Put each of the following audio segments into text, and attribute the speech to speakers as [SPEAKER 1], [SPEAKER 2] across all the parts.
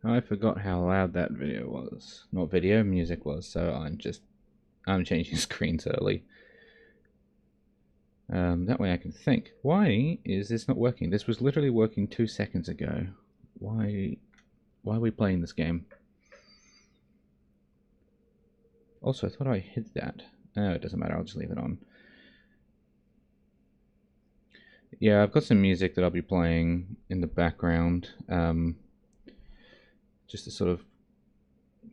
[SPEAKER 1] I forgot how loud that video was. Not video, music was, so I'm changing screens early. That way I can think. Why is this not working? This was literally working 2 seconds ago. Why are we playing this game? Also, I thought I hid that. Oh, it doesn't matter, I'll just leave it on. Yeah, I've got some music that I'll be playing in the background, just to sort of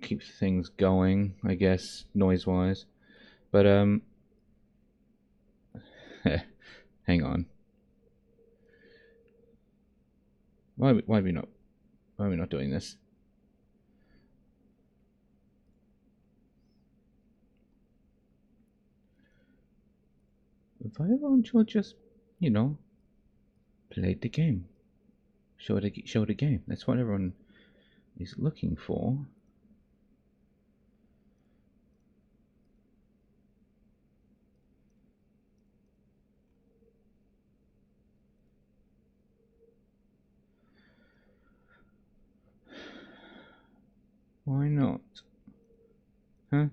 [SPEAKER 1] keep things going, I guess, noise-wise. But, hang on. Why are we not doing this? Why don't you just, you know, play the game? Show the game. That's what everyone is looking for. Why not? Huh?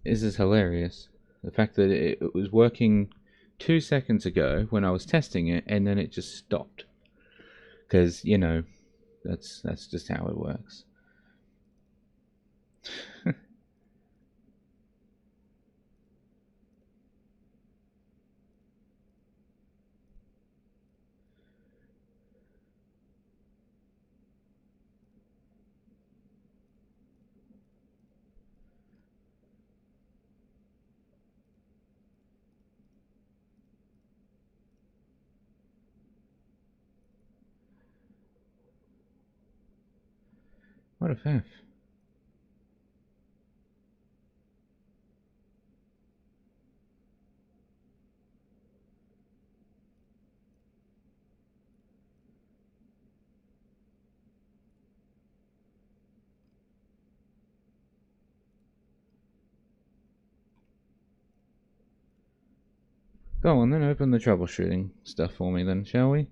[SPEAKER 1] This is hilarious. The fact that it was working 2 seconds ago when I was testing it, and then it just stopped. Because, you know, that's just how it works. What a faff. Go on then, open the troubleshooting stuff for me then, shall we?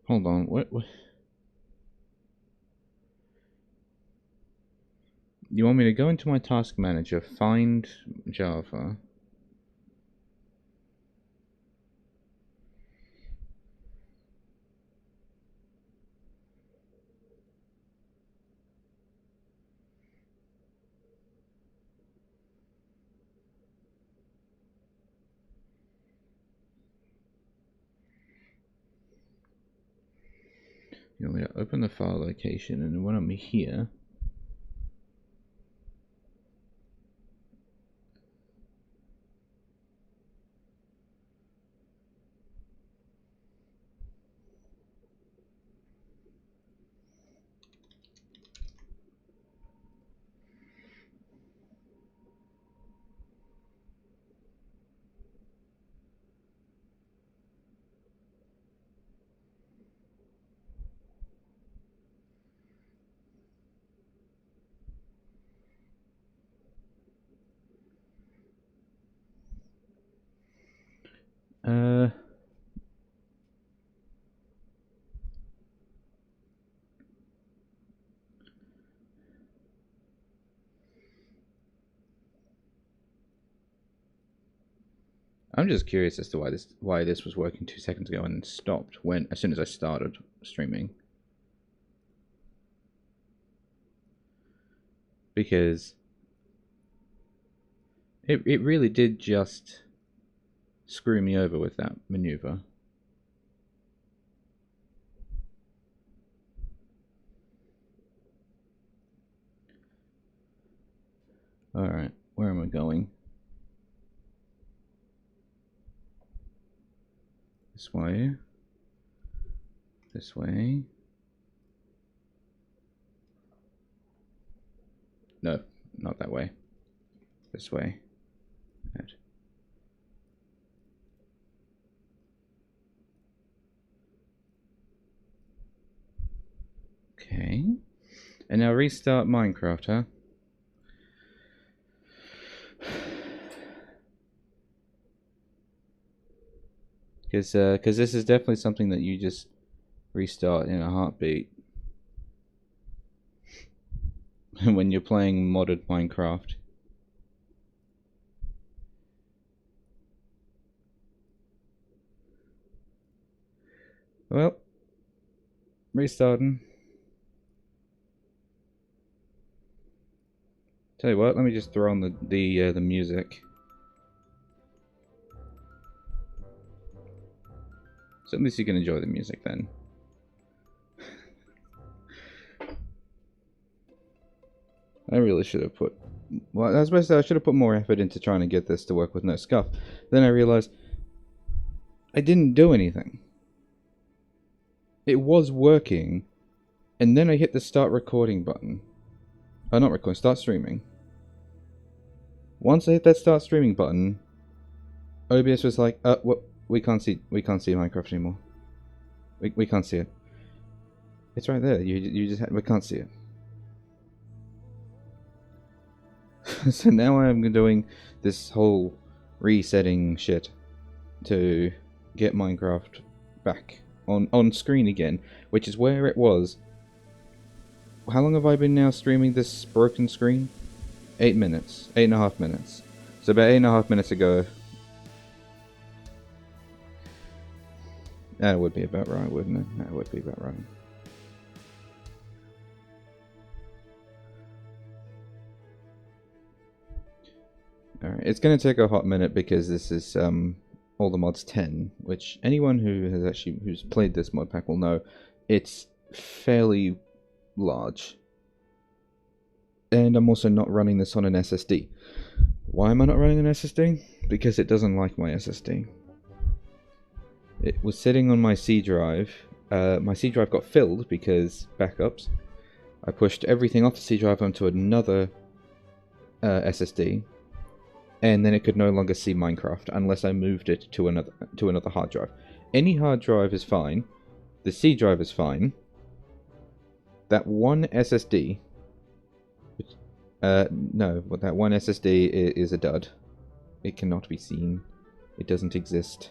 [SPEAKER 1] Hold on, what? You want me to go into my task manager, find Java. You want me to open the file location, and when I'm here, I'm just curious as to why this was working 2 seconds ago and stopped as soon as I started streaming. Because it really did just screw me over with that maneuver. Alright, where am I going? This way. This way. No, not that way. This way. Right. Okay. And now restart Minecraft, huh? Because this is definitely something that you just restart in a heartbeat when you're playing modded Minecraft. Well, restarting. Tell you what, let me just throw on the music. So at least you can enjoy the music then. I really should have put... Well, I was supposed to say I should have put more effort into trying to get this to work with no scuff. Then I realized I didn't do anything. It was working, and then I hit the start recording button. Not recording, start streaming. Once I hit that start streaming button, OBS was like, what? We can't see Minecraft anymore. We can't see it. It's right there. You just we can't see it. So now I'm doing this whole resetting shit to get Minecraft back on screen again, which is where it was. How long have I been now streaming this broken screen? 8 minutes. 8.5 minutes. So about 8.5 minutes ago. That would be about right, wouldn't it? That would be about right. Alright, it's going to take a hot minute because this is All the Mods 10, which anyone who's played this mod pack will know it's fairly large. And I'm also not running this on an SSD. Why am I not running an SSD? Because it doesn't like my SSD. It was sitting on my C drive. My C drive got filled because backups. I pushed everything off the C drive onto another SSD, and then it could no longer see Minecraft unless I moved it to another hard drive. Any hard drive is fine. The C drive is fine. That one SSD, no, that one SSD is a dud. It cannot be seen. It doesn't exist.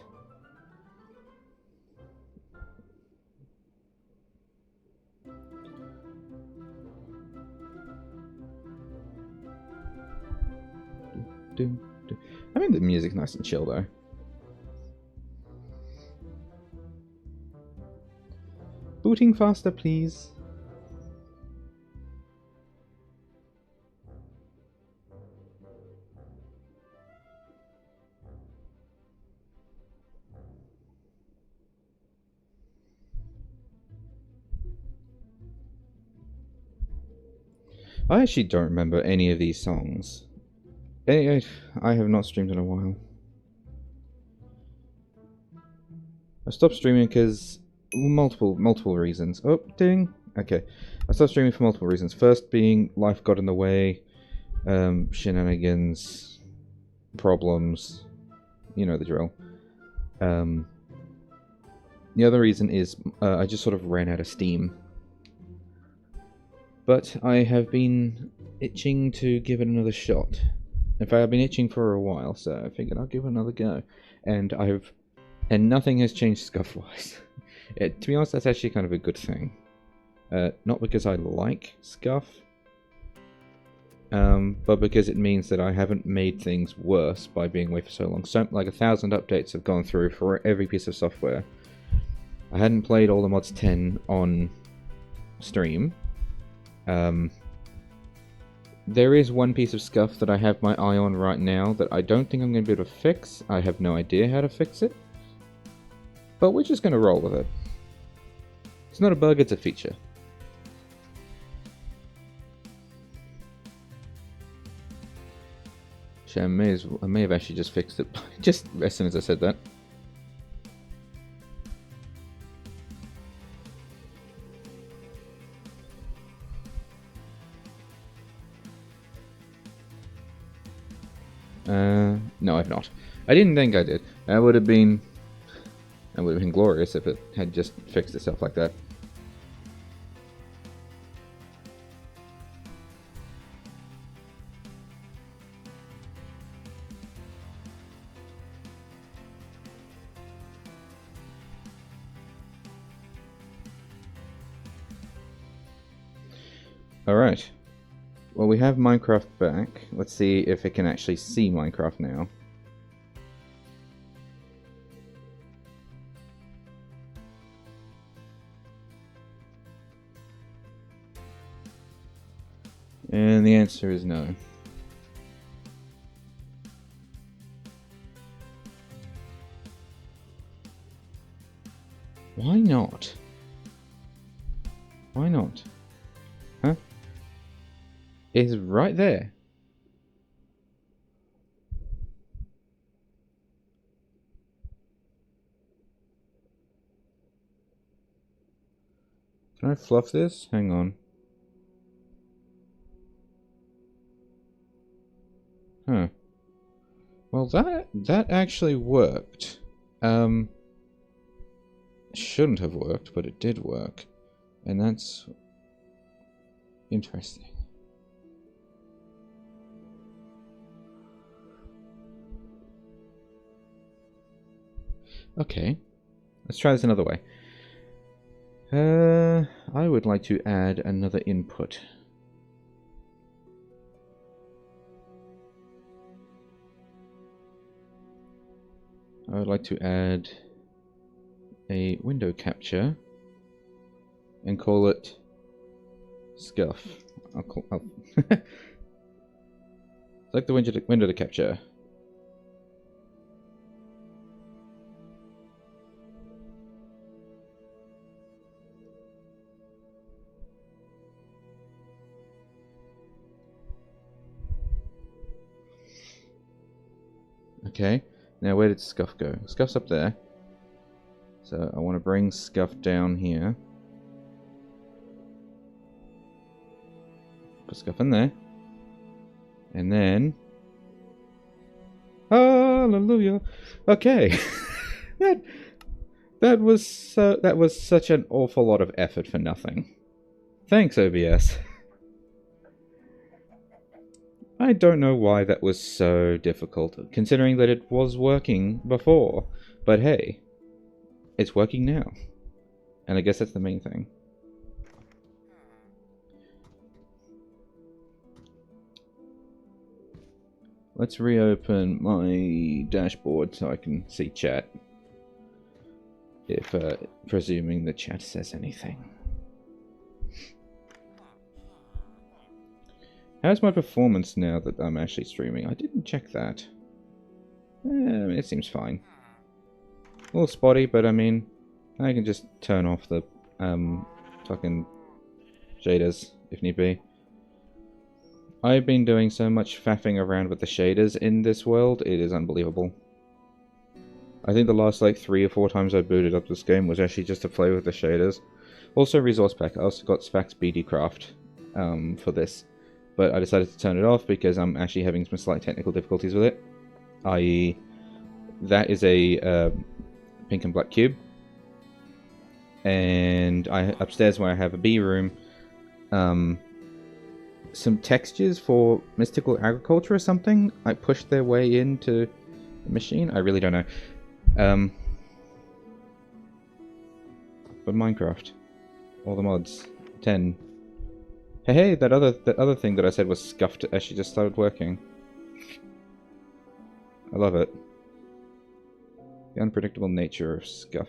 [SPEAKER 1] I mean, the music's nice and chill though. Booting faster, please. I actually don't remember any of these songs. I have not streamed in a while. I stopped streaming because multiple reasons. Oh, ding. Okay, I stopped streaming for multiple reasons. First being life got in the way, shenanigans, problems, you know the drill. The other reason is I just sort of ran out of steam. But I have been itching to give it another shot. In fact, I've been itching for a while, so I figured I'll give it another go. And nothing has changed scuff-wise. To be honest, that's actually kind of a good thing. Not because I like scuff, but because it means that I haven't made things worse by being away for so long. So, like 1,000 updates have gone through for every piece of software. I hadn't played All the Mods 10 on stream. There is one piece of scuff that I have my eye on right now that I don't think I'm going to be able to fix. I have no idea how to fix it. But we're just going to roll with it. It's not a bug, it's a feature. Actually, I may have actually just fixed it just as soon as I said that. No, I've not. I didn't think I did. That would have been glorious if it had just fixed itself like that. Alright. Well, we have Minecraft back. Let's see if it can actually see Minecraft now. And the answer is no. Why not? Why not? Huh? It's right there. Can I fluff this? Hang on. Huh. Well, that actually worked. Shouldn't have worked, but it did work. And that's interesting. Okay. Let's try this another way. I would like to add another input. I would like to add a window capture and call it Scuff. Select the window to capture. Okay, now where did Scuff go? Scuff's up there. So I want to bring Scuff down here. Put Scuff in there. And then... Hallelujah! Okay. that was such an awful lot of effort for nothing. Thanks, OBS. I don't know why that was so difficult, considering that it was working before. But hey, it's working now. And I guess that's the main thing. Let's reopen my dashboard so I can see chat. If, presuming the chat says anything. How's my performance now that I'm actually streaming? I didn't check that. It seems fine. A little spotty, but I mean, I can just turn off the fucking shaders if need be. I've been doing so much faffing around with the shaders in this world, it is unbelievable. I think the last like 3 or 4 times I booted up this game was actually just to play with the shaders. Also resource pack, I also got Sphax BD Craft for this. But I decided to turn it off because I'm actually having some slight technical difficulties with it. I.e., that is a pink and black cube. And upstairs where I have a B room, some textures for mystical agriculture or something I pushed their way into the machine. I really don't know. But Minecraft, all the mods, 10. Hey, that other thing that I said was scuffed actually just started working. I love it. The unpredictable nature of Scuff.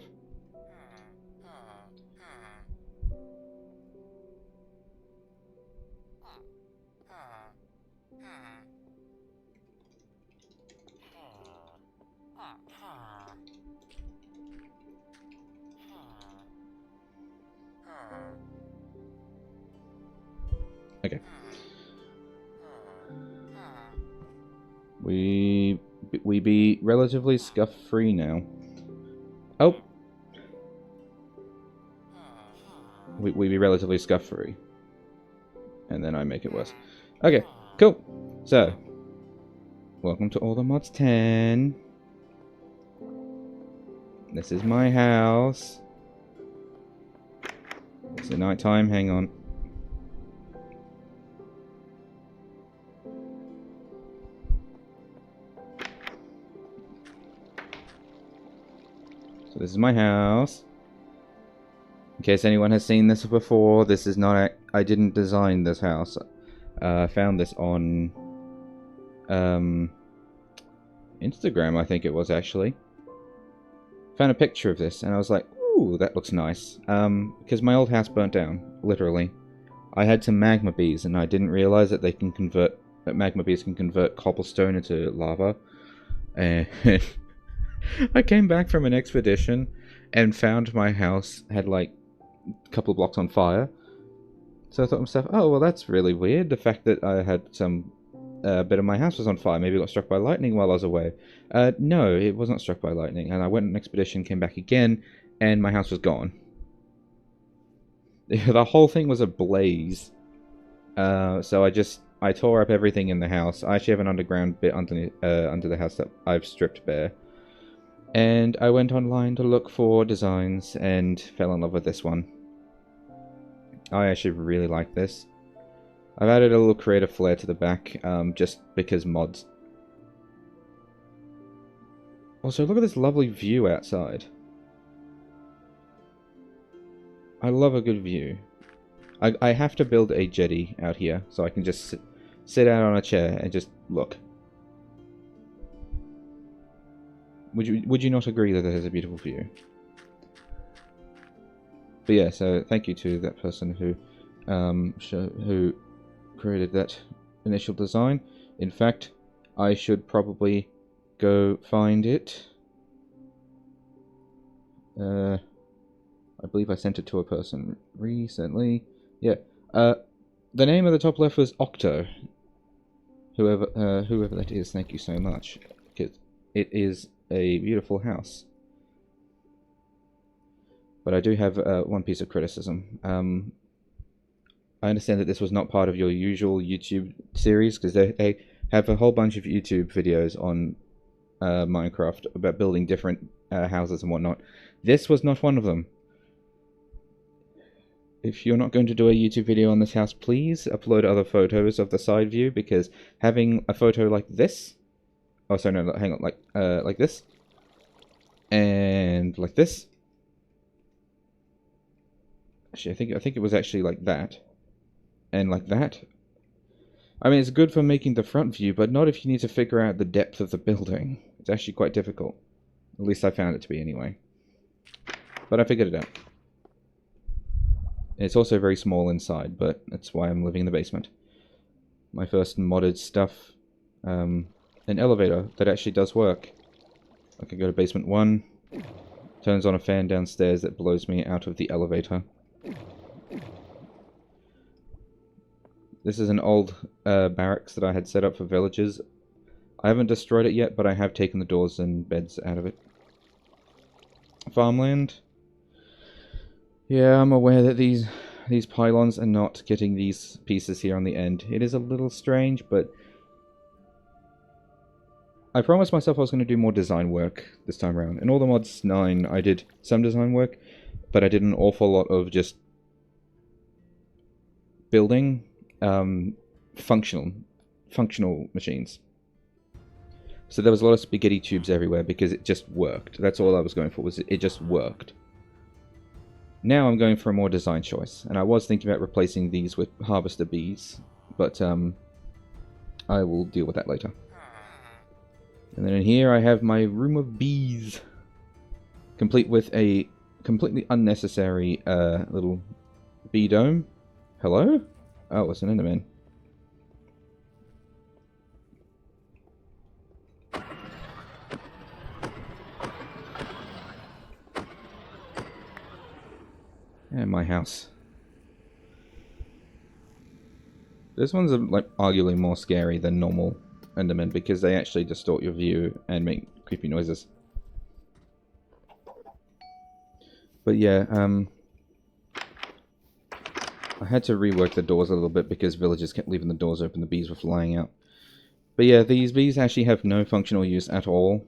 [SPEAKER 1] Okay. We be relatively scuff-free now. Oh! We be relatively scuff-free. And then I make it worse. Okay, cool. So, welcome to All the Mods 10. This is my house. It's the night time, hang on. So this is my house. In case anyone has seen this before, this is not... I didn't design this house. I found this on... Instagram, I think it was, actually. Found a picture of this, and I was like, ooh, that looks nice. Because my old house burnt down, literally. I had some magma bees, and I didn't realize that they can convert... that magma bees can convert cobblestone into lava. And... I came back from an expedition and found my house had like a couple of blocks on fire. So I thought to myself, oh, well, that's really weird. The fact that I had some bit of my house was on fire. Maybe it got struck by lightning while I was away. No, it was not struck by lightning. And I went on an expedition, came back again, and my house was gone. The whole thing was ablaze. So I tore up everything in the house. I actually have an underground bit under the house that I've stripped bare. And I went online to look for designs and fell in love with this one. I actually really like this. I've added a little creative flair to the back, just because mods. Also, look at this lovely view outside. I love a good view. I have to build a jetty out here, so I can just sit out on a chair and just look. Would you not agree that it has a beautiful view? But yeah, so thank you to that person who created that initial design. In fact, I should probably go find it. I believe I sent it to a person recently. Yeah. The name of the top left was Octo. Whoever that is, thank you so much. Because it is a beautiful house. But I do have one piece of criticism. I understand that this was not part of your usual YouTube series, because they have a whole bunch of YouTube videos on Minecraft about building different houses and whatnot. This was not one of them. If you're not going to do a YouTube video on this house, please upload other photos of the side view, because having a photo like this... Oh, sorry, no, hang on, like this. And like this. Actually, I think it was actually like that. And like that. I mean, it's good for making the front view, but not if you need to figure out the depth of the building. It's actually quite difficult. At least I found it to be anyway. But I figured it out. It's also very small inside, but that's why I'm living in the basement. My first modded stuff. An elevator that actually does work. I can go to basement 1. Turns on a fan downstairs that blows me out of the elevator. This is an old barracks that I had set up for villagers. I haven't destroyed it yet, but I have taken the doors and beds out of it. Farmland. Yeah, I'm aware that these pylons are not getting these pieces here on the end. It is a little strange, but I promised myself I was going to do more design work this time around. In All the Mods 9, I did some design work, but I did an awful lot of just building functional machines. So there was a lot of spaghetti tubes everywhere because it just worked. That's all I was going for, was it just worked. Now I'm going for a more design choice, and I was thinking about replacing these with harvester bees, but I will deal with that later. And then in here I have my room of bees, complete with a completely unnecessary little bee dome. Hello? Oh, it's an Enderman. And my house. This one's like arguably more scary than normal
[SPEAKER 2] Endermen because they actually distort your view and make creepy noises. But yeah, I had to rework the doors a little bit because villagers kept leaving the doors open, the bees were flying out. But yeah, these bees actually have no functional use at all.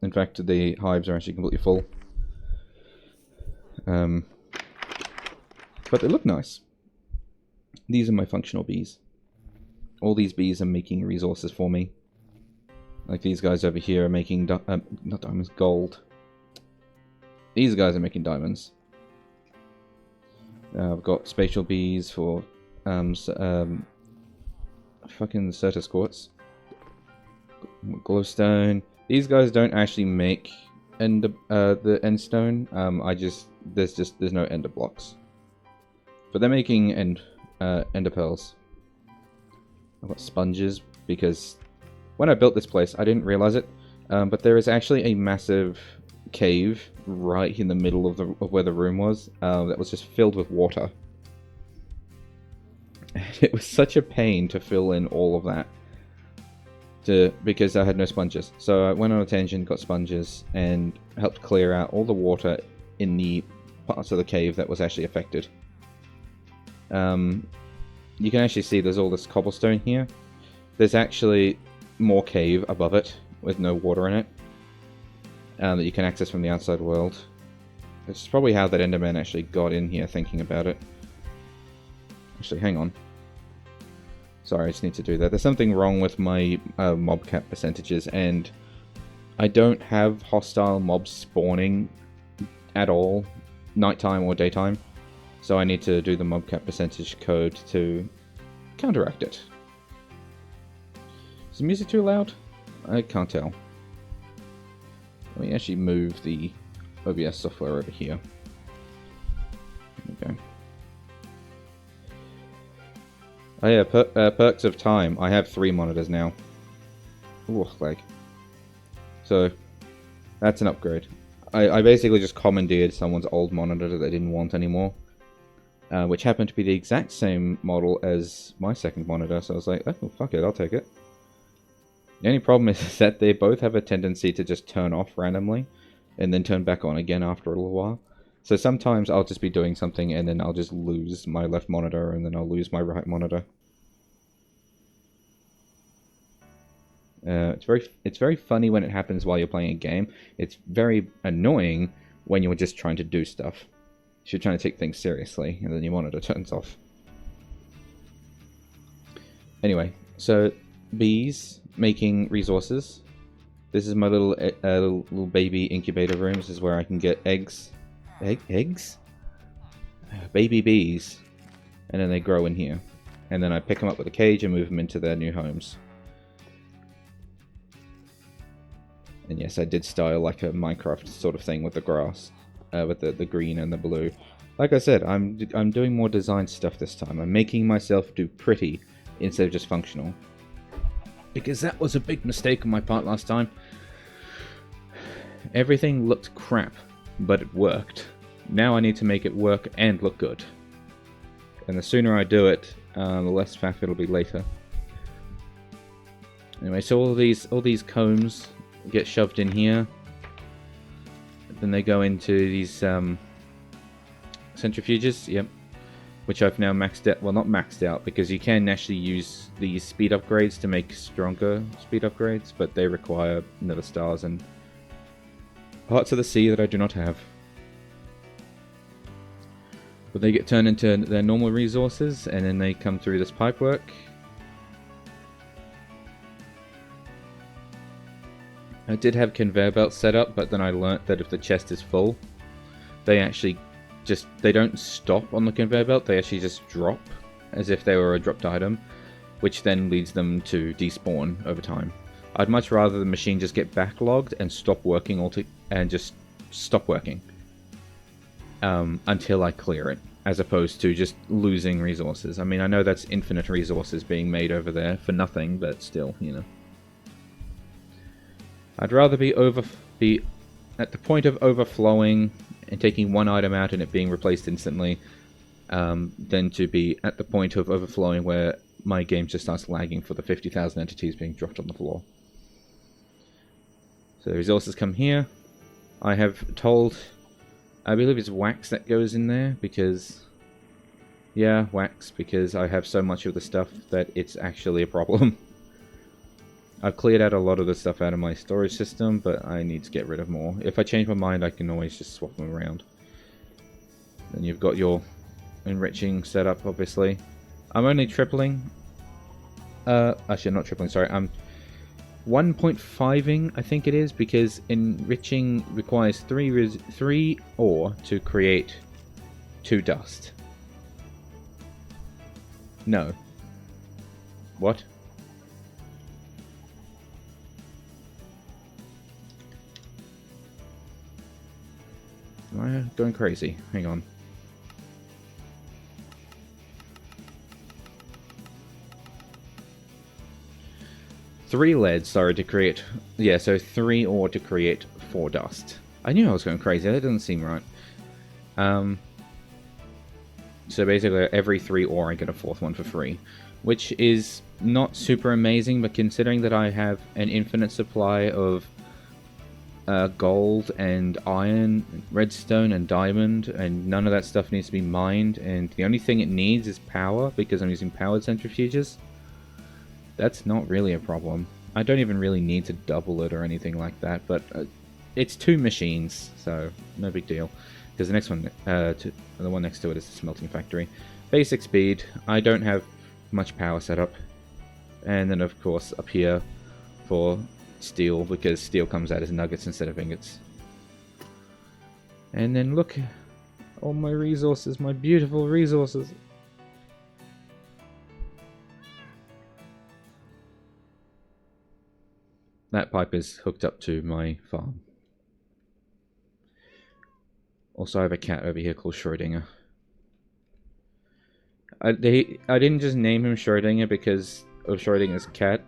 [SPEAKER 2] In fact, the hives are actually completely full. But they look nice. These are my functional bees. All these bees are making resources for me. Like these guys over here are making, not diamonds, gold. These guys are making diamonds. I've got spatial bees for fucking Certus quartz. Glowstone. These guys don't actually make the endstone. There's no ender blocks, but they're making ender pearls. I've got sponges because when I built this place, I didn't realize it, but there is actually a massive cave right in the middle of where the room was that was just filled with water. And it was such a pain to fill in all of that because I had no sponges. So I went on a tangent, got sponges, and helped clear out all the water in the parts of the cave that was actually affected. You can actually see there's all this cobblestone here. There's actually more cave above it with no water in it that you can access from the outside world. This is probably how that Enderman actually got in here, thinking about it. Actually, hang on. Sorry, I just need to do that. There's something wrong with my mob cap percentages, and I don't have hostile mobs spawning at all, nighttime or daytime. So I need to do the mob cap percentage code to counteract it. Is the music too loud? I can't tell. Let me actually move the OBS software over here. There we go. Oh yeah, perks of time. I have 3 monitors now. Ooh, lag. So, that's an upgrade. I basically just commandeered someone's old monitor that they didn't want anymore. Which happened to be the exact same model as my second monitor, so I was like, oh, fuck it, I'll take it. The only problem is that they both have a tendency to just turn off randomly, and then turn back on again after a little while. So sometimes I'll just be doing something, and then I'll just lose my left monitor, and then I'll lose my right monitor. It's very funny when it happens while you're playing a game. It's very annoying when you're just trying to do stuff. You're trying to take things seriously, and then your monitor turns off. Anyway, so bees making resources. This is my little baby incubator room. This is where I can get eggs. Eggs? Baby bees. And then they grow in here. And then I pick them up with a cage and move them into their new homes. And yes, I did style like a Minecraft sort of thing with the grass. With the green and the blue. Like I said, I'm doing more design stuff this time. I'm making myself do pretty instead of just functional. Because that was a big mistake on my part last time. Everything looked crap, but it worked. Now I need to make it work and look good. And the sooner I do it, the less faff it'll be later. Anyway, so all these combs get shoved in here. Then they go into these centrifuges, yep, which I've now maxed out. Well, not maxed out, because you can actually use these speed upgrades to make stronger speed upgrades, but they require nether stars and parts of the sea that I do not have. But they get turned into their normal resources, and then they come through this pipework. I did have conveyor belts set up, but then I learnt that if the chest is full, they don't stop on the conveyor belt, they actually just drop, as if they were a dropped item, which then leads them to despawn over time. I'd much rather the machine just get backlogged and stop working until I clear it, as opposed to just losing resources. I mean, I know that's infinite resources being made over there for nothing, but still, you know. I'd rather be at the point of overflowing and taking one item out and it being replaced instantly, than to be at the point of overflowing where my game just starts lagging for the 50,000 entities being dropped on the floor. So the resources come here. I have told, I believe it's wax that goes in there because, yeah, wax, because I have so much of the stuff that it's actually a problem. I've cleared out a lot of the stuff out of my storage system, but I need to get rid of more. If I change my mind, I can always just swap them around. Then you've got your enriching setup, obviously. I'm only tripling. Actually, not tripling, sorry. I'm 1.5ing, I think it is, because enriching requires 3 ore to create 2 dust. No. What? Am I going crazy? Hang on. Three lead, sorry, to create... Yeah, so 3 ore to create 4 dust. I knew I was going crazy, that doesn't seem right. So basically, every 3 ore I get a 4th one for free. Which is not super amazing, but considering that I have an infinite supply of gold and iron, redstone and diamond, and none of that stuff needs to be mined, and the only thing it needs is power, because I'm using powered centrifuges. That's not really a problem. I don't even really need to double it or anything like that, but it's 2 machines, so no big deal. Because the next one, the one next to it is the smelting factory. Basic speed, I don't have much power set up. And then of course up here for steel, because steel comes out as nuggets instead of ingots. And then look, all my resources, my beautiful resources. That pipe is hooked up to my farm. Also, I have a cat over here called Schrodinger. I didn't just name him Schrodinger because of Schrodinger's cat,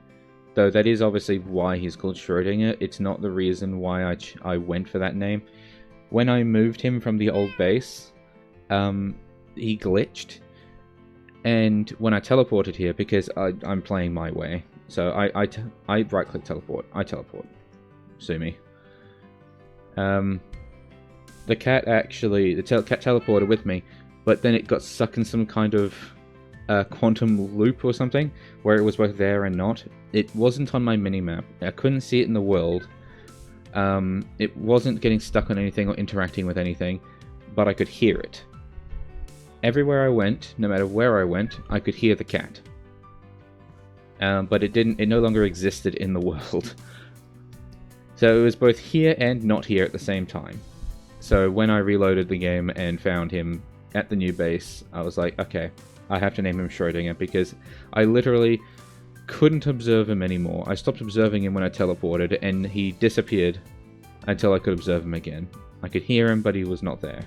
[SPEAKER 2] though that is obviously why he's called Schrodinger. It's not the reason why I went for that name. When I moved him from the old base, he glitched, and when I teleported here, because I'm playing my way, so I right-click teleport. I teleport. Sue me. The cat actually... The cat teleported with me, but then it got stuck in some kind of quantum loop or something, where it was both there and not. It wasn't on my minimap. I couldn't see it in the world. It wasn't getting stuck on anything or interacting with anything, but I could hear it. Everywhere I went, no matter where I went, I could hear the cat. But it no longer existed in the world. So it was both here and not here at the same time. So when I reloaded the game and found him at the new base, I was like, okay, I have to name him Schrodinger, because I literally couldn't observe him anymore. I stopped observing him when I teleported, and he disappeared until I could observe him again. I could hear him, but he was not there.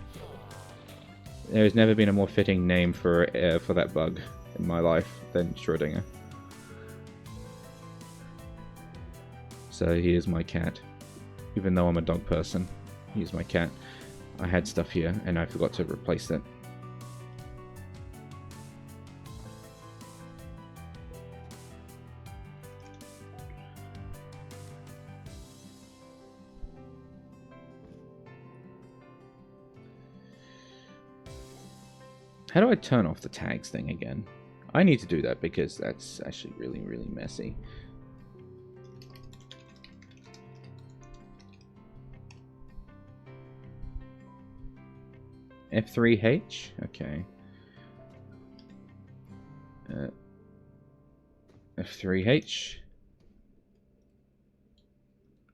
[SPEAKER 2] There's never been a more fitting name for that bug in my life than Schrodinger. So he is my cat. Even though I'm a dog person, he is my cat. I had stuff here, and I forgot to replace it. How do I turn off the tags thing again? I need to do that because that's actually really, really messy. F3H? Okay. F3H.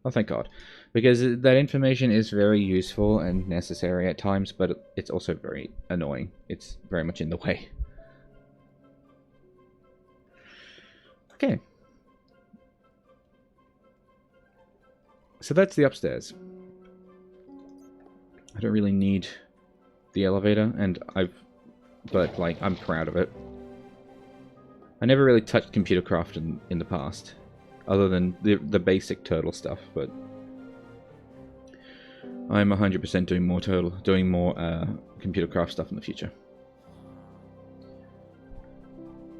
[SPEAKER 2] Oh, thank God. Because that information is very useful and necessary at times, but it's also very annoying. It's very much in the way. Okay. So that's the upstairs. I don't really need the elevator, and but like, I'm proud of it. I never really touched computer craft in the past, other than the basic turtle stuff, but I'm 100% doing more computer craft stuff in the future.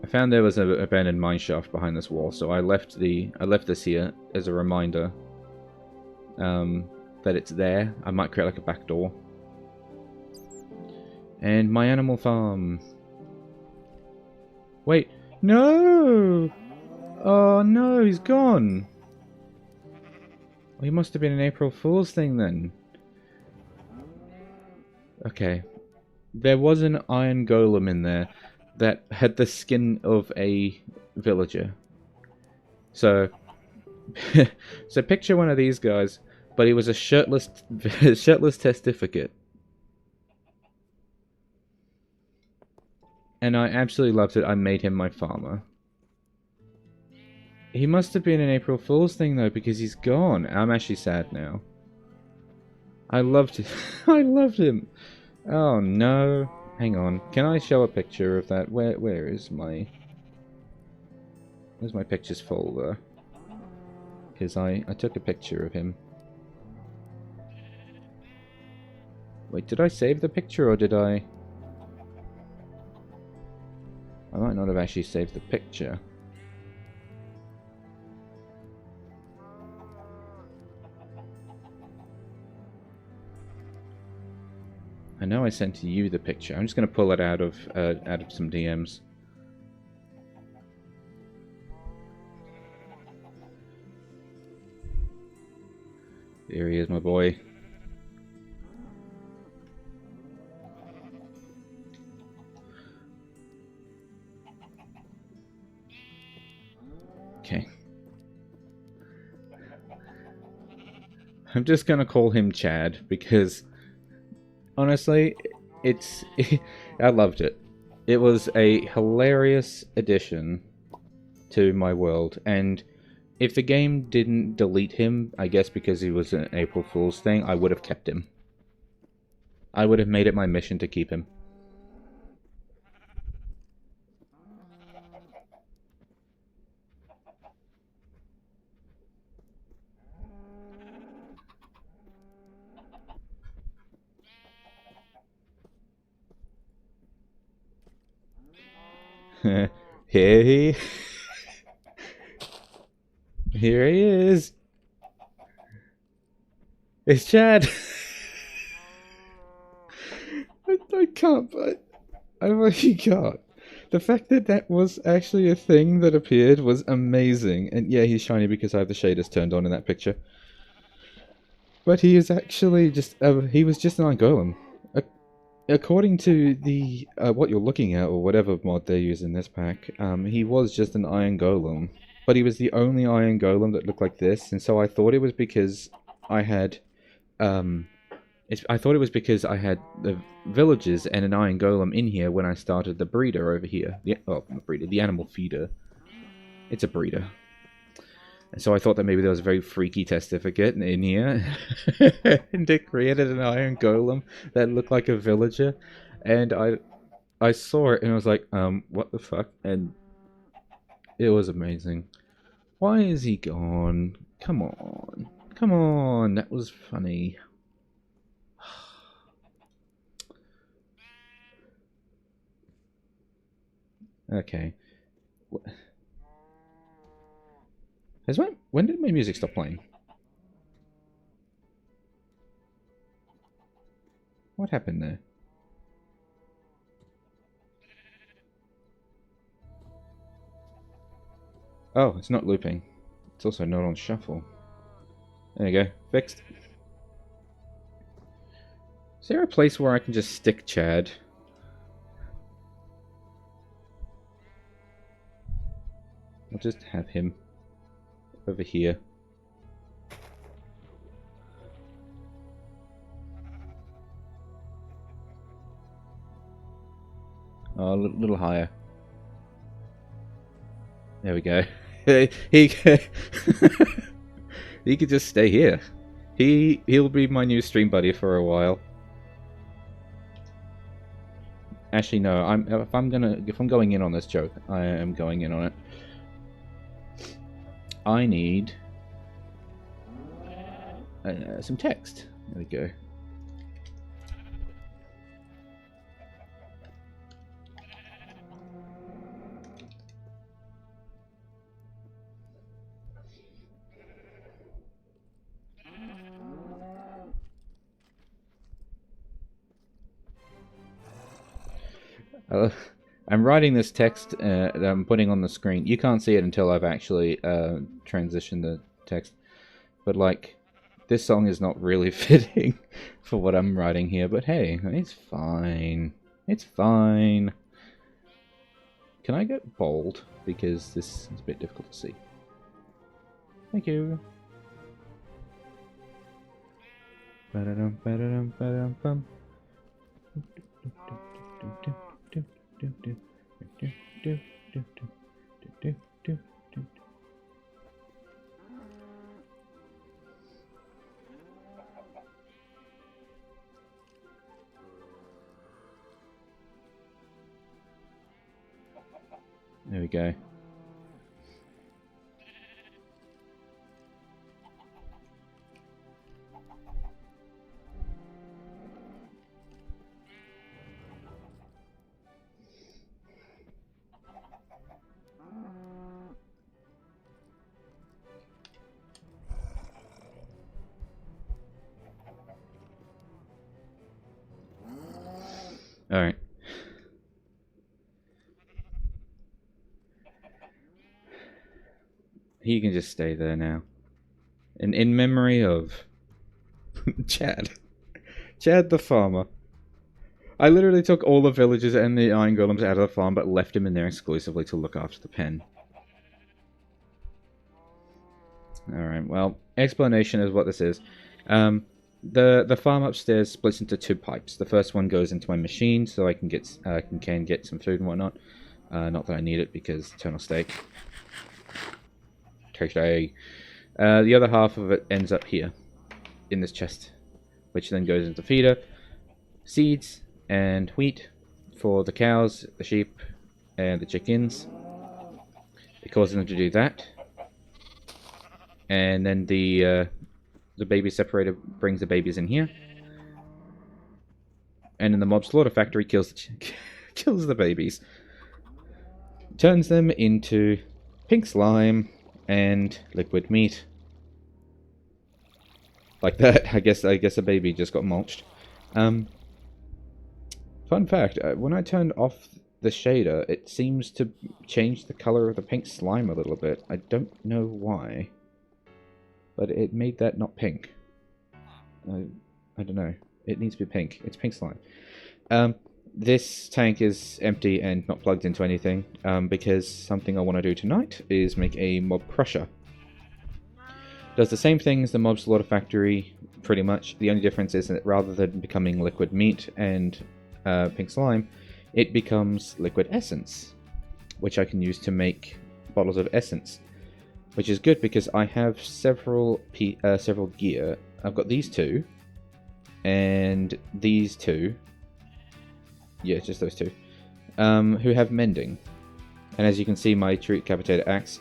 [SPEAKER 2] I found there was an abandoned mine shaft behind this wall, so I left this here as a reminder that it's there. I might create like a back door. And my animal farm. Wait, no! Oh no, he's gone. Well, he must have been an April Fool's thing then. Okay. There was an iron golem in there that had the skin of a villager. So, so picture one of these guys, but he was a shirtless testificate. And I absolutely loved it. I made him my farmer. He must have been an April Fool's thing though, because he's gone. I'm actually sad now. I loved it. I loved him. Oh no. Hang on. Can I show a picture of that? Where is my... Where's my pictures folder? Because I took a picture of him. Wait, did I save the picture or did I... I might not have actually saved the picture. I know I sent to you the picture. I'm just going to pull it out of some DMs. There he is, my boy. Okay. I'm just going to call him Chad because... Honestly, I loved it. It was a hilarious addition to my world, and if the game didn't delete him, I guess because he was an April Fool's thing, I would have kept him. I would have made it my mission to keep him. Here he is. It's Chad. I can't, but I really can't. The fact that that was actually a thing that appeared was amazing. And yeah, he's shiny because I have the shaders turned on in that picture. But he is actually just, he was just an Iron Golem. According to the what you're looking at, or whatever mod they use in this pack, he was just an Iron Golem. But he was the only Iron Golem that looked like this, and so I thought it was because I had, I thought it was because I had the villagers and an Iron Golem in here when I started the breeder over here. Not breeder, the animal feeder. It's a breeder. And so I thought that maybe there was a very freaky testificate in here. And it created an Iron Golem that looked like a villager. And I saw it and I was like, what the fuck? And it was amazing. Why is he gone? Come on. Come on. That was funny. Okay. When did my music stop playing? What happened there? Oh, it's not looping. It's also not on shuffle. There you go. Fixed. Is there a place where I can just stick Chad? I'll just have him over here. Oh, a little higher. There we go. he could just stay here. He'll be my new stream buddy for a while. Actually, no. If I'm going in on this joke, I am going in on it. I need some text. There we go.
[SPEAKER 1] I'm writing this text that I'm putting on the screen. You can't see it until I've actually transitioned the text. But, like, this song is not really fitting for what I'm writing here. But hey, it's fine. It's fine. Can I get bold? Because this is a bit difficult to see. Thank you. Ba-da-dum, ba-da-dum, ba-dum, bum. There we go. Alright. He can just stay there now. And in memory of Chad. Chad the farmer. I literally took all the villagers and the iron golems out of the farm, but left him in there exclusively to look after the pen. Alright, well, explanation is what this is. The farm upstairs splits into two pipes. The first one goes into my machine, so I can get some food and whatnot. Not that I need it because eternal steak. The other half of it ends up here, in this chest, which then goes into feeder, seeds, and wheat for the cows, the sheep, and the chickens. It causes them to do that. And then the baby separator brings the babies in here. And then the mob slaughter factory kills the babies. Turns them into pink slime and liquid meat. Like that. I guess a baby just got mulched. Fun fact, when I turned off the shader, it seems to change the color of the pink slime a little bit. I don't know why. But it made that not pink. I don't know. It needs to be pink. It's pink slime. This tank is empty and not plugged into anything, because something I want to do tonight is make a mob crusher. Does the same thing as the mob slaughter factory, pretty much. The only difference is that rather than becoming liquid meat and pink slime, it becomes liquid essence, which I can use to make bottles of essence. Which is good because I have several gear. I've got these two, and these two. Yeah, just those two. Who have mending. And as you can see, my tree decapitator axe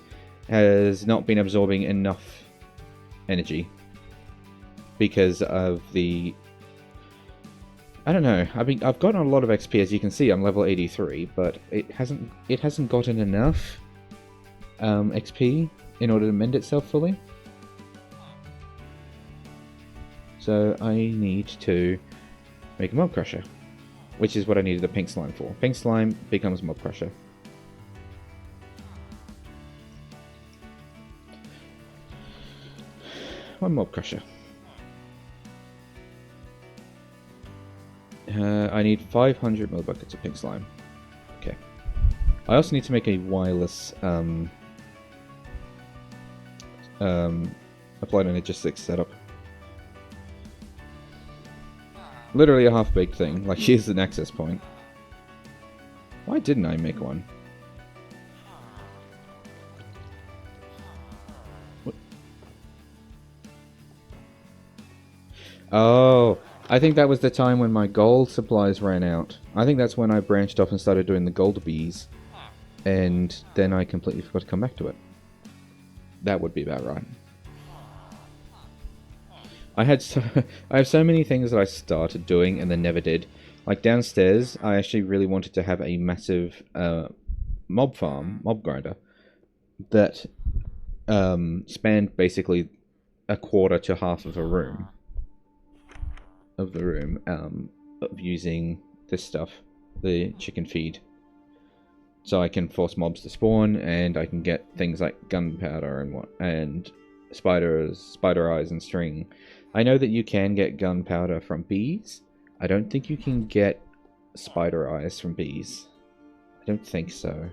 [SPEAKER 1] has not been absorbing enough energy because of the... I don't know. I've gotten a lot of XP, as you can see. I'm level 83, but it hasn't gotten enough XP in order to mend itself fully. So I need to make a mob crusher, which is what I needed the pink slime for. Pink slime becomes mob crusher. One mob crusher. I need 500 mil buckets of pink slime. Okay. I also need to make a wireless applied energistics setup. Literally a half-baked thing. Like, here's an access point. Why didn't I make one? What? Oh, I think that was the time when my gold supplies ran out. I think that's when I branched off and started doing the gold bees. And then I completely forgot to come back to it. That would be about right. I have so many things that I started doing and then never did. Like downstairs, I actually really wanted to have a massive mob grinder, that spanned basically a quarter to half of a room. Of using this stuff.
[SPEAKER 2] the chicken feed. So I can force mobs to spawn, and I can get things like gunpowder and spider eyes and string. I know that you can get gunpowder from bees. I don't think you can get spider eyes from bees. I don't think so.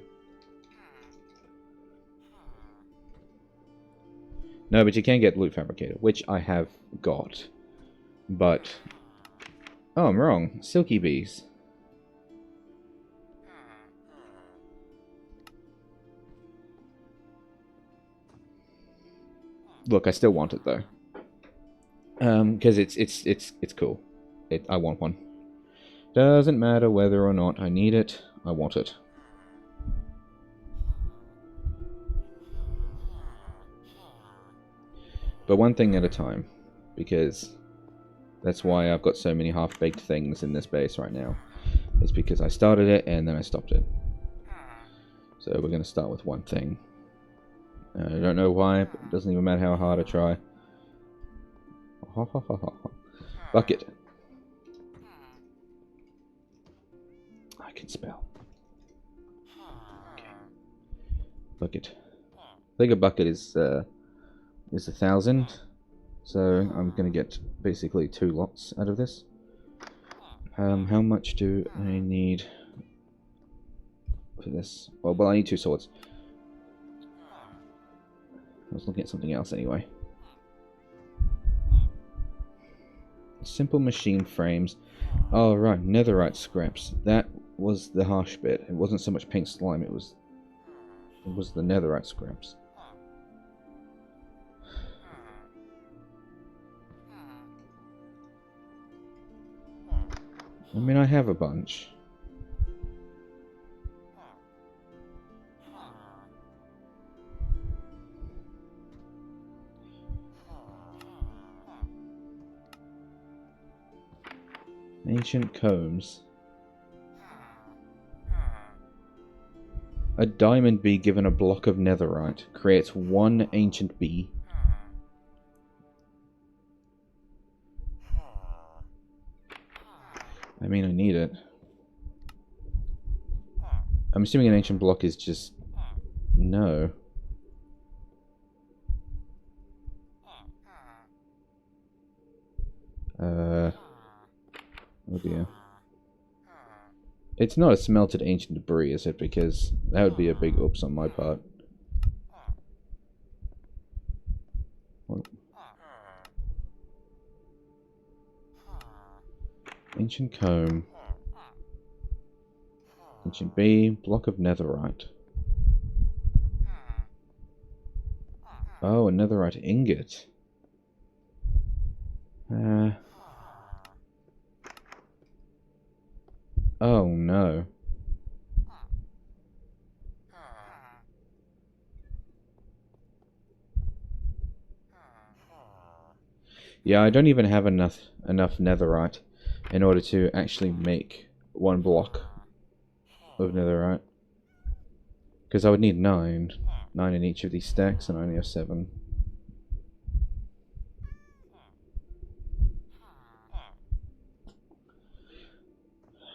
[SPEAKER 2] No, but you can get loot fabricator, which I have got. But... oh, I'm wrong. Silky bees. Look, I still want it though. Because it's cool. I want one. Doesn't matter whether or not I need it. I want it. But one thing at a time, because that's why I've got so many half-baked things in this base right now. It's because I started it and then I stopped it. So we're going to start with one thing. I don't know why, but it doesn't even matter how hard I try. Bucket. I can spell. Okay. Bucket. I think a bucket is 1,000. So I'm gonna get basically 2 lots out of this. How much do I need for this? Well, I need 2 swords. I was looking at something else anyway. Simple machine frames. Oh right, netherite scraps. That was the harsh bit. It wasn't so much pink slime, it was the netherite scraps. I mean, I have a bunch. Ancient combs. A diamond bee given a block of netherite creates 1 ancient bee. I mean, I need it. I'm assuming an ancient block is just... no. Oh dear. It's not a smelted ancient debris, is it? Because that would be a big oops on my part. What? Ancient comb. Ancient bee. Block of netherite. Oh, a netherite ingot. Oh no. Yeah, I don't even have enough netherite in order to actually make 1 block of netherite. Because I would need 9. 9 in each of these stacks, and I only have 7.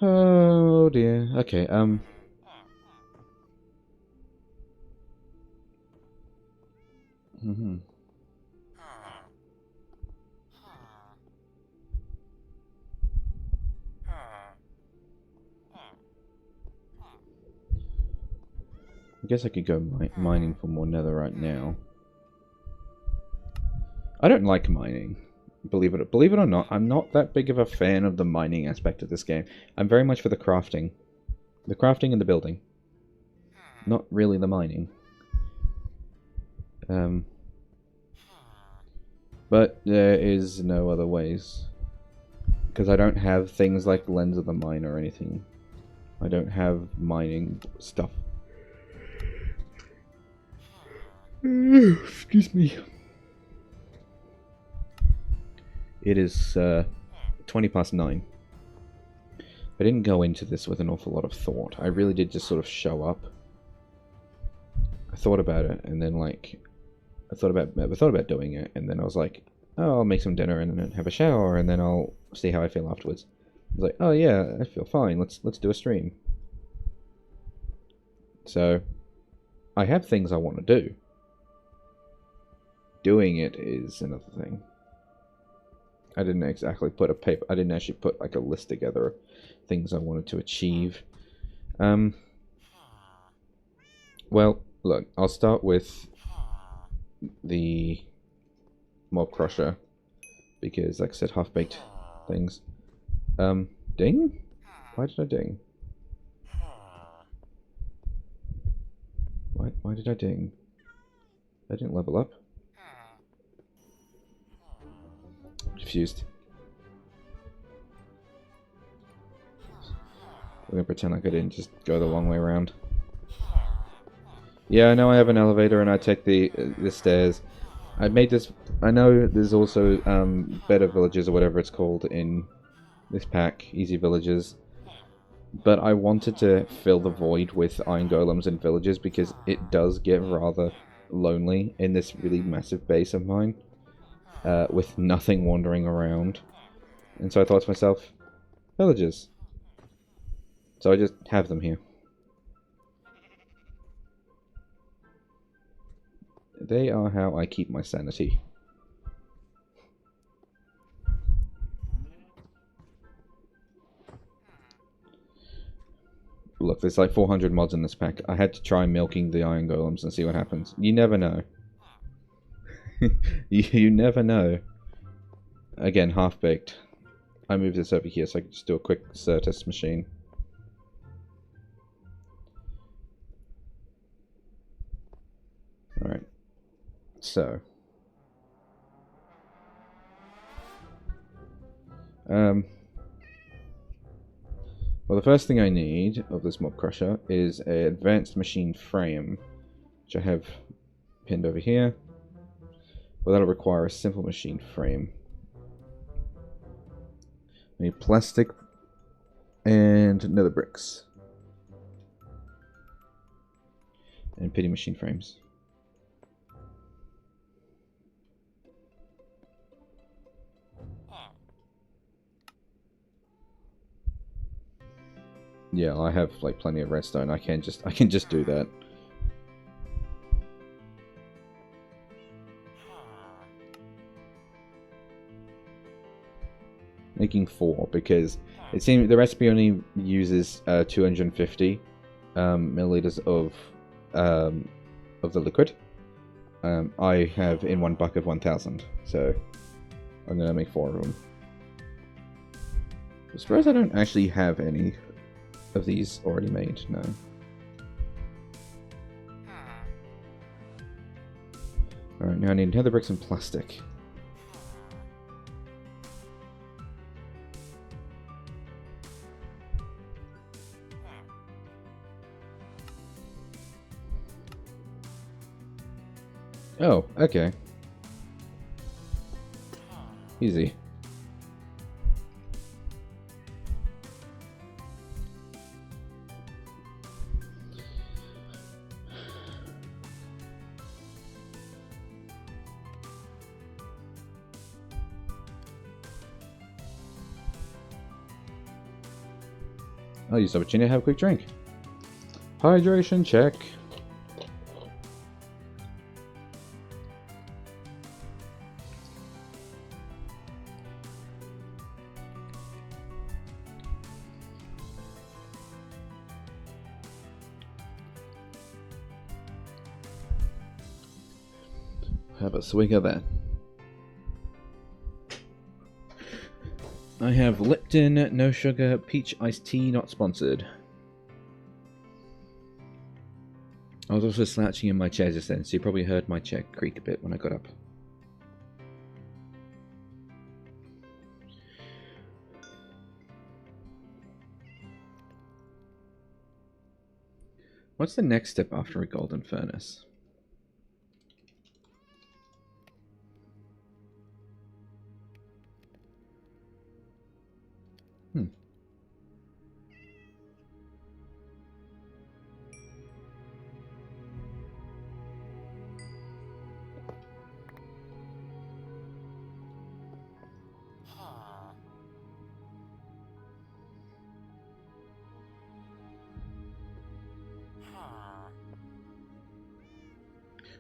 [SPEAKER 2] Oh dear. Okay, I guess I could go mining for more netherite now. I don't like mining. Believe it or not, I'm not that big of a fan of the mining aspect of this game. I'm very much for the crafting. The crafting and the building. Not really the mining. But there is no other ways. Because I don't have things like Lens of the Mine or anything. I don't have mining stuff. Excuse me. It is 20 past 9. I didn't go into this with an awful lot of thought. I really did just sort of show up. I thought about it, and then like I thought about doing it, and then I was like, oh, I'll make some dinner and then have a shower, and then I'll see how I feel afterwards. was like, oh yeah, I feel fine. Let's do a stream. So I have things I want to do. Doing it is another thing. I didn't exactly put a paper. I didn't actually put like a list together of things I wanted to achieve. Well, look, I'll start with the Mob Crusher because, like I said, half-baked things. Ding? Why did I ding? Why did I ding? I didn't level up. Confused. We're gonna pretend like I didn't just go the long way around. Yeah, I know I have an elevator and I take the stairs. I made this. I know there's also better villages or whatever it's called in this pack, easy villages. But I wanted to fill the void with iron golems and villages because it does get rather lonely in this really massive base of mine, with nothing wandering around. And so I thought to myself, villages. So I just have them here. They are how I keep my sanity. Look, there's like 400 mods in this pack. I had to try milking the iron golems and see what happens. You never know. You never know. Again, half-baked. I moved this over here so I can just do a quick Certus machine. Alright. So. Well, the first thing I need of this Mob Crusher is an advanced machine frame, which I have pinned over here. Well, that'll require a simple machine frame. I need plastic and nether bricks. And pity machine frames. Yeah, I have like plenty of redstone. I can just do that. Making 4 because it seems the recipe only uses 250 milliliters of the liquid. I have in one bucket 1,000, so I'm gonna make 4 of them. I suppose I don't actually have any of these already made. No. Alright, now I need nether bricks and plastic. Oh, okay. Easy. I'll use the opportunity to have a quick drink. Hydration check. Have a swig of that. I have Lipton, no sugar, peach iced tea, not sponsored. I was also slouching in my chair just then, so you probably heard my chair creak a bit when I got up. What's the next step after a golden furnace?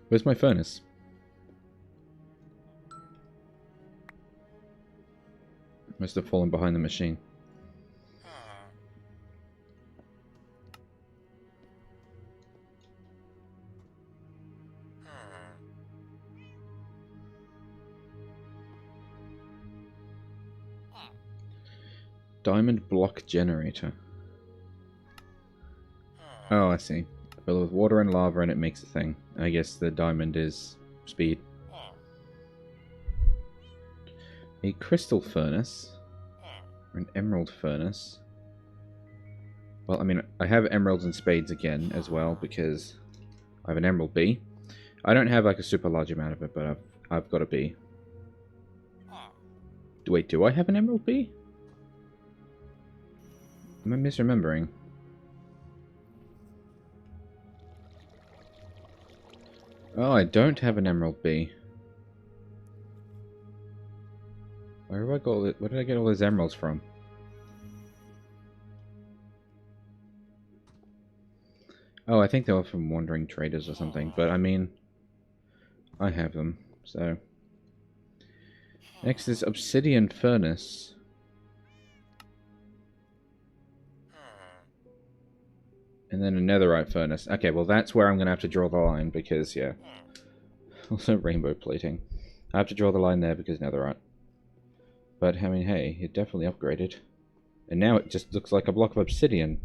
[SPEAKER 2] Where's my furnace? Must have fallen behind the machine. Diamond block generator. Oh, I see. Fill it with water and lava and it makes a thing. I guess the diamond is speed. A crystal furnace. Or an emerald furnace. Well, I mean, I have emeralds and spades again as well because I have an emerald bee. I don't have like a super large amount of it, but I've got a bee. Wait, do I have an emerald bee? Am I misremembering? Oh, I don't have an emerald bee. Where did I get all those emeralds from? Oh, I think they were from wandering traders or something, but I mean, I have them, so. Next is obsidian furnace. And then a netherite furnace. Okay, well that's where I'm going to have to draw the line because, yeah. Also rainbow plating. I have to draw the line there because netherite. But, I mean, hey, it definitely upgraded. And now it just looks like a block of obsidian.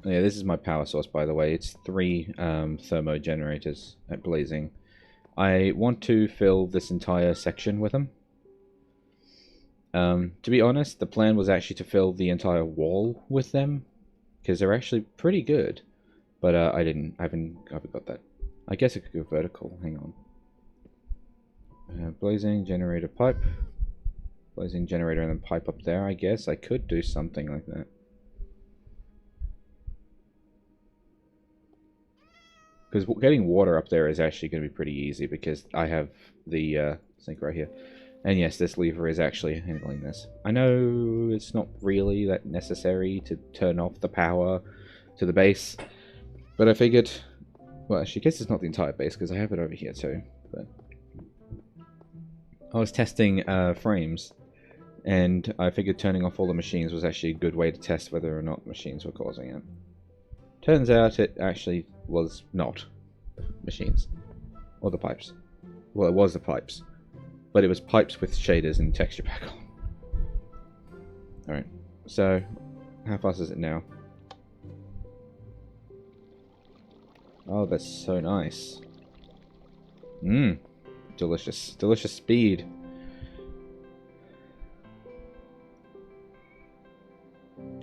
[SPEAKER 2] Yeah, this is my power source, by the way. It's 3 thermo generators at Blazing. I want to fill this entire section with them. To be honest, the plan was actually to fill the entire wall with them, because they're actually pretty good. But I haven't got that. I guess I could go vertical. Hang on. Blazing generator pipe. Blazing generator and then pipe up there. I guess I could do something like that. Because getting water up there is actually going to be pretty easy because I have the sink right here. And yes, this lever is actually handling this. I know it's not really that necessary to turn off the power to the base, but I figured, well, actually, I guess it's not the entire base because I have it over here too. But I was testing frames, and I figured turning off all the machines was actually a good way to test whether or not machines were causing it. Turns out it actually was not machines or the pipes. Well, it was the pipes, but it was pipes with shaders and texture pack on. Alright, so how fast is it now? Oh, that's so nice. Mmm, delicious, delicious speed.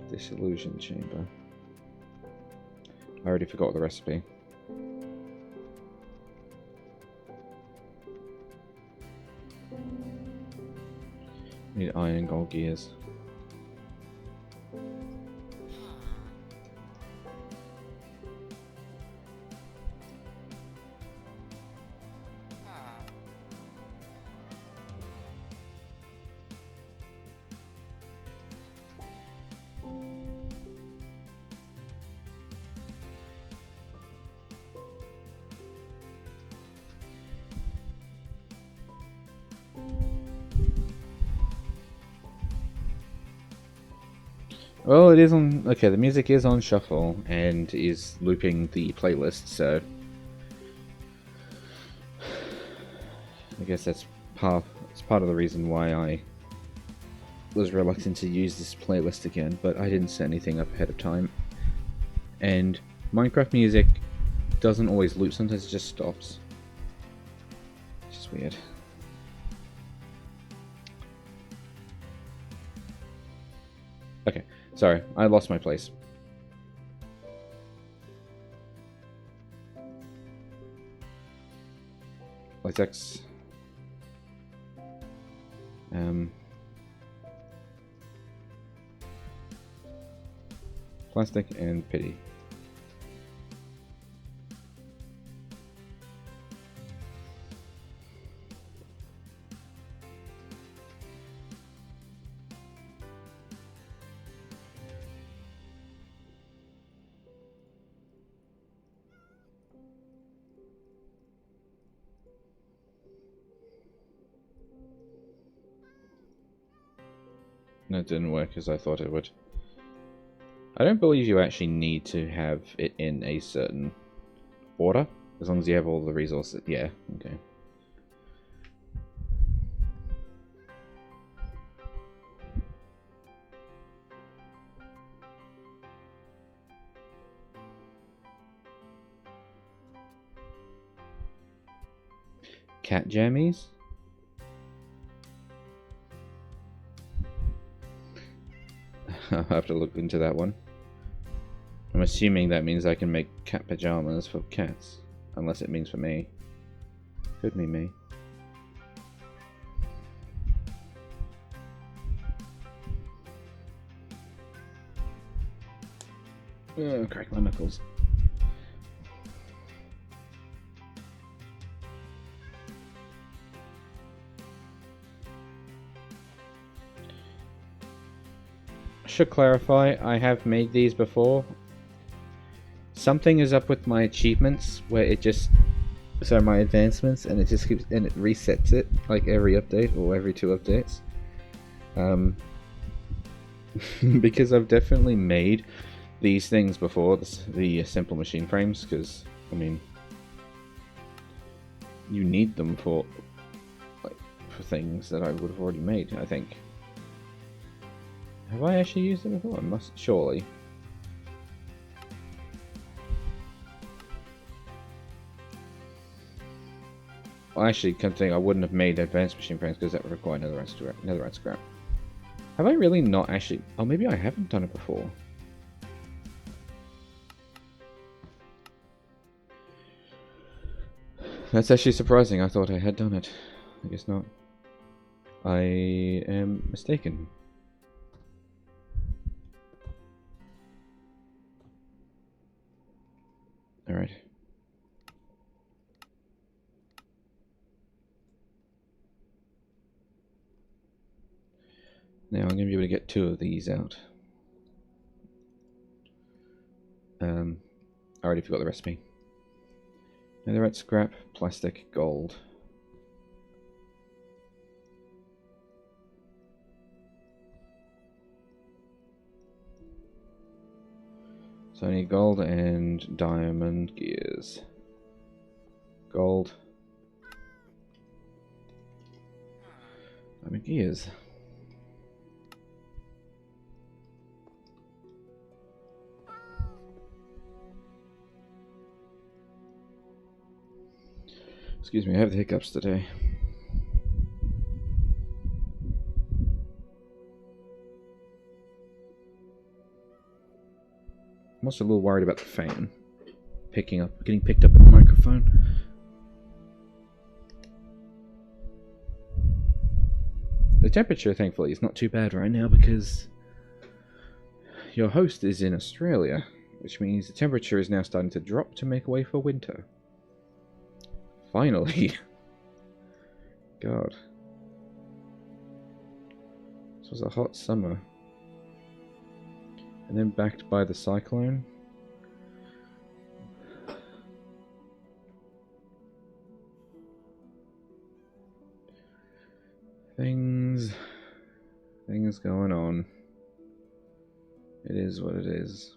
[SPEAKER 2] Dissolution chamber. I already forgot the recipe. Need iron gold gears. Well, it is on... Okay, the music is on shuffle and is looping the playlist, so... I guess it's part of the reason why I was reluctant to use this playlist again, but I didn't set anything up ahead of time. And Minecraft music doesn't always loop, sometimes it just stops. It's just weird. Okay. Sorry, I lost my place. Latex. Plastic and pity. It didn't work as I thought it would. I don't believe you actually need to have it in a certain order, as long as you have all the resources. Yeah, okay. Cat jammies? I'll have to look into that one. I'm assuming that means I can make cat pajamas for cats. Unless it means for me. Could mean me. Oh, crack my knuckles. Should clarify, I have made these before. Something is up with my achievements where it just, so my advancements, and it just keeps, and it resets it like every update or every 2 updates. Because I've definitely made these things before, the simple machine frames, because I mean, you need them for things that I would have already made, I think. Have I actually used them before? I must, surely. Well, actually, come to think, I wouldn't have made advanced machine frames because that would require netherite scrap. Have I really not actually? Oh, maybe I haven't done it before. That's actually surprising. I thought I had done it. I guess not. I am mistaken. Alright. Now I'm going to be able to get 2 of these out. I already forgot the recipe. Netherite scrap, plastic, gold. So I need gold and diamond gears. Gold. Diamond gears. Excuse me, I have the hiccups today. I'm also a little worried about the fan getting picked up in the microphone. The temperature, thankfully, is not too bad right now because your host is in Australia, which means the temperature is now starting to drop to make way for winter. Finally. God. This was a hot summer. And then backed by the cyclone. Things going on. It is what it is.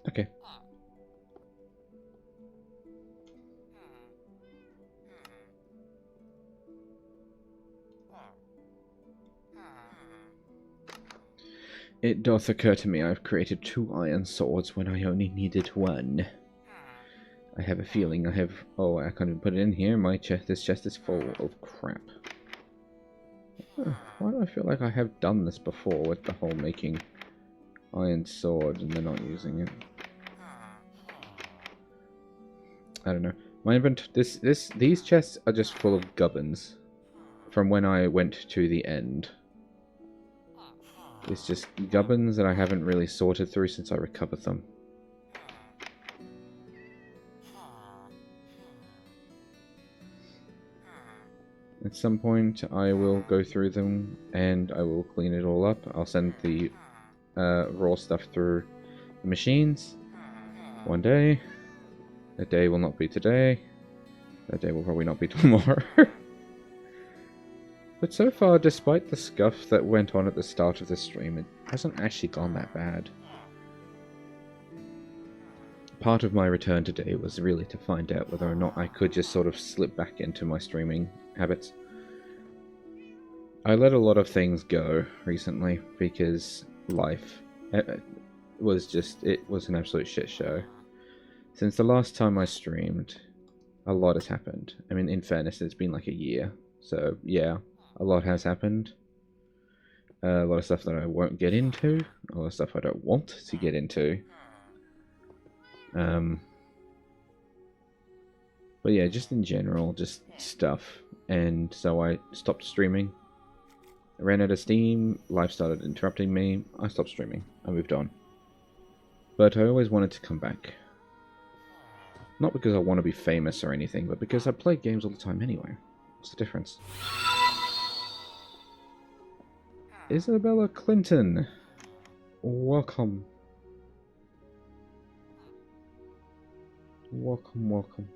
[SPEAKER 2] Okay. It doth occur to me I've created 2 iron swords when I only needed 1. I have a feeling I have... Oh, I can't even put it in here. This chest is full of crap. Why do I feel like I have done this before with the whole making iron sword and they're not using it? I don't know. My these chests are just full of gubbins from when I went to the end. It's just gubbins that I haven't really sorted through since I recovered them. At some point I will go through them and I will clean it all up. I'll send the raw stuff through the machines one day. That day will not be today. That day will probably not be tomorrow. But so far, despite the scuff that went on at the start of the stream, it hasn't actually gone that bad. Part of my return today was really to find out whether or not I could just sort of slip back into my streaming habits. I let a lot of things go recently because life was an absolute shit show. Since the last time I streamed, a lot has happened. I mean, in fairness, it's been like a year, so yeah, a lot has happened. A lot of stuff that I won't get into, a lot of stuff I don't want to get into. But yeah, just in general, just stuff. And so I stopped streaming. I ran out of steam, life started interrupting me, I stopped streaming. I moved on. But I always wanted to come back. Not because I want to be famous or anything, but because I play games all the time anyway. What's the difference? Isabella Clinton. Welcome. Welcome.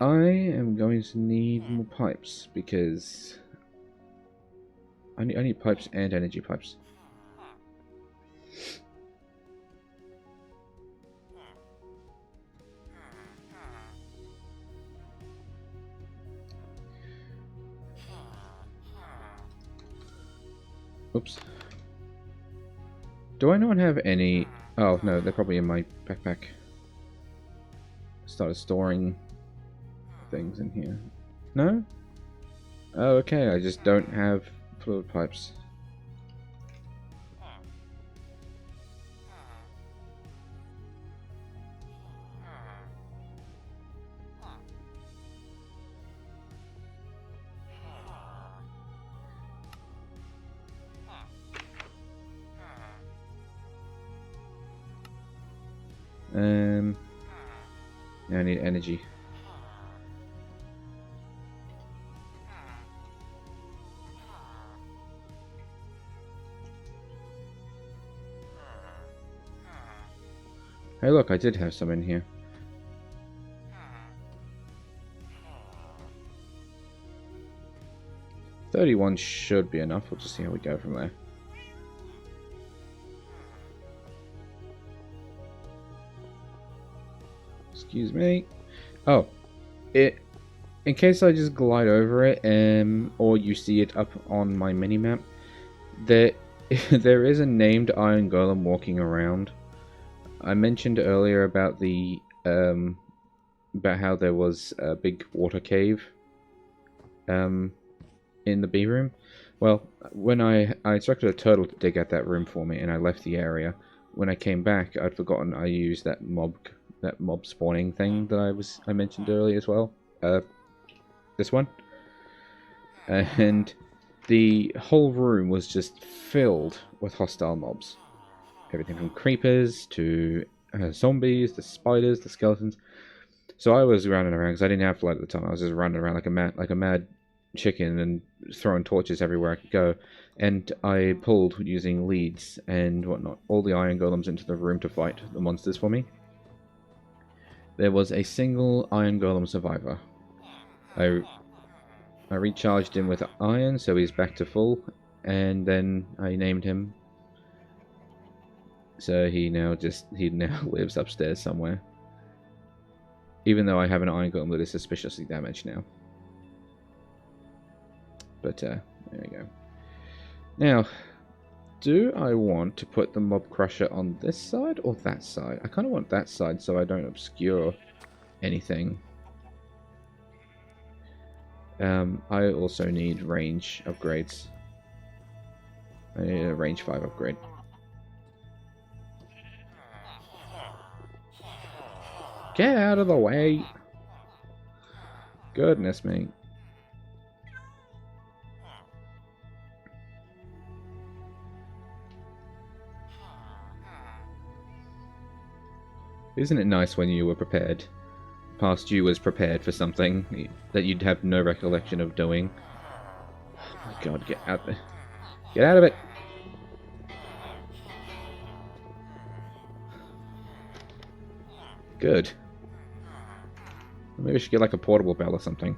[SPEAKER 2] I am going to need more pipes because I need pipes and energy pipes. Oops. Do I not have any... Oh, no, they're probably in my backpack. Started storing things in here. No? Oh, okay, I just don't have fluid pipes. Now I need energy. Hey look, I did have some in here. $31 should be enough. We'll just see how we go from there. Excuse me. Oh, in case I just glide over it, or you see it up on my minimap, there is a named Iron Golem walking around. I mentioned earlier about the about how there was a big water cave in the B room. Well, when I instructed a turtle to dig out that room for me, and I left the area. When I came back, I'd forgotten I used that mob spawning thing that I mentioned earlier as well. This one, and the whole room was just filled with hostile mobs. Everything from creepers to zombies, the spiders, the skeletons. So I was running around because I didn't have light at the time. I was just running around like a mad chicken and throwing torches everywhere I could go. And I pulled using leads and whatnot all the iron golems into the room to fight the monsters for me. There was a single iron golem survivor. I recharged him with iron, so he's back to full, and then I named him. So he now lives upstairs somewhere. Even though I have an iron golem that is suspiciously damaged now. But there we go. Now, do I want to put the mob crusher on this side or that side? I kind of want that side so I don't obscure anything. I also need range upgrades. I need a range 5 upgrade. Get out of the way! Goodness me. Isn't it nice when you were prepared? Past you was prepared for something that you'd have no recollection of doing. Oh my god, get out there. Get out of it! Good. Maybe we should get like a portable bell or something.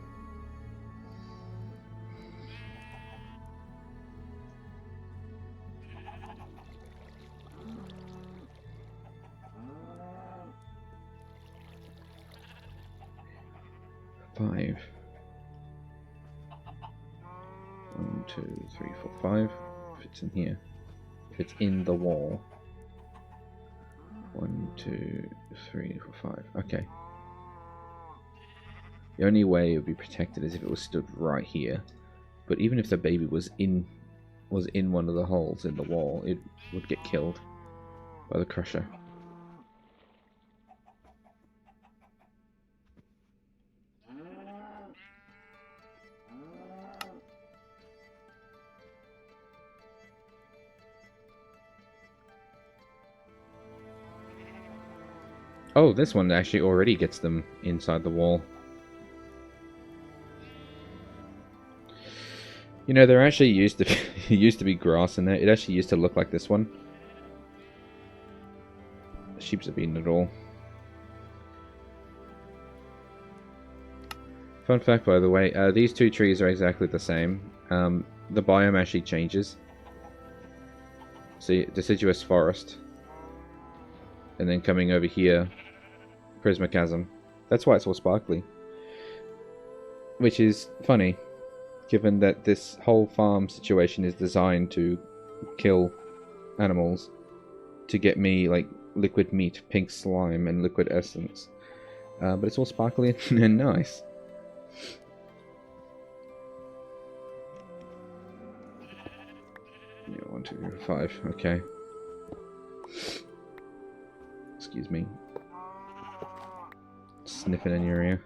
[SPEAKER 2] 5. 1, 2, 3, 4, 5. If it's in here. If it's in the wall. 1, 2, 3, 4, 5. Okay. The only way it would be protected is if it was stood right here. But even if the baby was in one of the holes in the wall, it would get killed by the crusher. Oh, this one actually already gets them inside the wall. You know, there actually used to be grass in there. It actually used to look like this one. The sheeps have eaten it all. Fun fact, by the way, these two trees are exactly the same. The biome actually changes. See, deciduous forest. And then coming over here, Prismatism. That's why it's all sparkly. Which is funny, given that this whole farm situation is designed to kill animals to get me, like, liquid meat, pink slime, and liquid essence. But it's all sparkly and nice. Yeah, 1, 2, 3, 5. Okay. Excuse me. Sniffing in your ear.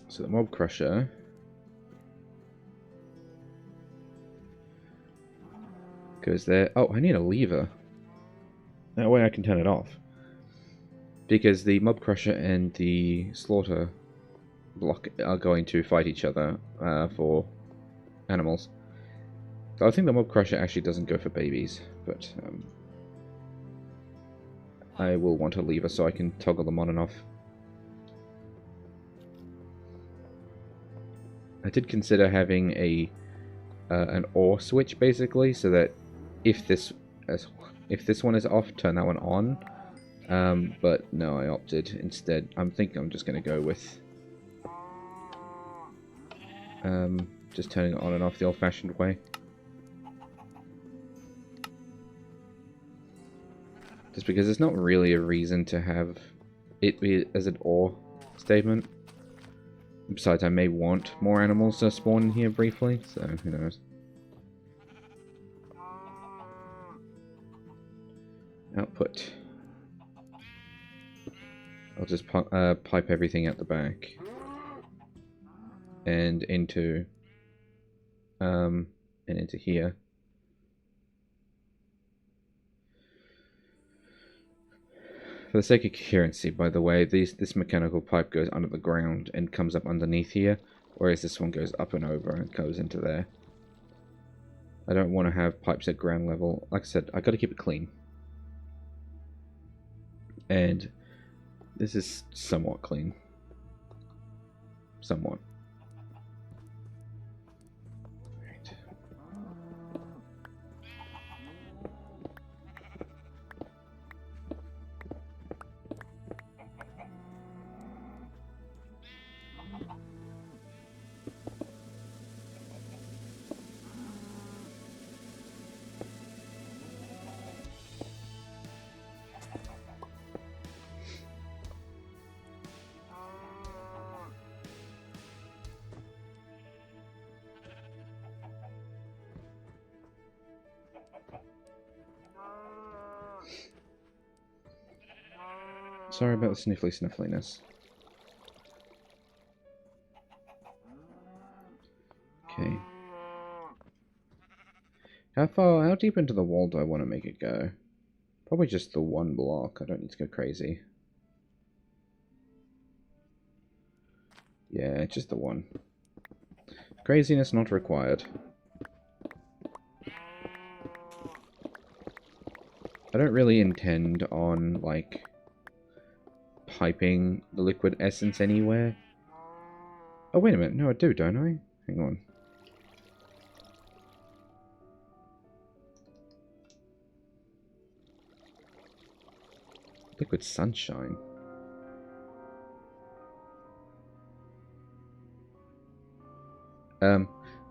[SPEAKER 2] So the mob crusher goes there. Oh, I need a lever. That way I can turn it off. Because the mob crusher and the slaughter block are going to fight each other for animals. So I think the mob crusher actually doesn't go for babies, but I will want a lever so I can toggle them on and off. I did consider having an OR switch basically, so that if this one is off, turn that one on. But no, I opted instead. I'm just going to go with just turning it on and off the old-fashioned way. Just because there's not really a reason to have it be as an OR statement. Besides, I may want more animals to spawn in here briefly, so who knows. Output. I'll just pipe everything out the back. And into here. For the sake of coherency, by the way, this mechanical pipe goes under the ground and comes up underneath here, whereas this one goes up and over and goes into there. I don't want to have pipes at ground level. Like I said, I got to keep it clean. And this is somewhat clean. Somewhat. Right. Sorry about the sniffliness. Okay. How deep into the wall do I want to make it go? Probably just the one block. I don't need to go crazy. Yeah, just the one. Craziness not required. I don't really intend on, like, piping the liquid essence anywhere. Oh, wait a minute. No, I do, don't I? Hang on. Liquid sunshine.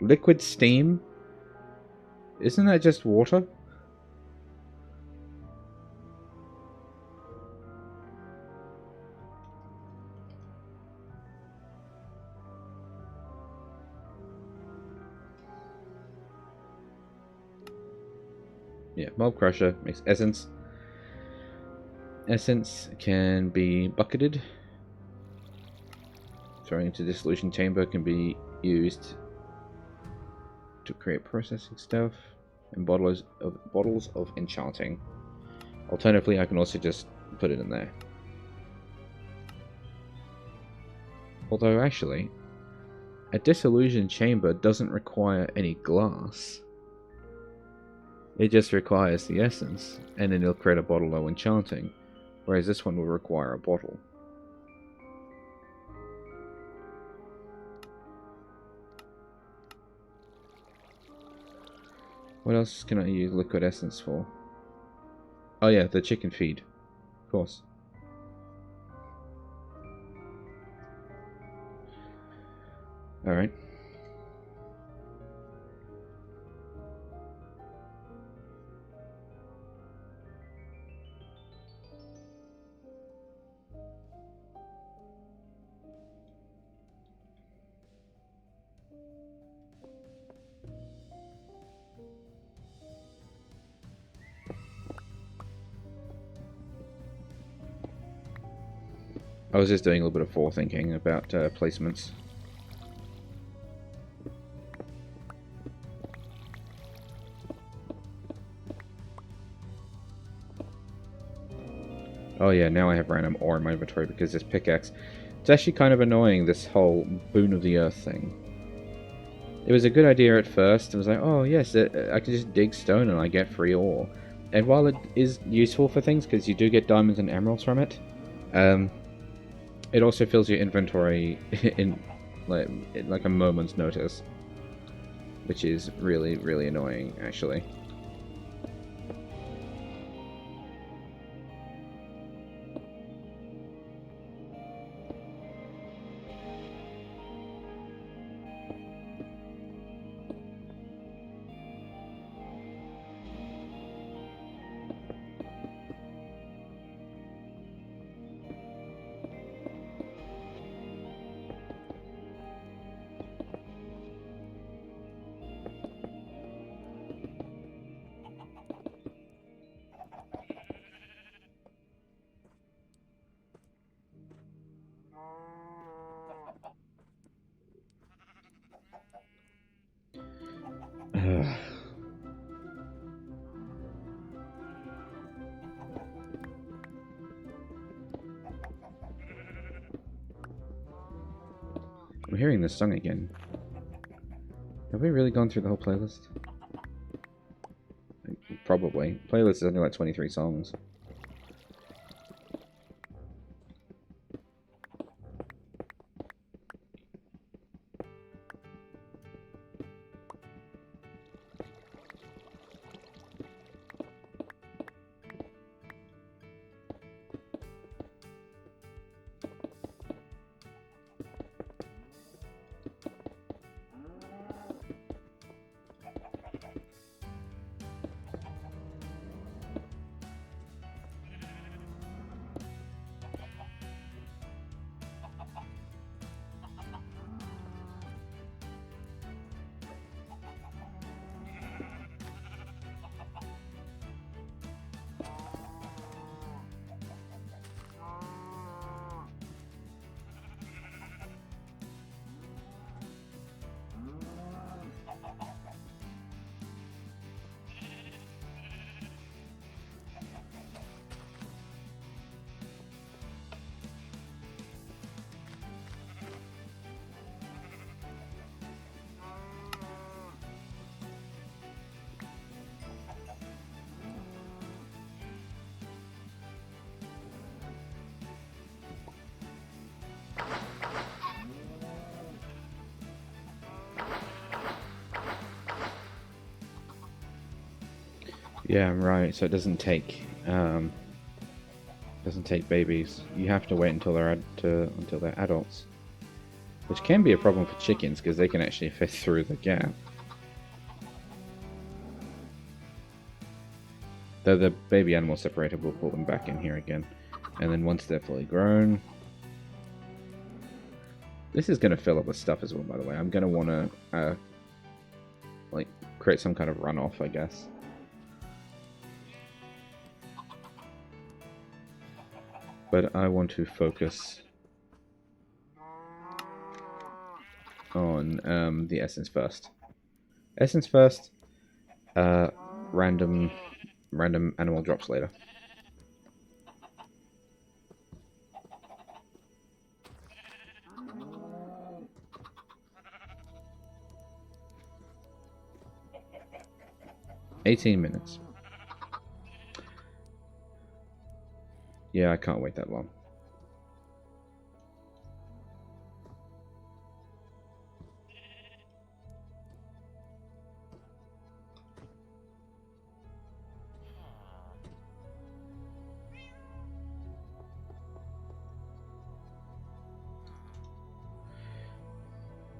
[SPEAKER 2] Liquid steam? Isn't that just water? Yeah, Mob Crusher makes essence. Essence can be bucketed. Throwing into dissolution chamber can be used to create processing stuff and bottles of enchanting. Alternatively, I can also just put it in there. Although actually, a dissolution chamber doesn't require any glass. It just requires the essence, and then it'll create a bottle of enchanting, whereas this one will require a bottle. What else can I use liquid essence for? Oh yeah, the chicken feed. Of course. Alright. I was just doing a little bit of forethinking about placements. Oh yeah, now I have random ore in my inventory because this pickaxe. It's actually kind of annoying, this whole Boon of the Earth thing. It was a good idea at first. It was like, oh yes, I can just dig stone and I get free ore. And while it is useful for things, because you do get diamonds and emeralds from it, it also fills your inventory in like a moment's notice. Which is really, really annoying, actually. I'm hearing this song again. Have we really gone through the whole playlist? Probably. Playlist is only like 23 songs. Yeah, right, so it doesn't take, Doesn't take babies. You have to wait until they're adults, which can be a problem for chickens because they can actually fit through the gap. Though the baby animal separator will pull them back in here again, and then once they're fully grown, this is going to fill up with stuff as well. By the way, I'm going to want to like create some kind of runoff, I guess. But I want to focus on the essence first. Essence first. Random animal drops later. $18 minutes. Yeah, I can't wait that long.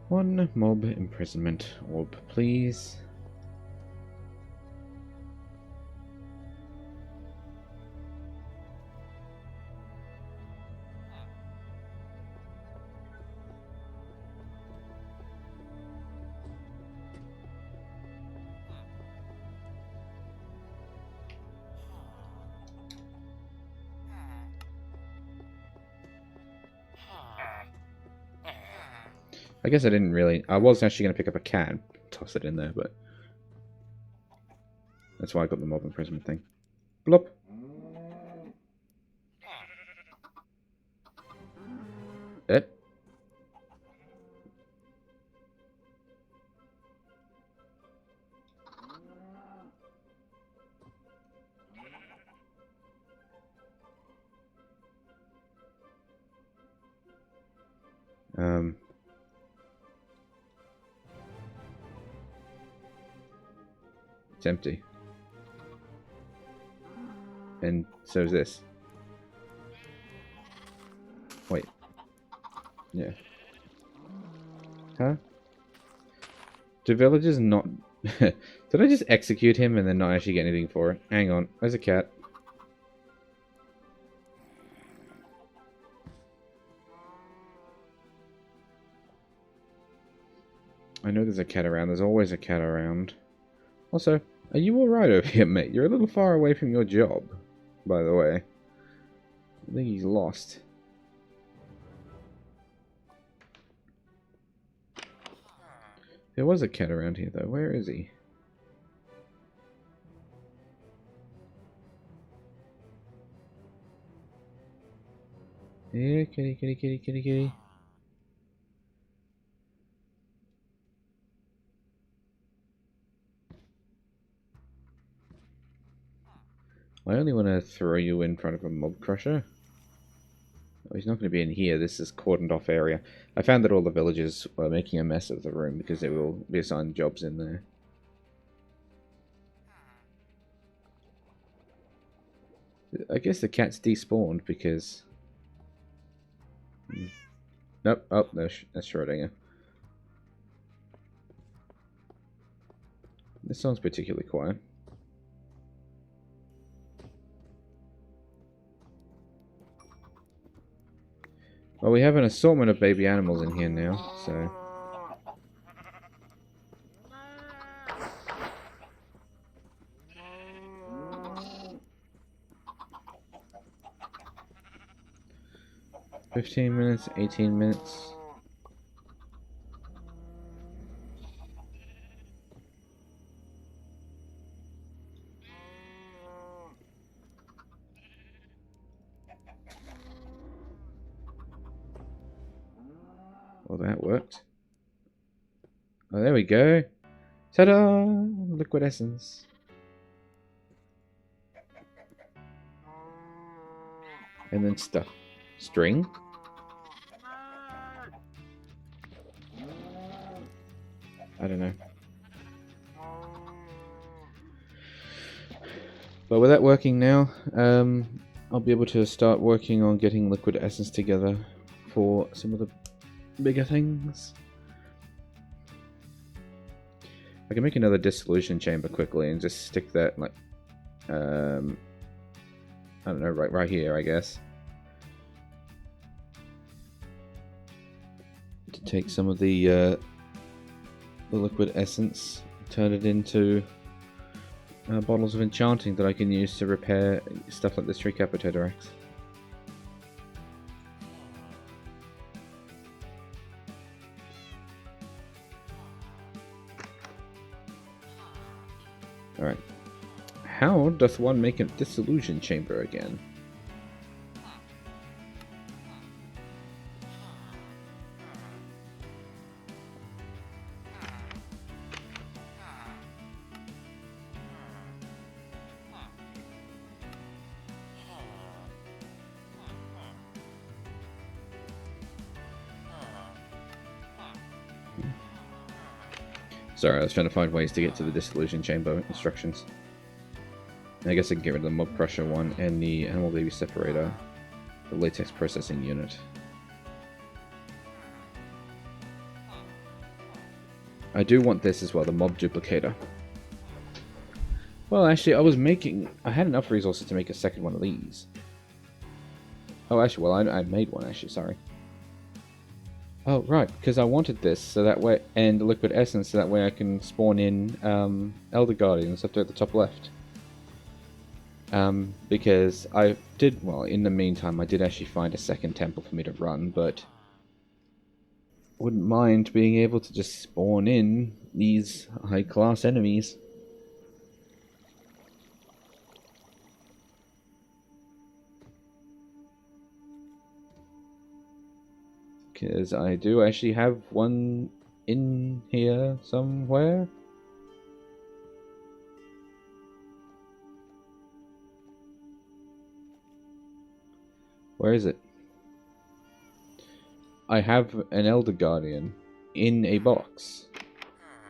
[SPEAKER 2] One mob imprisonment orb, please. I guess I didn't really... I was actually going to pick up a cat and toss it in there, but... That's why I got the mob imprisonment thing. Blop. It. It's empty. And so is this. Wait. Yeah. Huh? Do villagers not... Did I just execute him and then not actually get anything for it? Hang on. There's a cat. I know there's a cat around. There's always a cat around. Also, are you alright over here, mate? You're a little far away from your job, by the way. I think he's lost. There was a cat around here, though. Where is he? Yeah, kitty, kitty, kitty, kitty, kitty. I only want to throw you in front of a mob crusher. Oh, he's not going to be in here. This is cordoned off area. I found that all the villagers were making a mess of the room because they will be assigned jobs in there. I guess the cat's despawned because... Nope. Oh, no, that's Schrodinger. This song's particularly quiet. Well, we have an assortment of baby animals in here now, so... $15 minutes, 18 minutes. Well, that worked. Oh, there we go. Ta-da! Liquid essence. And then stuff. String. I don't know. But with that working now, I'll be able to start working on getting liquid essence together for some of the bigger things. I can make another dissolution chamber quickly and just stick that, like, I don't know, right here, I guess. To take some of the liquid essence, turn it into bottles of enchanting that I can use to repair stuff like this Tricapitodorax. Alright. How doth one make a dissolution chamber again? Sorry, I was trying to find ways to get to the dissolution chamber instructions. I guess I can get rid of the mob crusher one and the animal baby separator, the latex processing unit. I do want this as well, the mob duplicator. Well, actually, I had enough resources to make a second one of these. Oh, actually, well, I made one, actually, sorry. Oh, right, because I wanted this, so that way, and the liquid essence, so that way I can spawn in Elder Guardians up there at the top left. Because I did, well, in the meantime, I did actually find a second temple for me to run, but wouldn't mind being able to just spawn in these high-class enemies. Because I do actually have one in here somewhere. Where is it? I have an Elder Guardian in a box.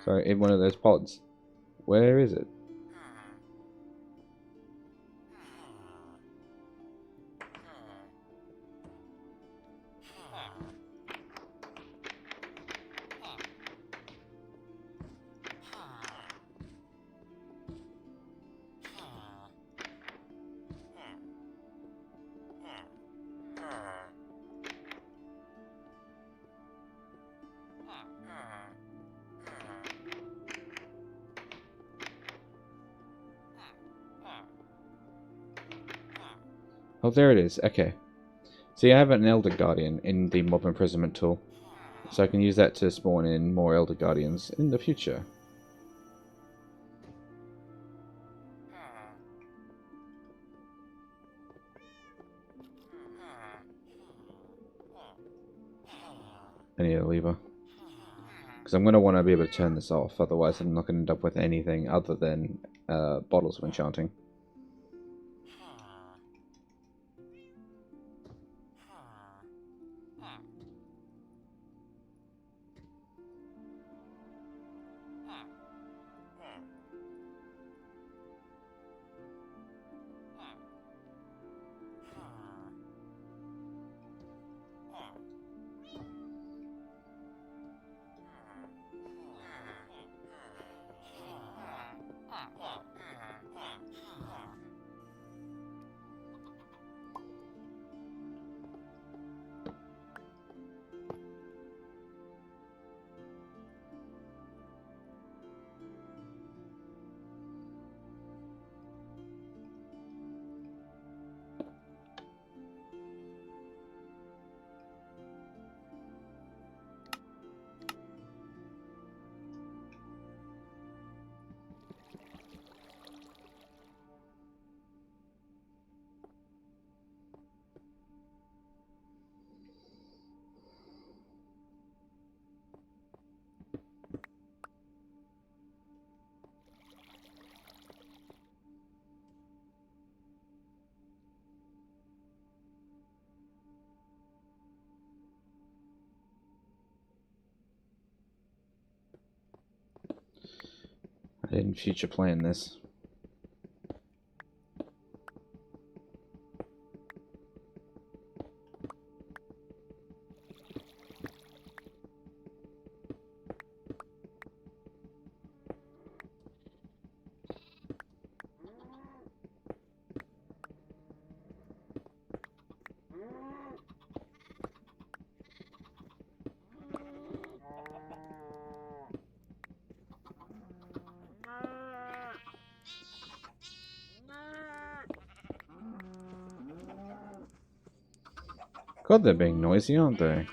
[SPEAKER 2] Sorry, in one of those pods. Where is it? Oh, there it is. Okay. See, I have an Elder Guardian in the Mob Imprisonment tool, so I can use that to spawn in more Elder Guardians in the future. I need a lever. Because I'm going to want to be able to turn this off, otherwise I'm not going to end up with anything other than bottles of enchanting. I didn't future plan this. God, they're being noisy, aren't they?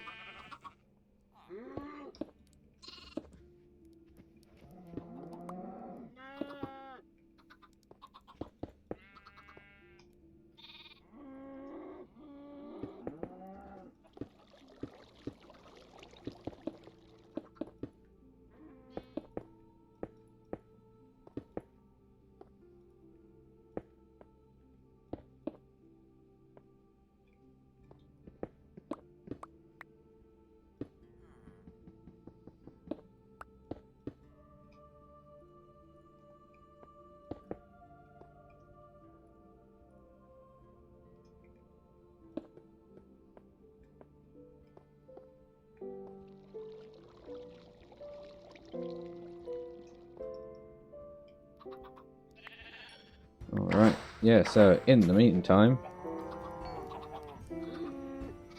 [SPEAKER 2] Alright, yeah, so in the meantime,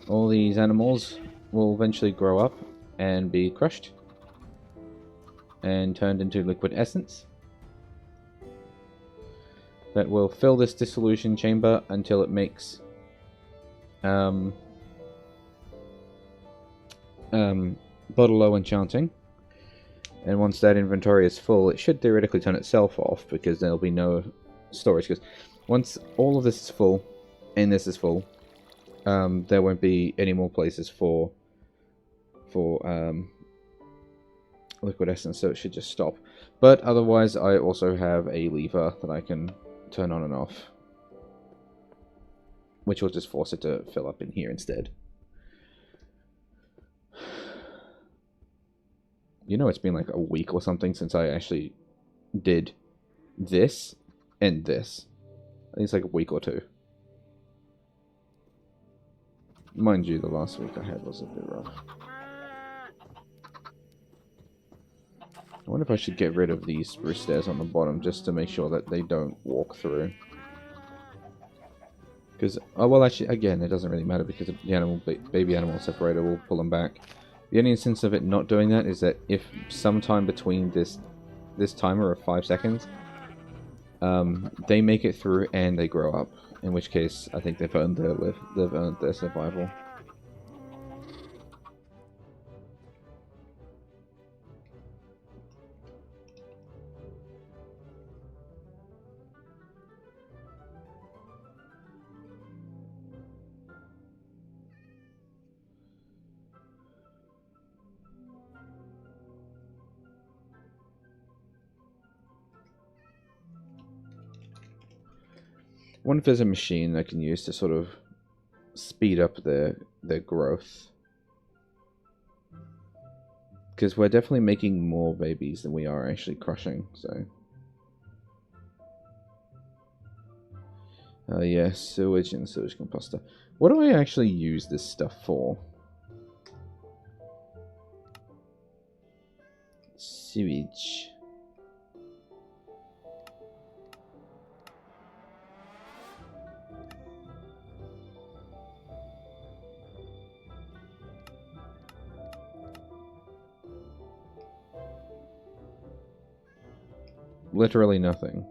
[SPEAKER 2] all these animals will eventually grow up and be crushed and turned into liquid essence that will fill this dissolution chamber until it makes bottle low enchanting. And once that inventory is full, it should theoretically turn itself off because there'll be no storage. Because once all of this is full and this is full, there won't be any more places for liquid essence, so it should just stop. But otherwise, I also have a lever that I can turn on and off, which will just force it to fill up in here instead. You know, it's been like a week or something since I actually did this and this. I think it's like a week or two. Mind you, the last week I had was a bit rough. I wonder if I should get rid of these spruce stairs on the bottom just to make sure that they don't walk through. Because, oh well, actually, again, it doesn't really matter because the baby animal separator will pull them back. The only instance of it not doing that is that if sometime between this timer of 5 seconds, they make it through and they grow up. In which case, I think they've earned their survival. I wonder if there's a machine I can use to sort of speed up their growth. Because we're definitely making more babies than we are actually crushing, so... yes, sewage and sewage composter. What do I actually use this stuff for? Sewage. Literally nothing.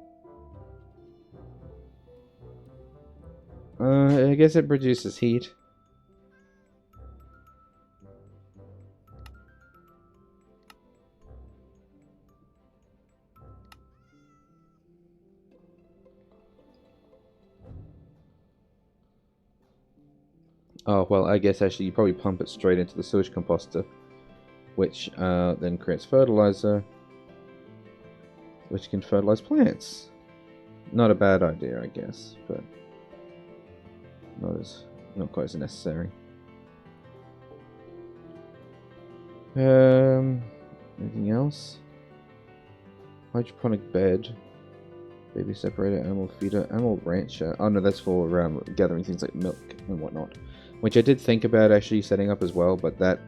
[SPEAKER 2] I guess it produces heat. Oh, well, I guess actually you probably pump it straight into the sewage composter, which then creates fertilizer, which can fertilize plants. Not a bad idea, I guess, but not quite as necessary. Anything else? Hydroponic bed, baby separator, animal feeder, animal rancher. Oh no, that's for gathering things like milk and whatnot, which I did think about actually setting up as well, but that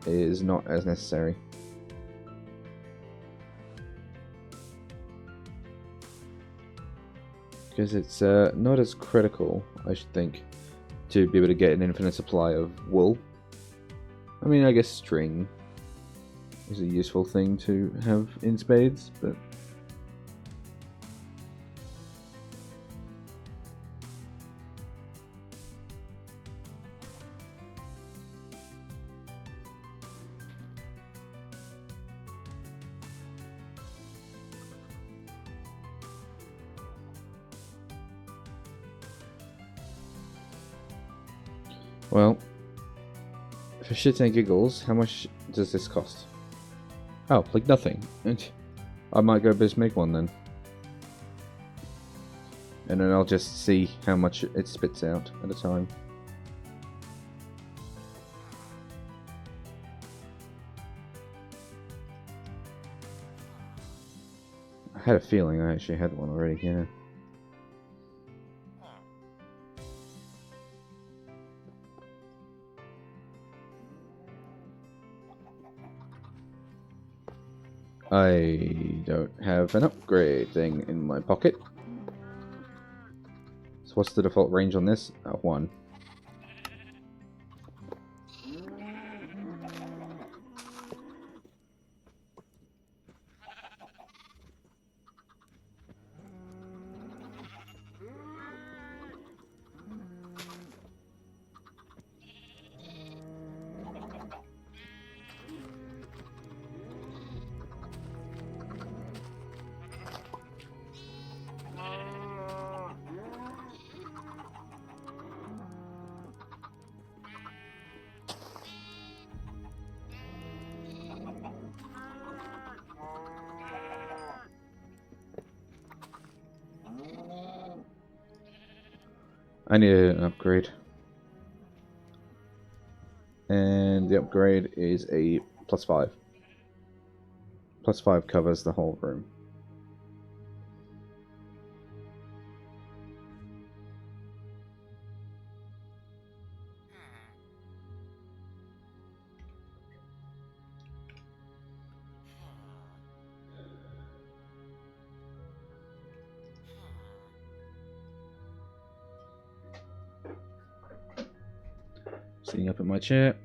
[SPEAKER 2] is not as necessary. Because it's not as critical, I should think, to be able to get an infinite supply of wool. I mean, I guess string is a useful thing to have in spades, but... Well, for shits and giggles, how much does this cost? Oh, like nothing. I might go just make one then. And then I'll just see how much it spits out at a time. I had a feeling I actually had one already, yeah. I don't have an upgrade thing in my pocket. So what's the default range on this? 1. I need an upgrade. And the upgrade is a +5. +5 covers the whole room. Sitting up in my chair.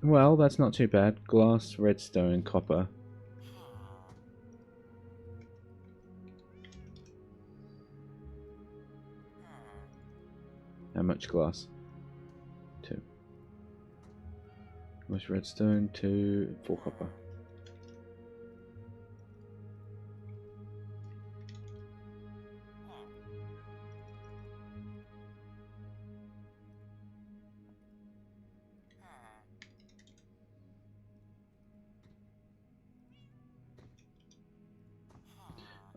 [SPEAKER 2] Well, that's not too bad. Glass, redstone, copper. How much glass? 2. How much redstone? 2, 4 copper.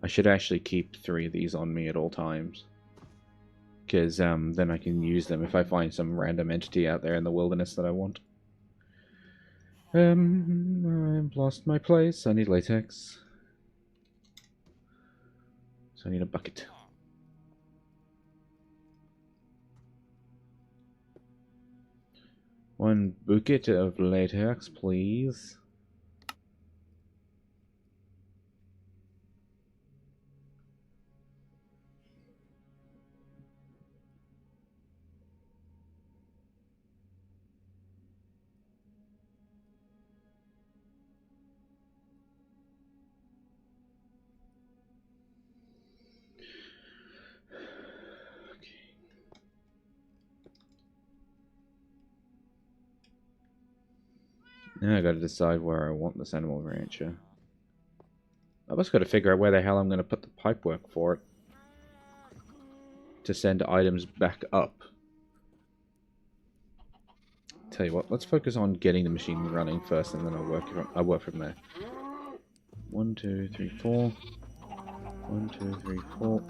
[SPEAKER 2] I should actually keep 3 of these on me at all times. Because then I can use them if I find some random entity out there in the wilderness that I want. I've lost my place. I need latex. So I need a bucket. One bucket of latex, please. Now I gotta decide where I want this animal rancher. I've just gotta figure out where the hell I'm gonna put the pipework for it. To send items back up. Tell you what, let's focus on getting the machine running first and then I'll work from there. 1, 2, 3, 4. 1, 2, 3, 4.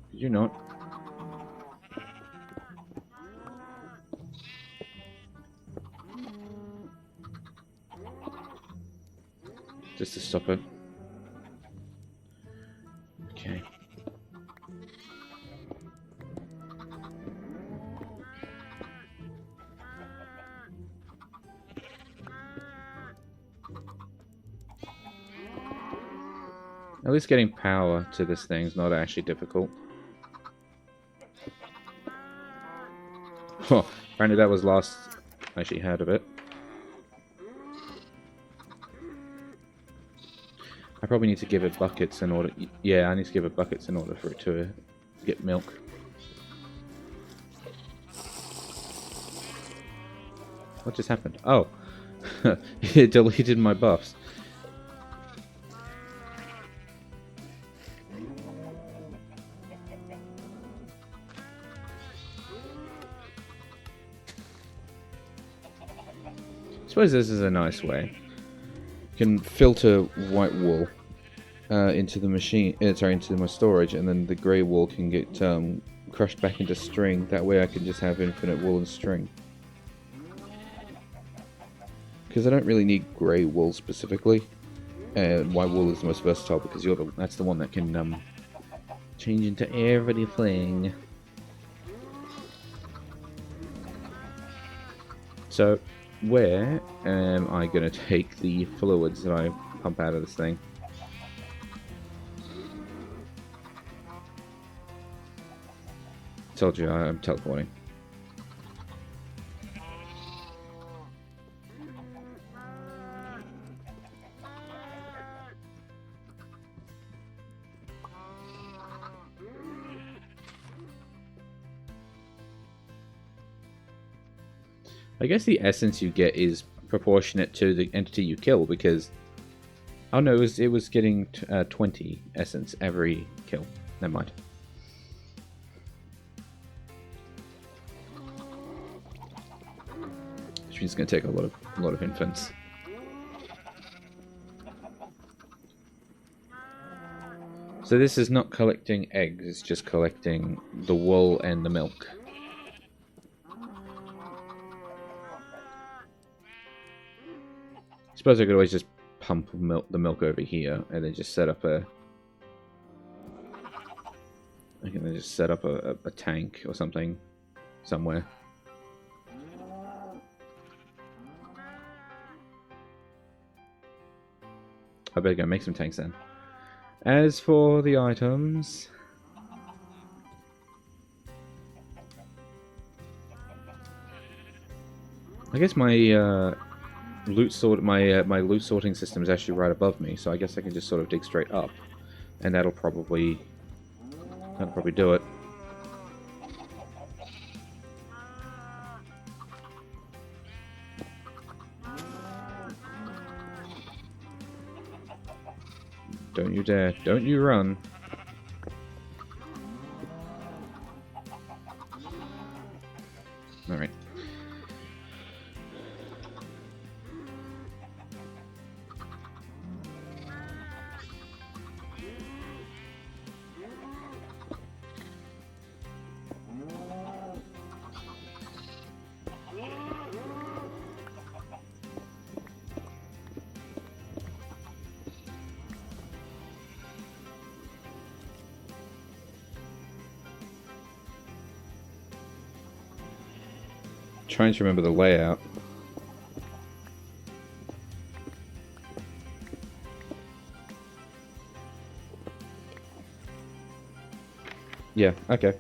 [SPEAKER 2] Could you not? Just to stop it. Okay. At least getting power to this thing is not actually difficult. Oh, apparently that was last I actually heard of it. I probably need to give it buckets in order... Yeah, I need to give it buckets in order for it to get milk. What just happened? Oh! It deleted my buffs.
[SPEAKER 1] I suppose this is a nice way.
[SPEAKER 2] You can filter white wool into the machine, into my storage, and then the grey wool can get crushed back into string. That way I can just have infinite wool and string. Because I don't really need grey wool specifically, and white wool is the most versatile because that's the one that can change into everything. So, where am I going to take the fluids that I pump out of this thing? Told you I'm teleporting. I guess the essence you get is proportionate to the entity you kill, because... Oh no, it was getting 20 essence every kill. Never mind. Which means it's going to take a lot of infants. So this is not collecting eggs, it's just collecting the wool and the milk. I suppose I could always just pump the milk over here and then just set up a... I can then just set up a tank or something somewhere. I better go make some tanks then. As for the items... I guess my loot sorting system is actually right above me, so I guess I can just sort of dig straight up, and that'll probably do it. Don't you dare! Don't you run! All right. Trying to remember the layout. Yeah, okay.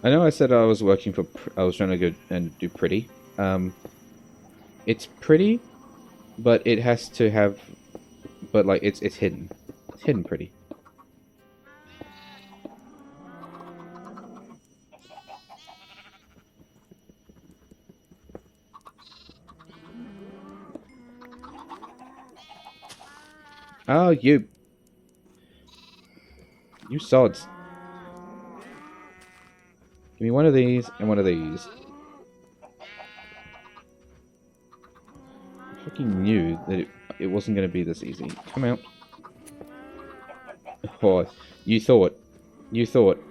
[SPEAKER 2] I know I said I was working for... I was trying to go and do pretty. It's pretty, but it has to have... But, like, it's hidden. It's hidden pretty. Oh, you sods. Give me one of these and one of these. I fucking knew that it wasn't going to be this easy. Come out. Oh, you thought. You thought.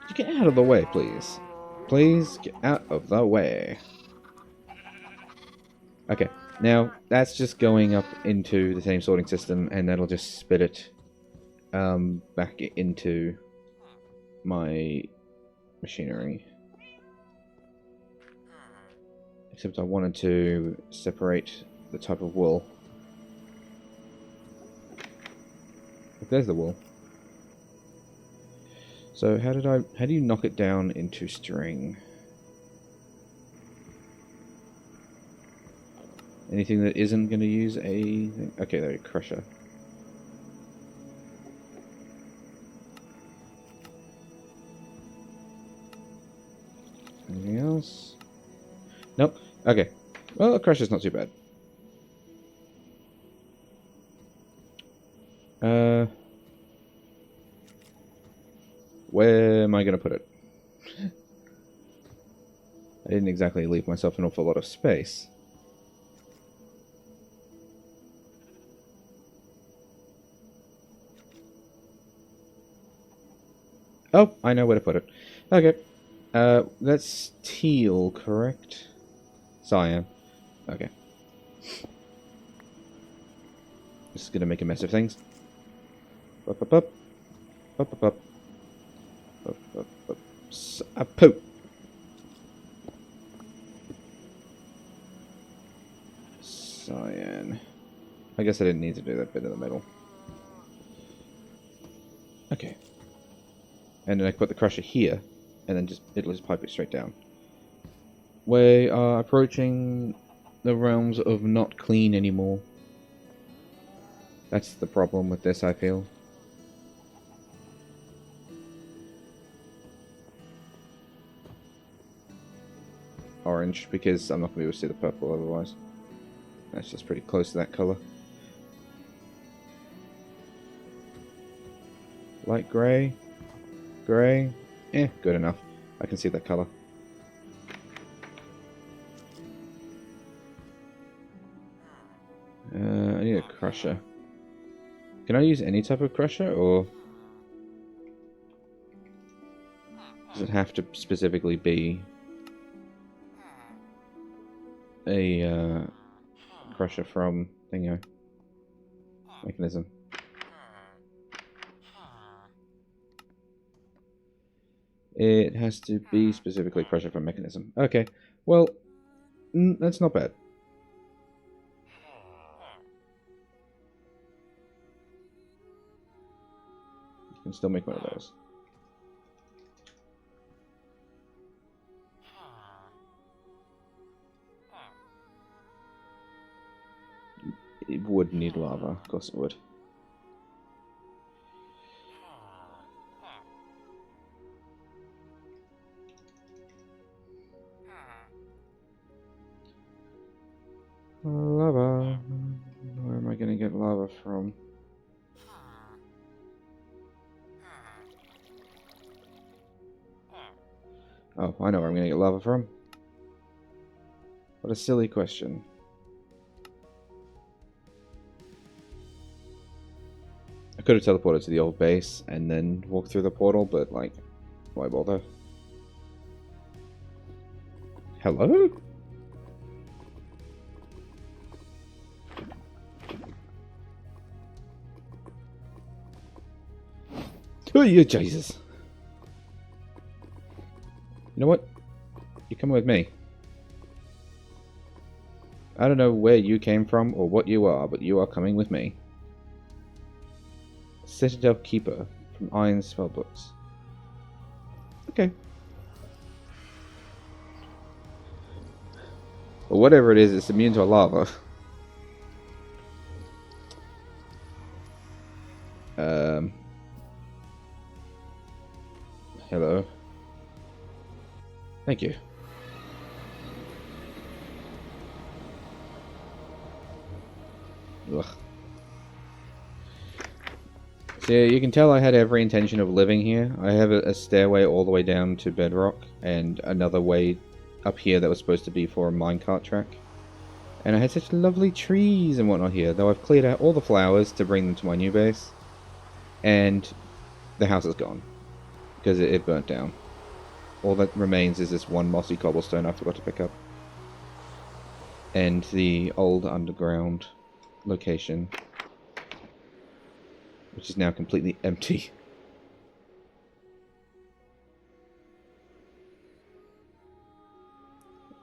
[SPEAKER 2] Could you get out of the way, please? Please get out of the way. Okay, now that's just going up into the same sorting system, and that'll just spit it back into my machinery. Except I wanted to separate the type of wool. Look, there's the wool. So how do you knock it down into string? Anything that isn't going to use a... Okay, there, crusher. Anything else? Nope. Okay. Well, a crusher's not too bad. Where am I going to put it? I didn't exactly leave myself an awful lot of space. Oh, I know where to put it. Okay. That's teal, correct? Cyan. Okay. This is going to make a mess of things. Up, up, up. Up, up, up. Up, up, up. Poop. Cyan. I guess I didn't need to do that bit in the middle. Okay. And then I put the crusher here, and then it'll just pipe it straight down. We are approaching the realms of not clean anymore. That's the problem with this, I feel. Orange, because I'm not going to be able to see the purple otherwise. That's just pretty close to that colour. Light grey. Grey. Good enough. I can see that colour. I need a crusher. Can I use any type of crusher, or does it have to specifically be a crusher from Thingo Mechanism? It has to be specifically crusher from Mechanism. Okay, well, that's not bad. You can still make one of those. It would need lava, of course it would. Lava. Where am I going to get lava from? Oh, I know where I'm going to get lava from. What a silly question. I could have teleported to the old base and then walked through the portal, but, like, why bother? Hello? Oh, you Jesus. You know what? You come with me. I don't know where you came from or what you are, but you are coming with me. Citadel Keeper from Iron Spellbooks. Okay. Well, whatever it is, it's immune to lava. Hello. Thank you. Ugh. So you can tell I had every intention of living here. I have a stairway all the way down to bedrock, and another way up here that was supposed to be for a minecart track. And I had such lovely trees and whatnot here, though I've cleared out all the flowers to bring them to my new base. And the house is gone, because it burnt down. All that remains is this one mossy cobblestone I forgot to pick up. And the old underground location, which is now completely empty.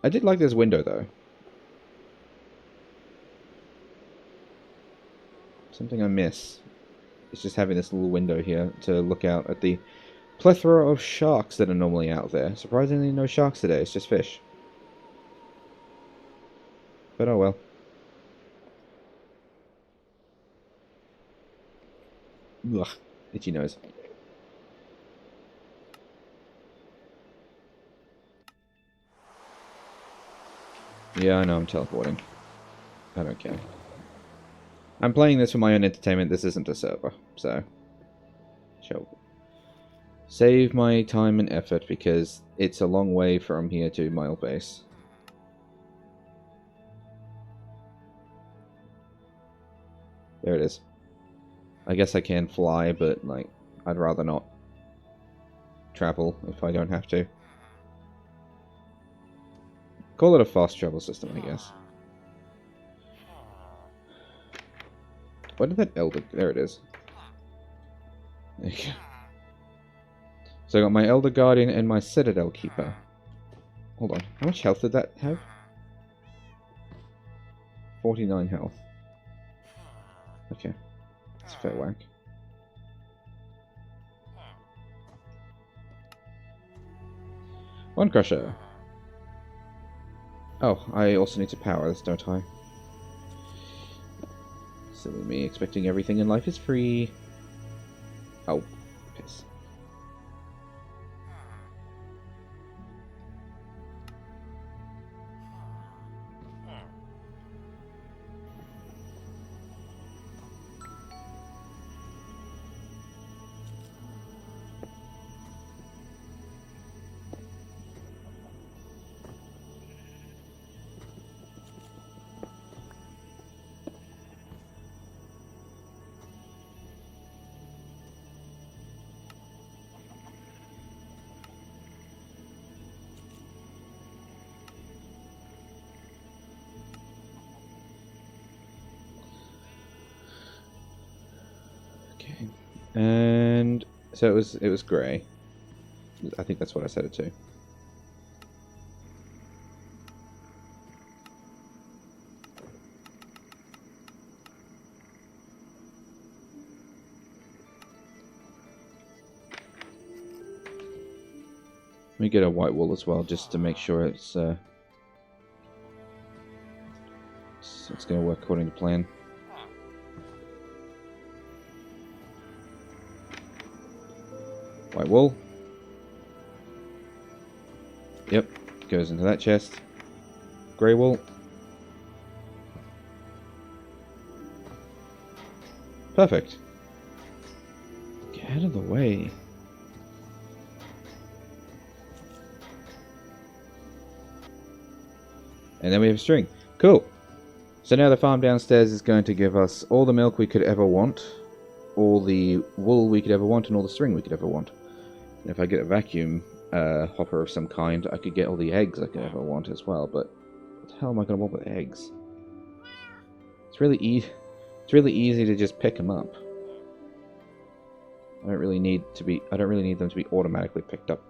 [SPEAKER 2] I did like this window, though. Something I miss is just having this little window here to look out at the plethora of sharks that are normally out there. Surprisingly, no sharks today, it's just fish. But oh well. Ugh, itchy nose. Yeah, I know I'm teleporting. I don't care. I'm playing this for my own entertainment. This isn't a server, so... Shall save my time and effort because it's a long way from here to my old base. There it is. I guess I can fly, but, like, I'd rather not travel if I don't have to. Call it a fast travel system, I guess. What did that Elder... There it is. There you go. So I got my Elder Guardian and my Citadel Keeper. Hold on. How much health did that have? 49 health. Okay. That's a fair whack. One Crusher. Oh, I also need to power this, don't I? Silly me, expecting everything in life is free. Oh, piss. Okay. And so it was grey. I think that's what I set it to. Let me get a white wool as well, just to make sure it's going to work according to plan. White wool. Yep, goes into that chest. Grey wool. Perfect. Get out of the way. And then we have string. Cool. So now the farm downstairs is going to give us all the milk we could ever want, all the wool we could ever want, and all the string we could ever want. And if I get a vacuum hopper of some kind, I could get all the eggs I could ever want as well, but what the hell am I going to want with eggs? It's really easy to just pick them up. I don't really need them to be automatically picked up.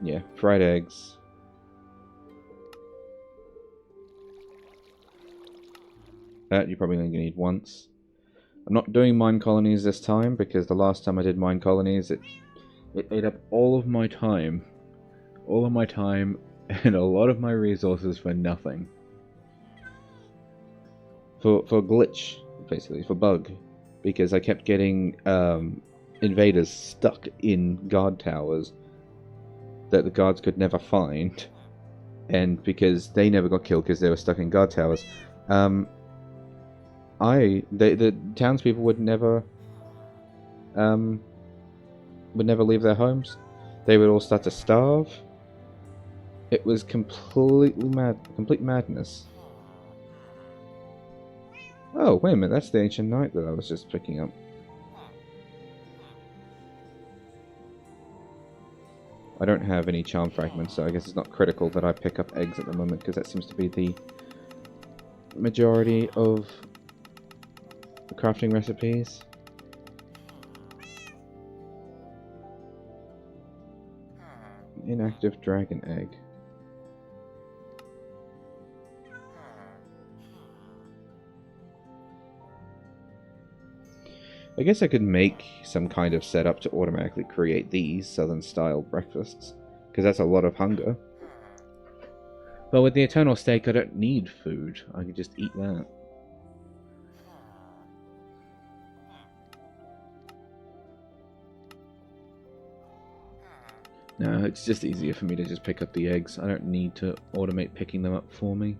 [SPEAKER 2] Yeah, fried eggs. That you're probably only going to need once. I'm not doing mine colonies this time because the last time I did mine colonies, it ate up all of my time. All of my time and a lot of my resources for nothing. For glitch, basically, for bug. Because I kept getting invaders stuck in guard towers that the guards could never find. And because they never got killed because they were stuck in guard towers, the townspeople would never leave their homes. They would all start to starve. It was complete madness. Oh, wait a minute, that's the Ancient Knight that I was just picking up. I don't have any charm fragments, so I guess it's not critical that I pick up eggs at the moment, because that seems to be the majority of the crafting recipes. Inactive dragon egg. I guess I could make some kind of setup to automatically create these southern-style breakfasts, because that's a lot of hunger. But with the Eternal Steak, I don't need food. I can just eat that.
[SPEAKER 1] No, it's just easier for me to just pick up the eggs. I don't need to automate picking them up for me.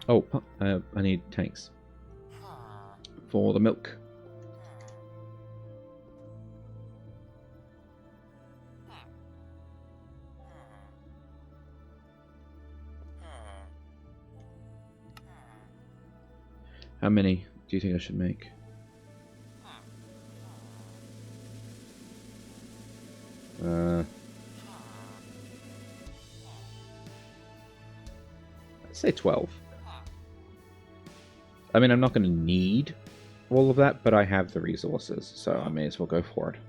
[SPEAKER 1] Oh, I need tanks for the milk. How many do you think I should make? Let's say 12. I mean, I'm not going to need all of that, but I have the resources, so I may as well go for it.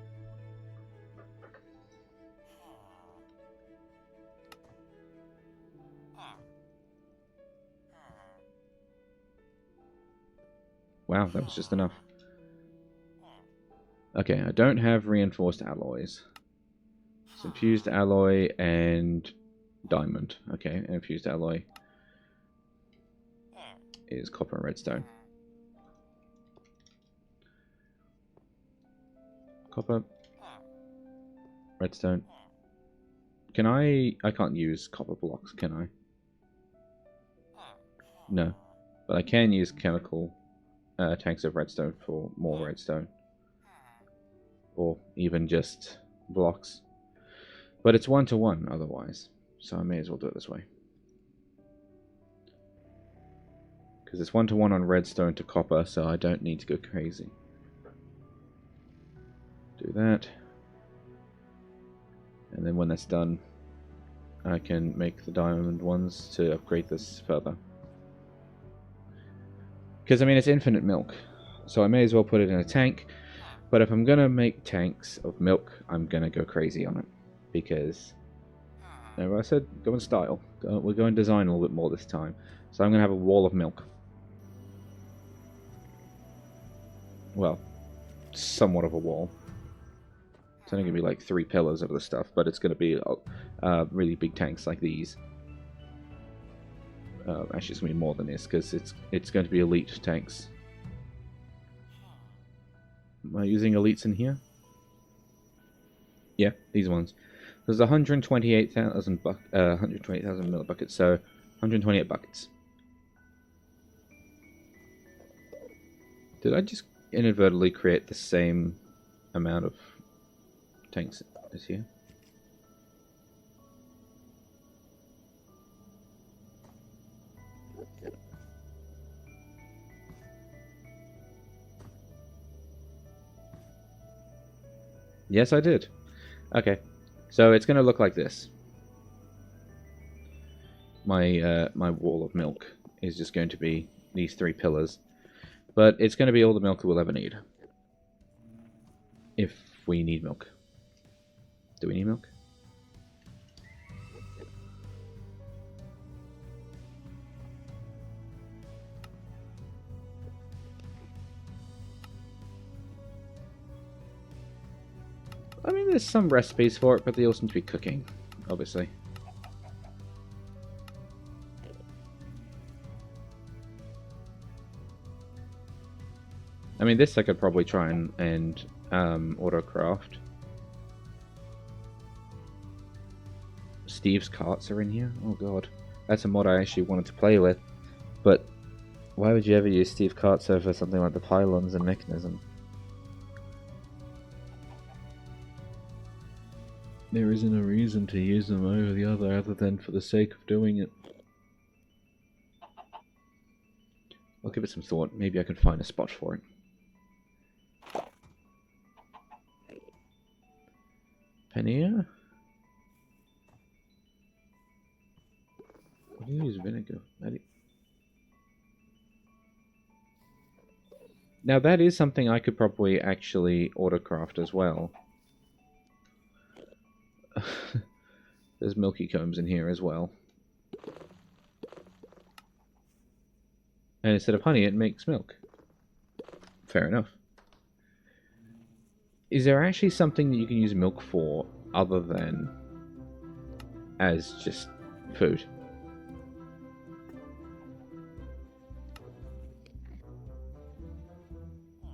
[SPEAKER 1] Wow, that was just enough. Okay, I don't have reinforced alloys. It's infused alloy and diamond. Okay, and infused alloy is copper and redstone. Copper, redstone. Can I can't use copper blocks, can I? No. But I can use chemical tanks of redstone for more redstone. Or even just blocks. But it's 1-to-1 otherwise. So I may as well do it this way. Because it's 1-to-1 on redstone to copper, so I don't need to go crazy. Do that. And then when that's done, I can make the diamond ones to upgrade this further. Because, I mean, it's infinite milk. So I may as well put it in a tank. But if I'm going to make tanks of milk, I'm going to go crazy on it. Because, remember I said, go in style. We're going design a little bit more this time. So I'm going to have a wall of milk. Well, somewhat of a wall. It's only going to be like 3 pillars of the stuff, but it's going to be really big tanks like these. Actually, it's going to be more than this, because it's going to be elite tanks. Am I using elites in here? Yeah, these ones. There's 128,000 millibuckets, so 128 buckets. Did I just inadvertently create the same amount of tanks as here? Yes, I did. Okay, so it's going to look like this. My my wall of milk is just going to be these 3 pillars, but it's going to be all the milk we'll ever need. If we need milk. Do we need milk? I mean, there's some recipes for it, but they all seem to be cooking, obviously. I mean, this I could probably try and auto-craft. Steve's carts are in here? Oh god. That's a mod I actually wanted to play with. But why would you ever use Steve carts over something like the pylons and mechanism? There isn't a reason to use them over the other than for the sake of doing it. I'll give it some thought. Maybe I can find a spot for it. Pannier? What do you use vinegar? Now that is something I could probably actually autocraft as well. There's milky combs in here as well. And instead of honey, it makes milk. Fair enough. Is there actually something that you can use milk for other than as just food?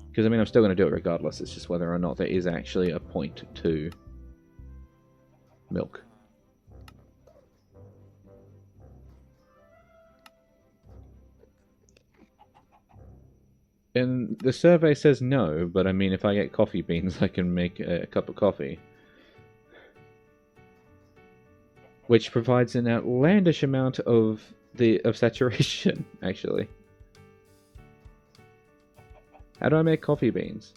[SPEAKER 2] Because, I mean, I'm still going to do it regardless. It's just whether or not there is actually a point to milk. And the survey says no, but I mean, if I get coffee beans, I can make a cup of coffee. Which provides an outlandish amount of saturation, actually. How do I make coffee beans?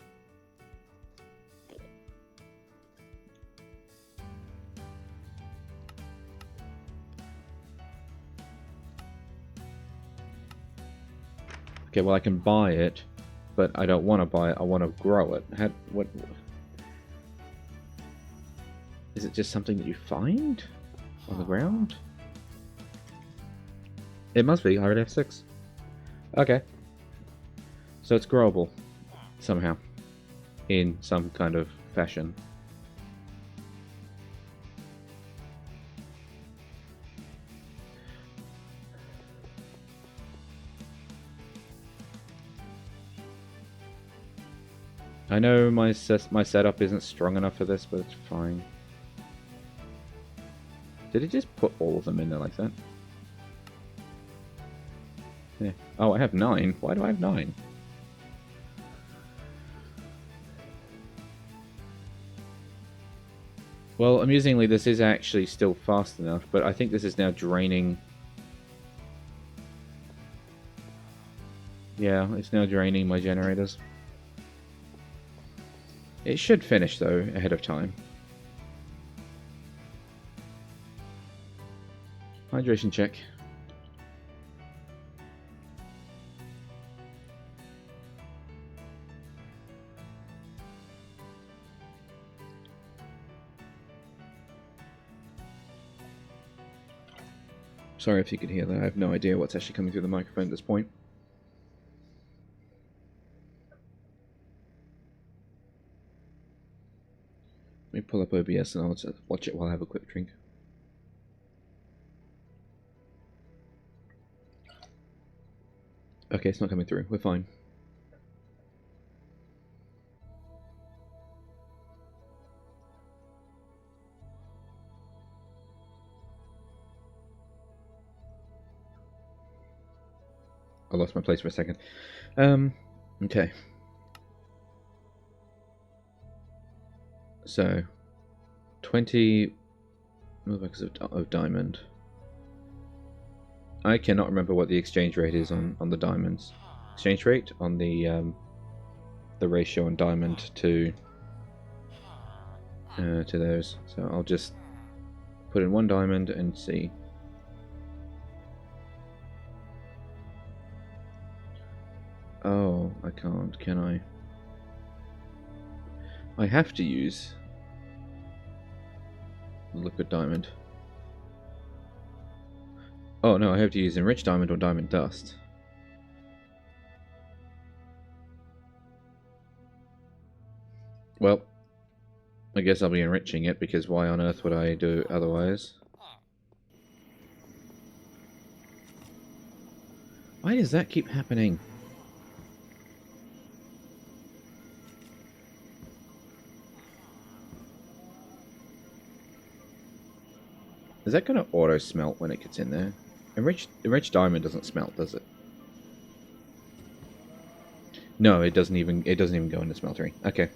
[SPEAKER 2] Okay, well I can buy it, but I don't want to buy it, I want to grow it. What? Is it just something that you find on the ground? It must be, hard F6. Okay. So it's growable, somehow, in some kind of fashion. I know my setup isn't strong enough for this, but it's fine. Did it just put all of them in there like that? Yeah. Oh, I have 9. Why do I have 9? Well, amusingly, this is actually still fast enough, but I think this is now draining. Yeah, it's now draining my generators. It should finish, though, ahead of time. Hydration check. Sorry if you could hear that. I have no idea what's actually coming through the microphone at this point. Let me pull up OBS and I'll just watch it while I have a quick drink. Okay, it's not coming through. We're fine. I lost my place for a second. Okay. So, 20 millibucks of diamond. I cannot remember what the exchange rate is on the diamonds. Exchange rate on the ratio on diamond to those. So I'll just put in 1 diamond and see. Oh, I can't, can I? I have to use liquid diamond. Oh no, I have to use enriched diamond or diamond dust. Well, I guess I'll be enriching it, because why on earth would I do it otherwise? Why does that keep happening? Is that going to auto smelt when it gets in there? Enriched diamond doesn't smelt, does it? No, it doesn't even go into smeltery. Okay.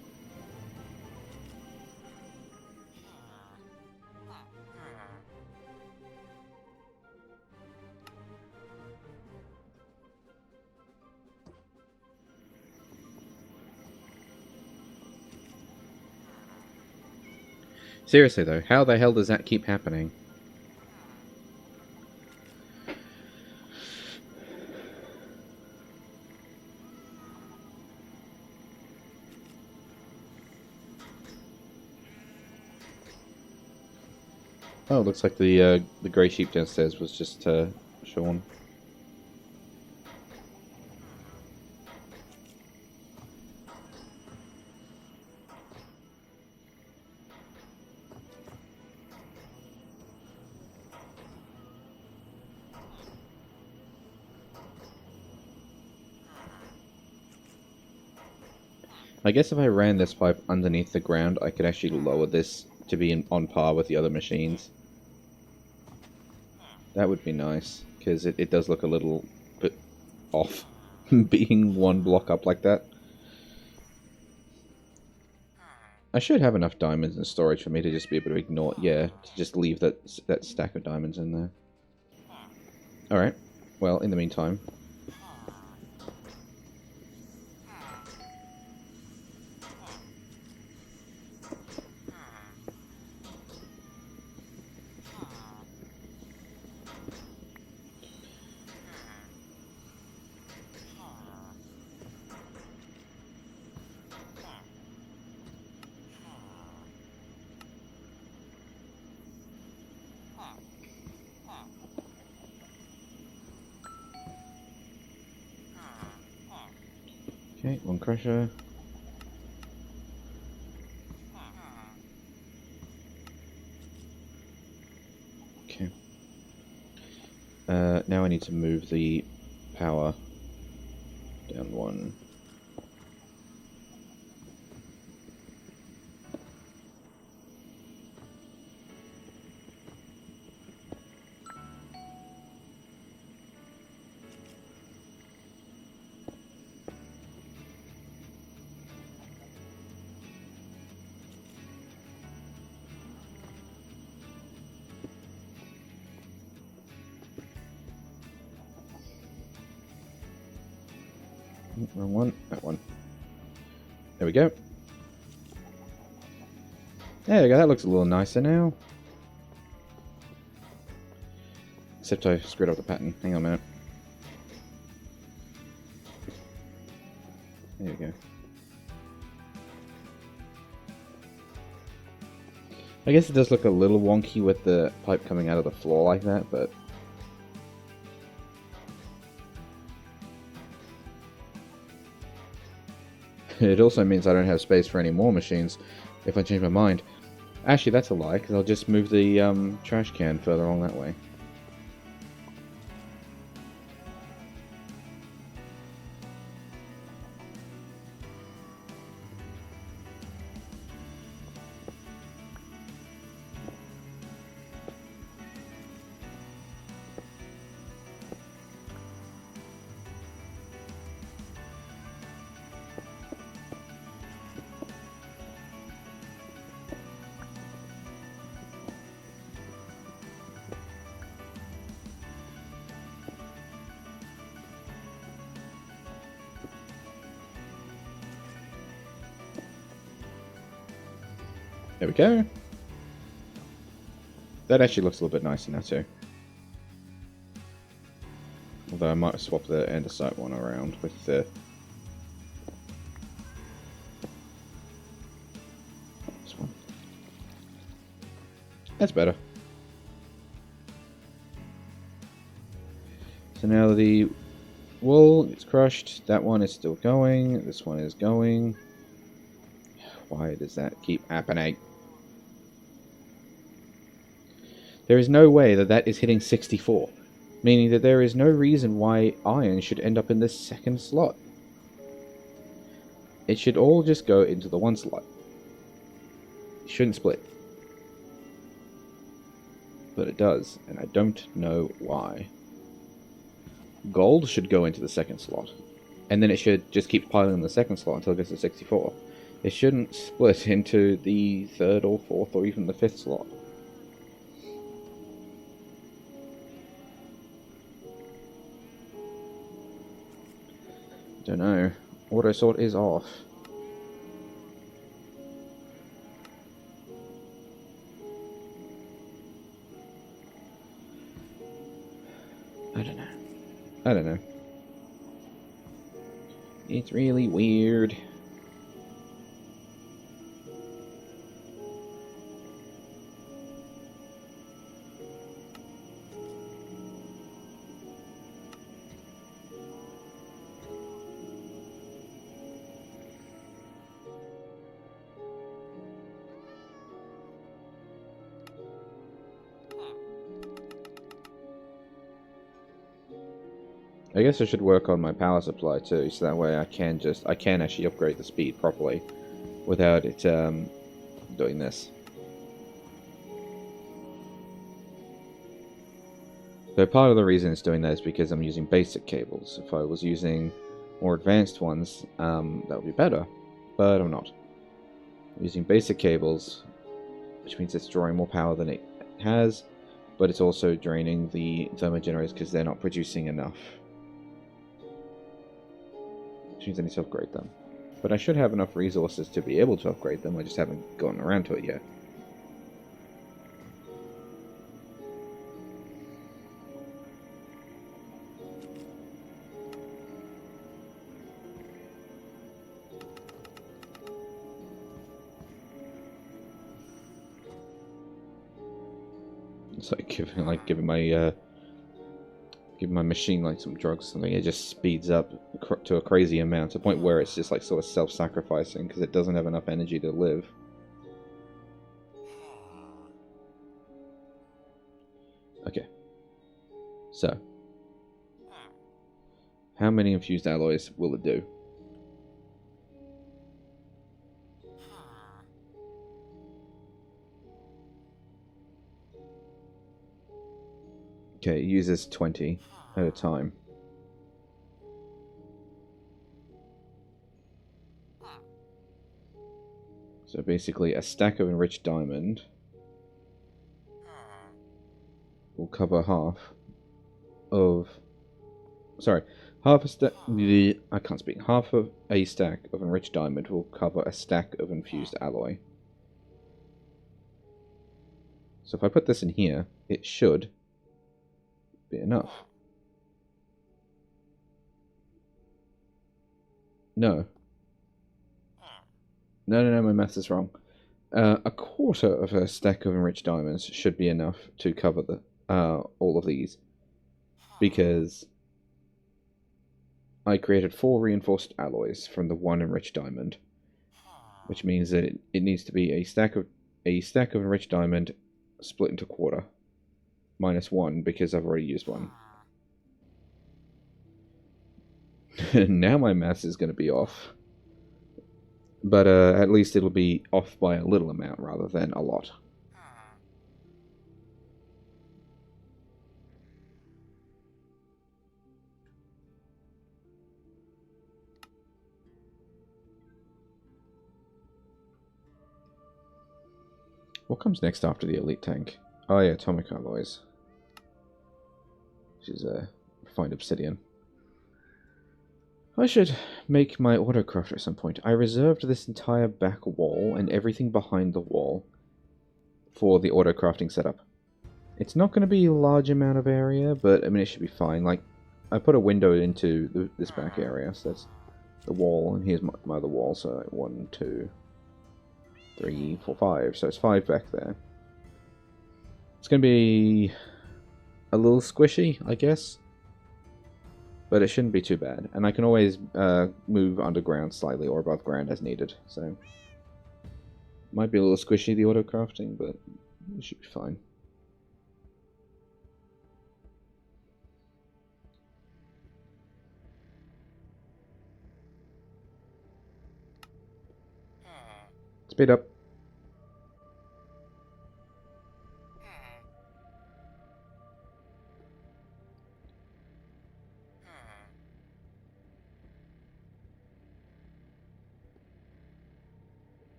[SPEAKER 2] Seriously though, how the hell does that keep happening? Oh, looks like the grey sheep downstairs was just Sean. I guess if I ran this pipe underneath the ground, I could actually lower this to be on par with the other machines. That would be nice, because it does look a little bit off, being one block up like that. I should have enough diamonds in storage for me to just be able to ignore, yeah, to just leave that stack of diamonds in there. Alright, well, in the meantime... Okay, one crusher. Okay. Now I need to move the power down one. Wrong one. That one. There we go. There we go. That looks a little nicer now. Except I screwed up the pattern. Hang on a minute. There we go. I guess it does look a little wonky with the pipe coming out of the floor like that, but... it also means I don't have space for any more machines if I change my mind. Actually, that's a lie, because I'll just move the trash can further along that way. There we go. That actually looks a little bit nicer now too. Although I might swap the andesite one around with the... this one. That's better. So now the wool is crushed. That one is still going. This one is going. Why does that keep happening? There is no way that that is hitting 64. Meaning that there is no reason why iron should end up in this second slot. It should all just go into the one slot. It shouldn't split. But it does, and I don't know why. Gold should go into the second slot. And then it should just keep piling in the second slot until it gets to 64. It shouldn't split into the third or fourth or even the fifth slot. Don't know. Auto sort is off. I don't know. I don't know. It's really weird. I guess I should work on my power supply too, so that way I can actually upgrade the speed properly without it doing this. So part of the reason it's doing that is because I'm using basic cables. If I was using more advanced ones, that would be better, but I'm not. I'm using basic cables, which means it's drawing more power than it has, but it's also draining the thermal generators because they're not producing enough. Which means I need to upgrade them. But I should have enough resources to be able to upgrade them, I just haven't gotten around to it yet. It's like giving my machine like some drugs or something. It just speeds up to a crazy amount, to a point where it's just like sort of self-sacrificing because it doesn't have enough energy to live. Okay. So, how many infused alloys will it do? Okay, it uses 20 at a time. So basically, a stack of enriched diamond will cover half of... Sorry, half a stack... I can't speak. Half of a stack of enriched diamond will cover a stack of infused alloy. So if I put this in here, it should be enough. No. No, my math is wrong. A quarter of a stack of enriched diamonds should be enough to cover the all of these, because I created 4 reinforced alloys from the 1 enriched diamond, which means that it needs to be a stack of enriched diamond split into quarter, minus 1 because I've already used 1. Now my math is going to be off. But at least it'll be off by a little amount rather than a lot. What comes next after the elite tank? Oh yeah, atomic alloys. Which is refined obsidian. I should make my autocrafter at some point. I reserved this entire back wall and everything behind the wall for the autocrafting setup. It's not going to be a large amount of area, but I mean it should be fine. Like, I put a window into this back area, so that's the wall, and here's my other wall, so 1, 2, 3, 4, 5. So it's 5 back there. It's going to be a little squishy, I guess, but it shouldn't be too bad. And I can always move underground slightly or above ground as needed. So might be a little squishy, the auto crafting, but it should be fine. Speed up.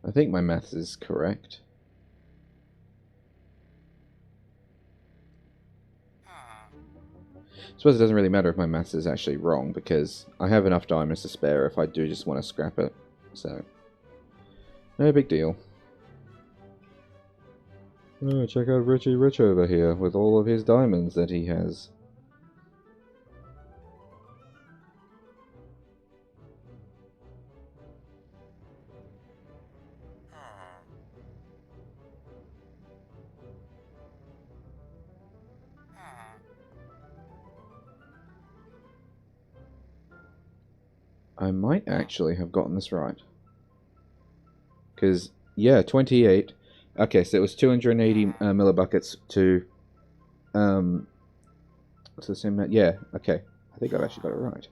[SPEAKER 2] I think my math is correct. I suppose it doesn't really matter if my maths is actually wrong, because I have enough diamonds to spare if I do just want to scrap it, so no big deal. Oh, check out Richie Rich over here with all of his diamonds that he has. I might actually have gotten this right. Because, yeah, 28. Okay, so it was 280 millibuckets to the same amount. Yeah, okay. I think I've actually got it right.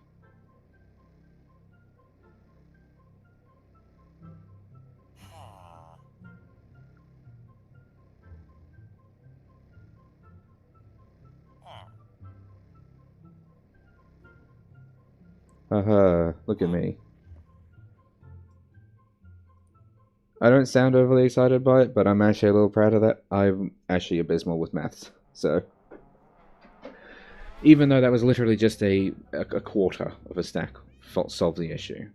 [SPEAKER 2] Haha, look at me. I don't sound overly excited by it, but I'm actually a little proud of that. I'm actually abysmal with maths, so... Even though that was literally just a quarter of a stack, solved the issue.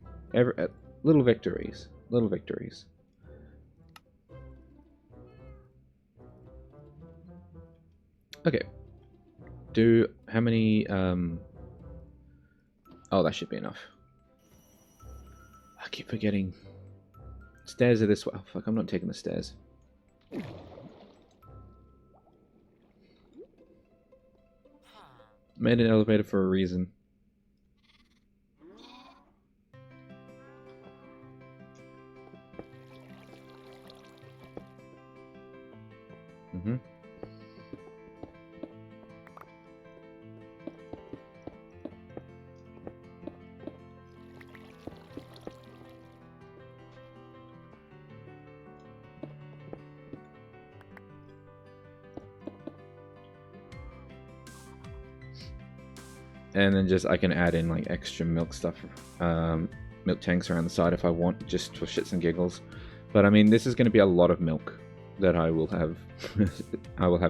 [SPEAKER 2] Little victories. Little victories. Okay. How many, Oh, that should be enough. I keep forgetting. Stairs are this way. Oh, fuck, I'm not taking the stairs. Made an elevator for a reason. Mm-hmm. And then I can add in like extra milk stuff, milk tanks around the side if I want, just for shits and giggles. But I mean, this is going to be a lot of milk that I will have,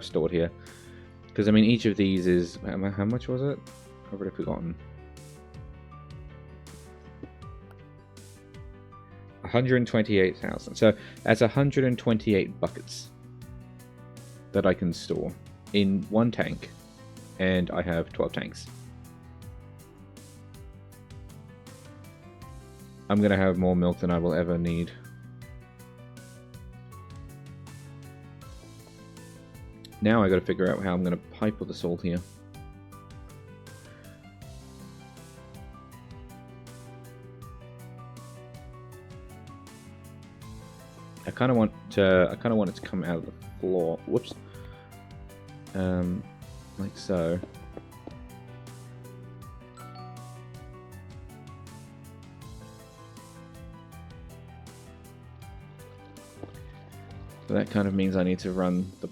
[SPEAKER 2] stored here. Because I mean, each of these is how much was it? I've already forgotten. 128,000. So that's 128 buckets that I can store in one tank, and I have 12 tanks. I'm going to have more milk than I will ever need. Now I got to figure out how I'm going to pipe all the salt here. I kind of want it to come out of the floor. Whoops. Like so. So that kind of means I need to run the...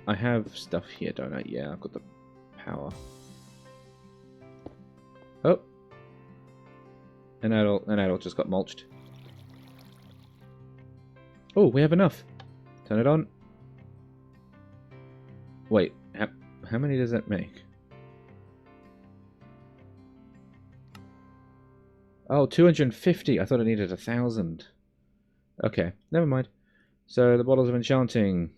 [SPEAKER 2] I have stuff here, don't I? Yeah, I've got the power. Oh! An adult just got mulched. Oh, we have enough! Turn it on. Wait, how many does that make? Oh, 250! I thought I needed 1,000. Okay, never mind. So, the bottles of enchanting.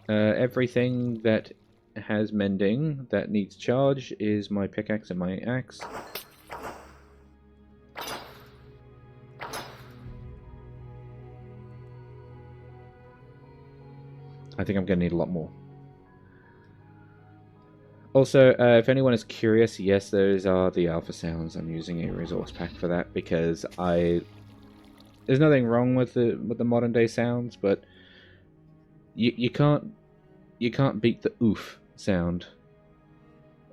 [SPEAKER 2] Everything that has mending that needs charge is my pickaxe and my axe. I think I'm going to need a lot more. Also, if anyone is curious, yes, those are the alpha sounds. I'm using a resource pack for that because there's nothing wrong with the modern day sounds, but you can't beat the oof sound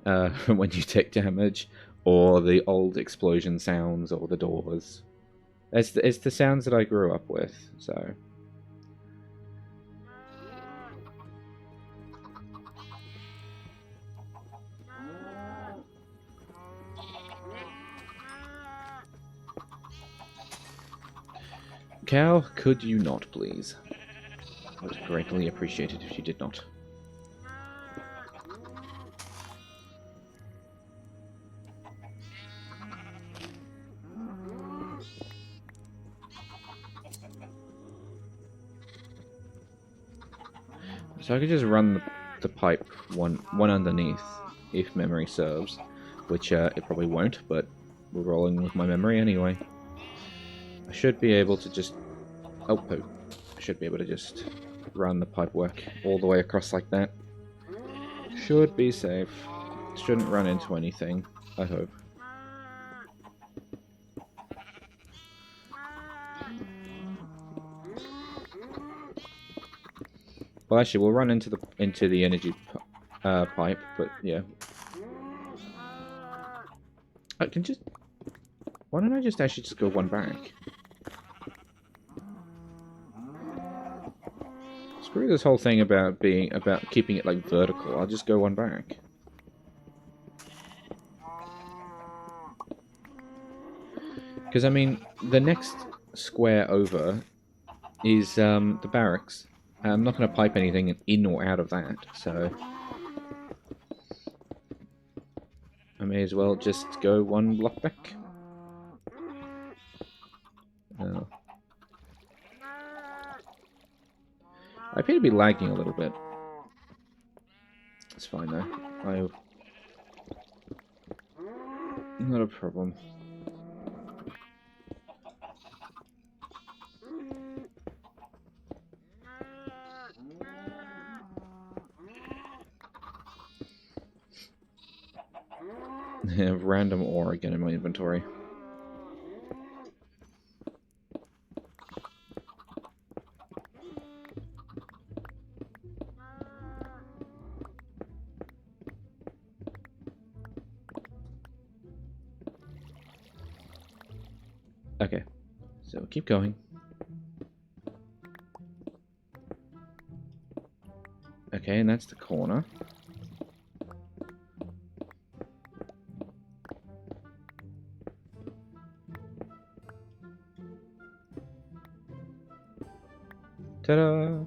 [SPEAKER 2] when you take damage, or the old explosion sounds, or the doors. It's the sounds that I grew up with, so. Cow, could you not, please? I would greatly appreciate it if you did not. So I could just run the pipe one underneath, if memory serves, which it probably won't, but we're rolling with my memory anyway. I should be able to just... Oh, poo. I should be able to just run the pipe work all the way across like that. Should be safe. shouldn't run into anything, I hope. Well, actually, we'll run into the energy pipe, but yeah. I can just. Why don't I just actually just go one back? Screw this whole thing about keeping it like vertical. I'll just go one back. Because I mean, the next square over is the barracks. I'm not going to pipe anything in or out of that, so I may as well just go one block back. Oh. I appear to be lagging a little bit. It's fine though. Not a problem. I have random ore again in my inventory. Okay, so keep going. Okay, and that's the corner. Ta-da!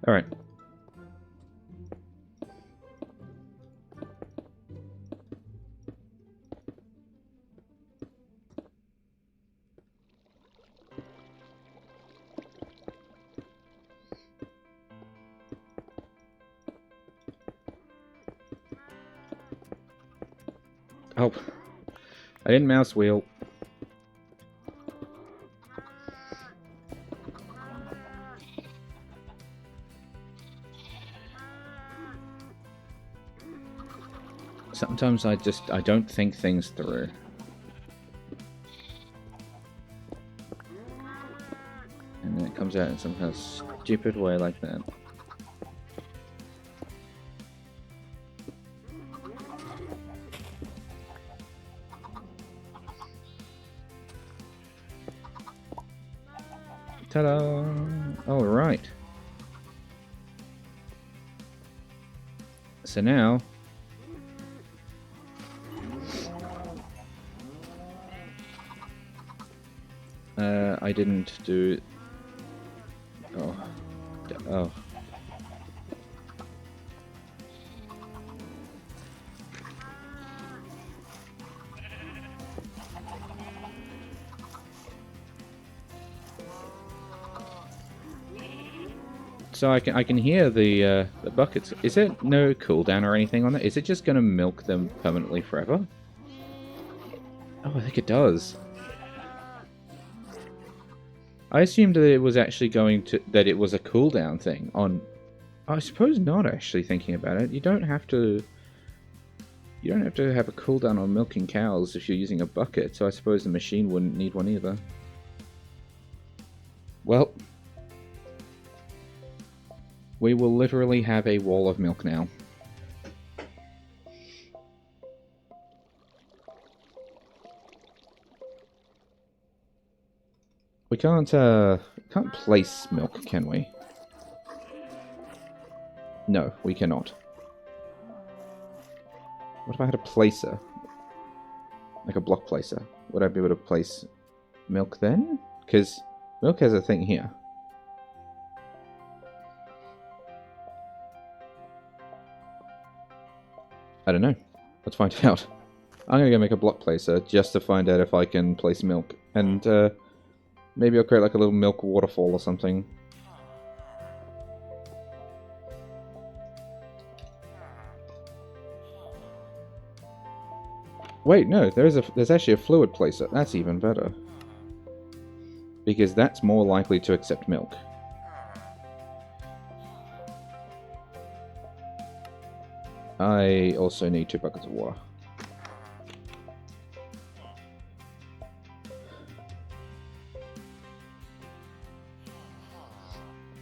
[SPEAKER 2] Alright. Oh, I didn't mouse wheel. Sometimes I don't think things through. And then it comes out in some kind of stupid way like that. Ta-da! All right. So now, I didn't do. Oh. So I can hear the buckets. Is there no cooldown or anything on that? Is it just going to milk them permanently forever? Oh, I think it does. I assumed that it was actually that it was a cooldown thing on. I suppose not. Actually, thinking about it, you don't have to. You don't have to have a cooldown on milking cows if you're using a bucket. So I suppose the machine wouldn't need one either. Well. We will literally have a wall of milk now. We can't place milk, can we? No, we cannot. What if I had a placer? Like a block placer. Would I be able to place milk then? Because milk has a thing here. I don't know. Let's find out. I'm going to go make a block placer just to find out if I can place milk. And maybe I'll create like a little milk waterfall or something. Wait, no, there's actually a fluid placer. That's even better. Because that's more likely to accept milk. I also need 2 buckets of water.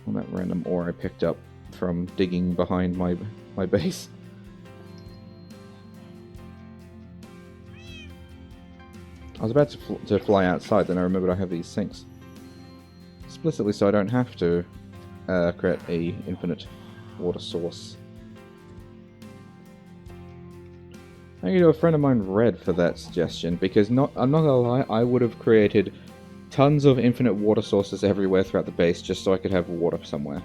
[SPEAKER 2] All that random ore I picked up from digging behind my base. I was about to fly outside, then I remembered I have these sinks. Explicitly so I don't have to create a infinite water source. Thank you to a friend of mine, Red, for that suggestion, because I'm not gonna lie, I would have created tons of infinite water sources everywhere throughout the base just so I could have water somewhere.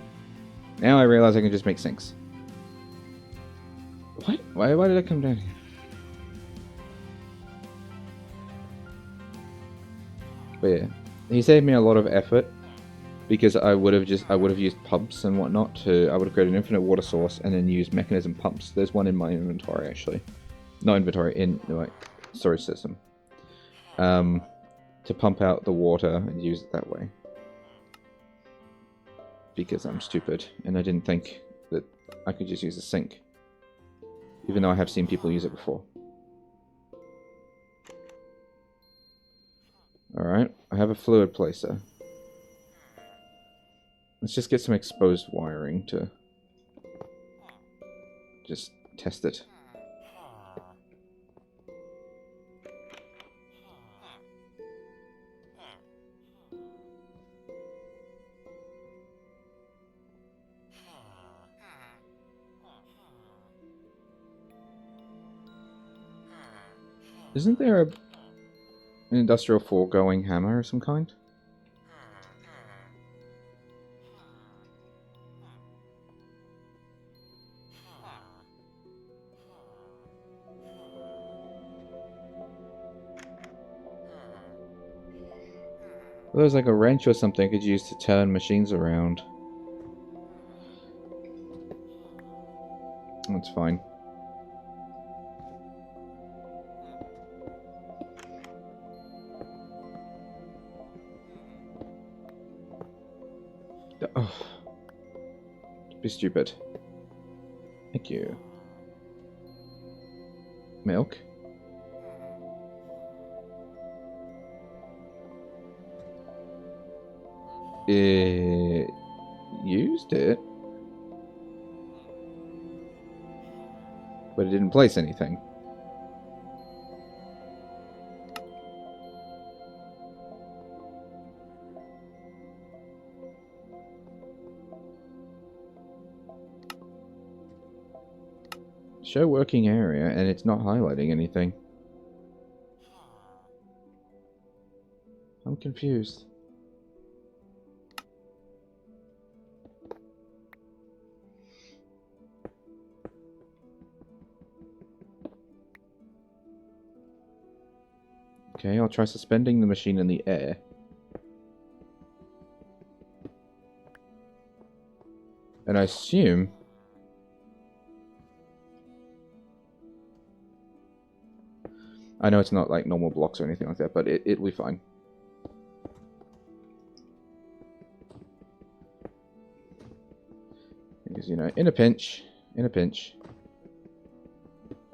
[SPEAKER 2] Now I realize I can just make sinks. What? Why did I come down here? But yeah, he saved me a lot of effort because I would have used pumps and whatnot I would have created an infinite water source and then used mechanism pumps. There's one in my inventory actually. Not inventory, in my storage system. To pump out the water and use it that way. Because I'm stupid and I didn't think that I could just use a sink. Even though I have seen people use it before. Alright, I have a fluid placer. Let's just get some exposed wiring to just test it. Isn't there an industrial foregoing hammer of some kind? Well, there's like a wrench or something I could use to turn machines around. That's fine. Oh. Be stupid. Thank you. Milk? It used it, but it didn't place anything. Show working area, and it's not highlighting anything. I'm confused. Okay, I'll try suspending the machine in the air. And I assume... I know it's not like normal blocks or anything like that, but it'll be fine. Because, you know, in a pinch,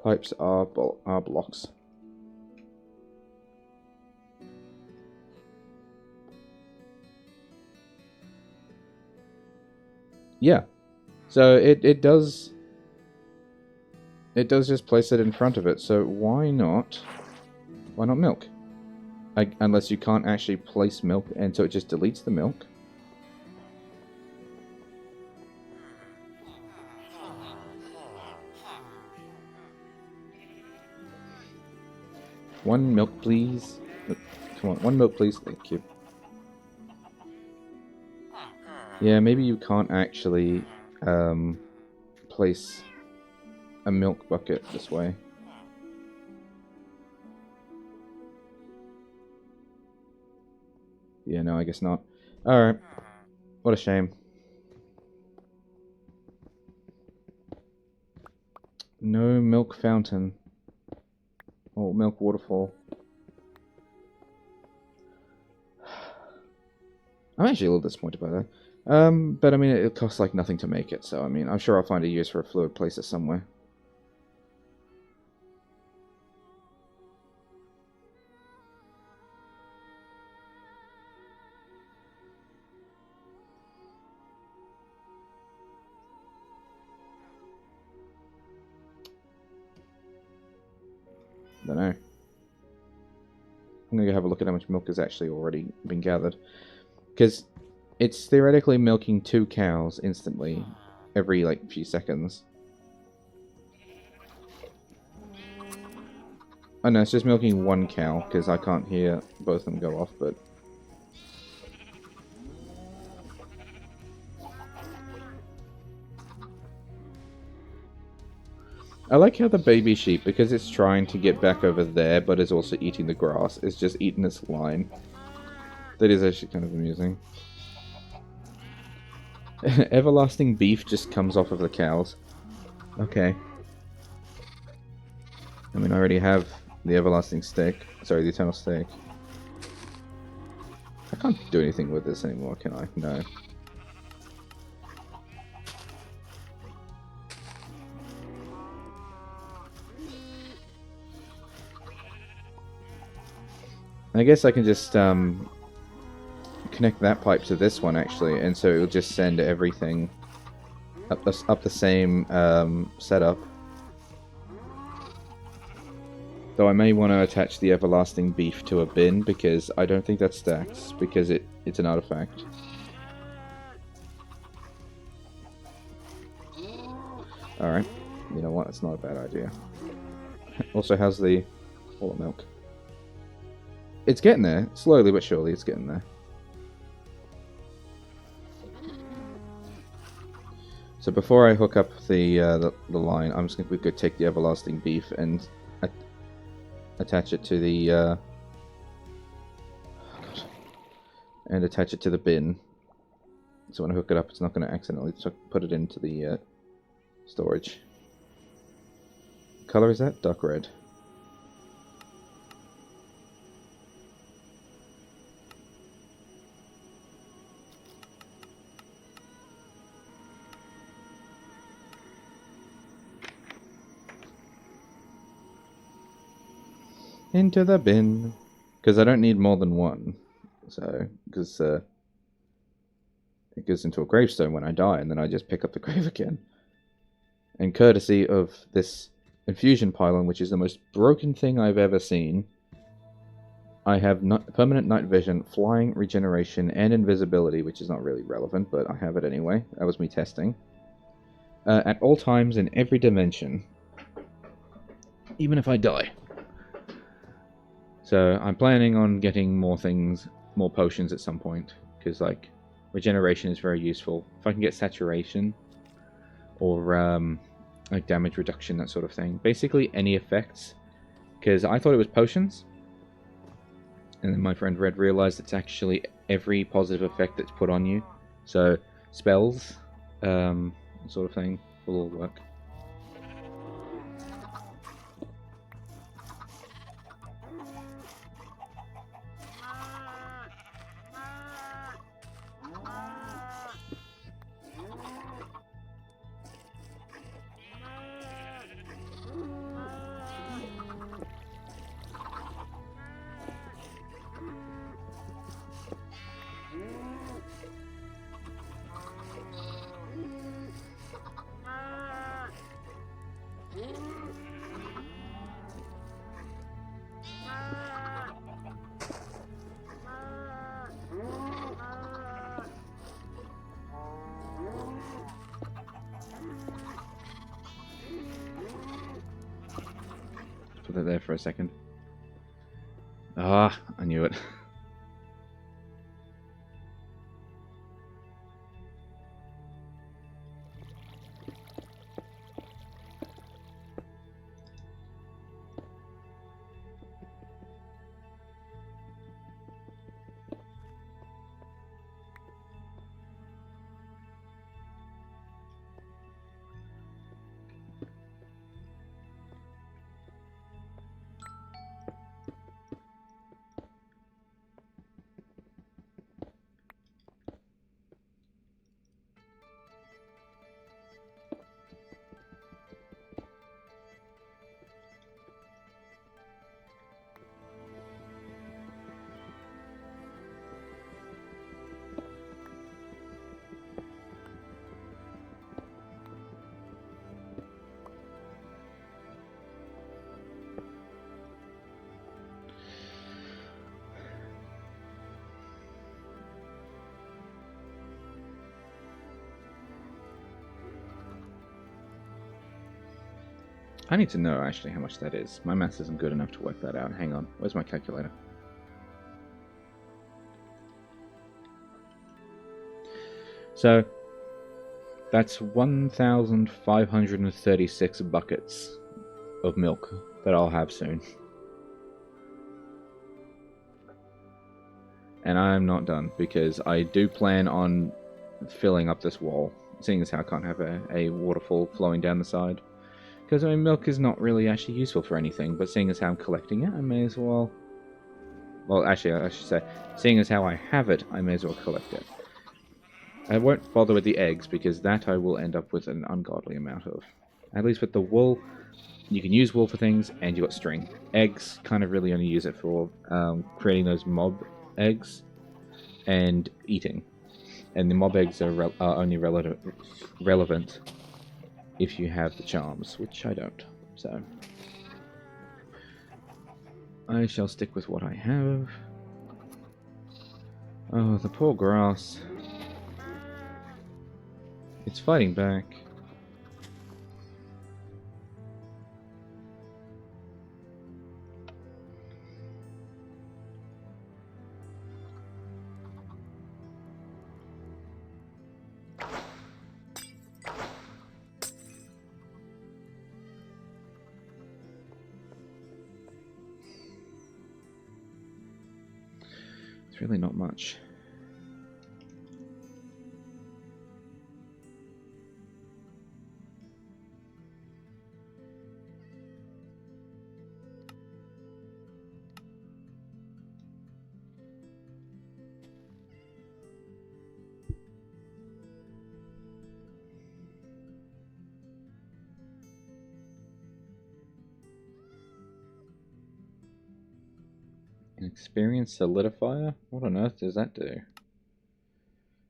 [SPEAKER 2] pipes are blocks. Yeah, so it does just place it in front of it. So why not milk? Unless you can't actually place milk, and so it just deletes the milk. One milk, please. Come on, one milk, please. Thank you. Yeah, maybe you can't actually place a milk bucket this way. Yeah, no, I guess not. Alright. What a shame. No milk fountain. Or milk waterfall. I'm actually a little disappointed by that. But I mean, it costs like nothing to make it, so I mean, I'm sure I'll find a use for a fluid placer somewhere. Don't know. I'm gonna go have a look at how much milk has actually already been gathered. Because it's theoretically milking 2 cows instantly every, like, few seconds. Oh no, it's just milking 1 cow, because I can't hear both of them go off, but... I like how the baby sheep, because it's trying to get back over there, but is also eating the grass, is just eating this line. That is actually kind of amusing. Everlasting beef just comes off of the cows. Okay. I mean, I already have the everlasting steak. Sorry, the eternal steak. I can't do anything with this anymore, can I? No. I guess I can just connect that pipe to this one actually, and so it'll just send everything up the same setup. Though I may want to attach the everlasting beef to a bin because I don't think that stacks because it's an artifact. Alright, you know what, that's not a bad idea. Also, how's the whole milk? It's getting there, slowly but surely it's getting there. So before I hook up the line, I'm just going to go take the everlasting beef and attach it to the and attach it to the bin. So when I hook it up, it's not going to accidentally put it into the storage. What color is that? Dark red. Into the bin. Because I don't need more than one. So, because it goes into a gravestone when I die, and then I just pick up the grave again. And courtesy of this infusion pylon, which is the most broken thing I've ever seen, I have permanent night vision, flying, regeneration, and invisibility, which is not really relevant, but I have it anyway. That was me testing. At all times in every dimension. Even if I die. So I'm planning on getting more things, more potions at some point, because like regeneration is very useful. If I can get saturation or like damage reduction, that sort of thing. Basically any effects, because I thought it was potions, and then my friend Red realized it's actually every positive effect that's put on you. So spells, sort of thing, will all work. Put it there for a second. Ah, I knew it.
[SPEAKER 1] I need to know actually how much that is. My maths isn't good enough to work that out. Hang on, where's my calculator? So that's 1,536 buckets of milk that I'll have soon. And I'm not done, because I do plan on filling up this wall, seeing as how I can't have a waterfall flowing down the side. Because, I mean, milk is not really actually useful for anything, but seeing as how I'm collecting it, I may as well... Well, actually, I should say, seeing as how I have it, I may as well collect it. I won't bother with the eggs, because that I will end up with an ungodly amount of. At least with the wool, you can use wool for things, and you've got string. Eggs, kind of really only use it for creating those mob eggs and eating. And the mob eggs are only relevant if you have the charms, which I don't. So I shall stick with what I have. Oh, the poor grass. It's fighting back. It's really not much. An experienced solidifier? What on earth does that do?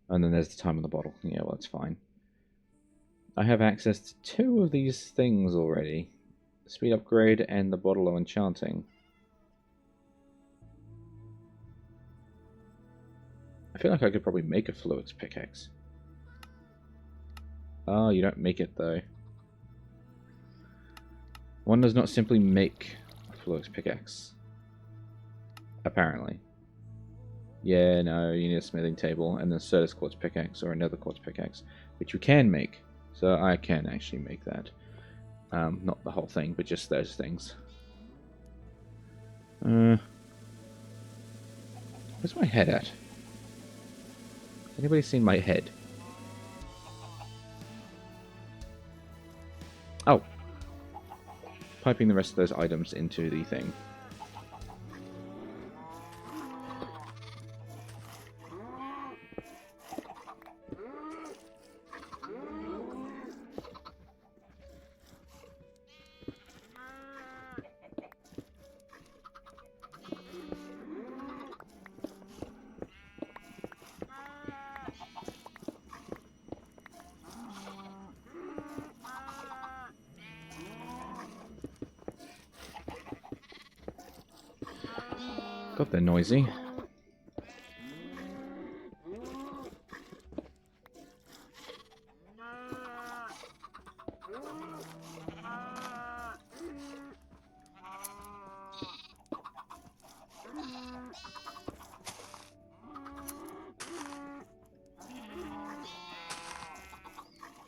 [SPEAKER 1] And then there's the time on the bottle. Yeah, well, that's fine. I have access to 2 of these things already. The speed upgrade and the bottle of enchanting. I feel like I could probably make a Fluix pickaxe. Oh, you don't make it though. One does not simply make a Fluix pickaxe. Apparently. Yeah, no, you need a smithing table and then Certus quartz pickaxe or another quartz pickaxe, which you can make. So I can actually make that. Not the whole thing, but just those things. Where's my head at? Anybody seen my head? Oh. Piping the rest of those items into the thing. God, they're noisy.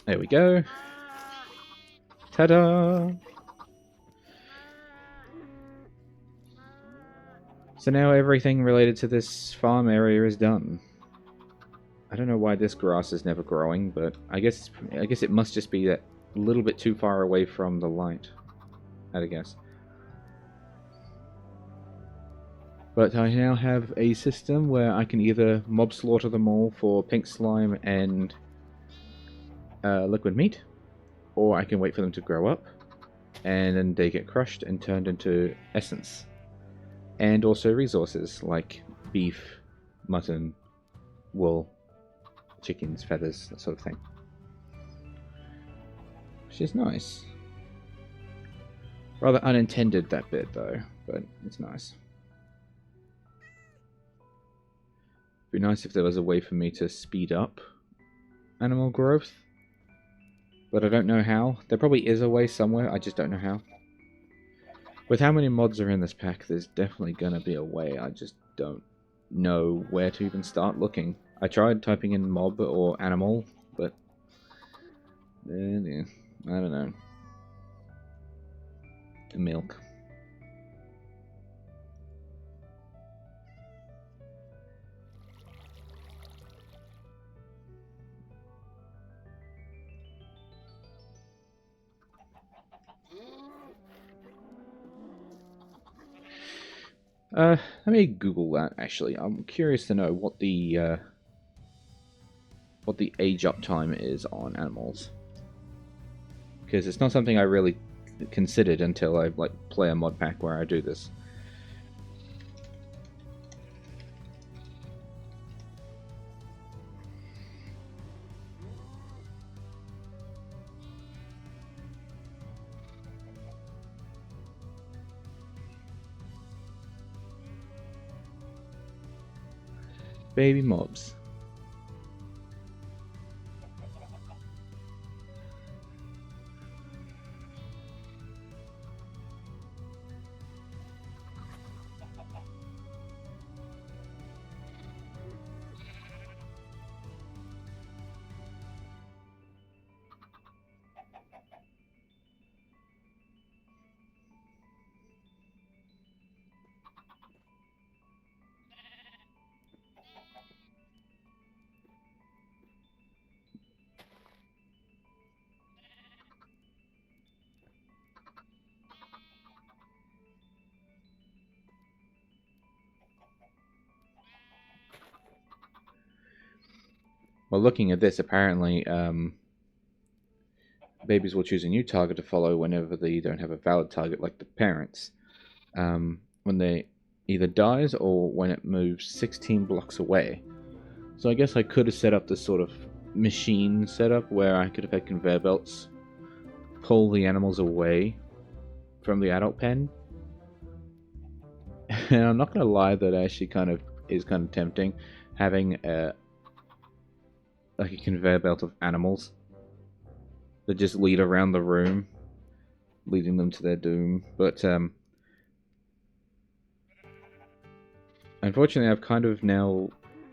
[SPEAKER 1] There we go. Ta-da! So now everything related to this farm area is done. I don't know why this grass is never growing, but I guess it must just be that a little bit too far away from the light. I'd guess. But I now have a system where I can either mob slaughter them all for pink slime and liquid meat, or I can wait for them to grow up, and then they get crushed and turned into essence. And also resources like beef, mutton, wool, chickens, feathers, that sort of thing. Which is nice. Rather unintended, that bit, though, but it's nice. It'd be nice if there was a way for me to speed up animal growth. but I don't know how. There probably is a way somewhere, I just don't know how. With how many mods are in this pack, there's definitely gonna be a way, I just don't know where to even start looking. I tried typing in mob or animal, but I don't know. Milk. Let me Google that. Actually, I'm curious to know what the age up time is on animals, because it's not something I really considered until I like play a mod pack where I do this. Baby mobs. Well, looking at this, apparently, babies will choose a new target to follow whenever they don't have a valid target, like the parents. When they either dies or when it moves 16 blocks away. So I guess I could have set up this sort of machine setup where I could have had conveyor belts pull the animals away from the adult pen. And I'm not gonna lie, that actually is kind of tempting, having like a conveyor belt of animals that just lead around the room, leading them to their doom. But unfortunately, I've kind of now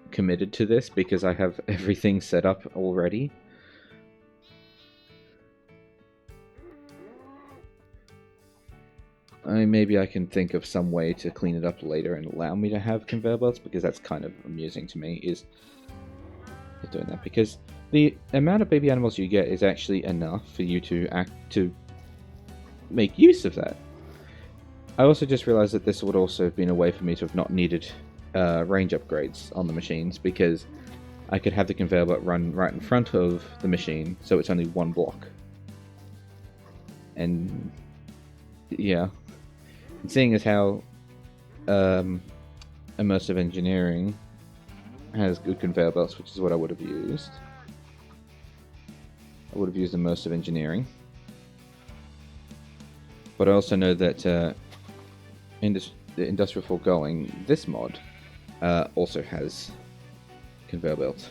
[SPEAKER 1] committed to this because I have everything set up already. Maybe I can think of some way to clean it up later and allow me to have conveyor belts, because that's kind of amusing to me, is doing that, because the amount of baby animals you get is actually enough for you to make use of that. I also just realized that this would also have been a way for me to have not needed range upgrades on the machines, because I could have the conveyor belt run right in front of the machine, so it's only one block. And yeah, and seeing as how immersive engineering has good conveyor belts, which is what I would have used. I would have used immersive engineering. But I also know that the Industrial Foregoing, this mod, also has conveyor belts.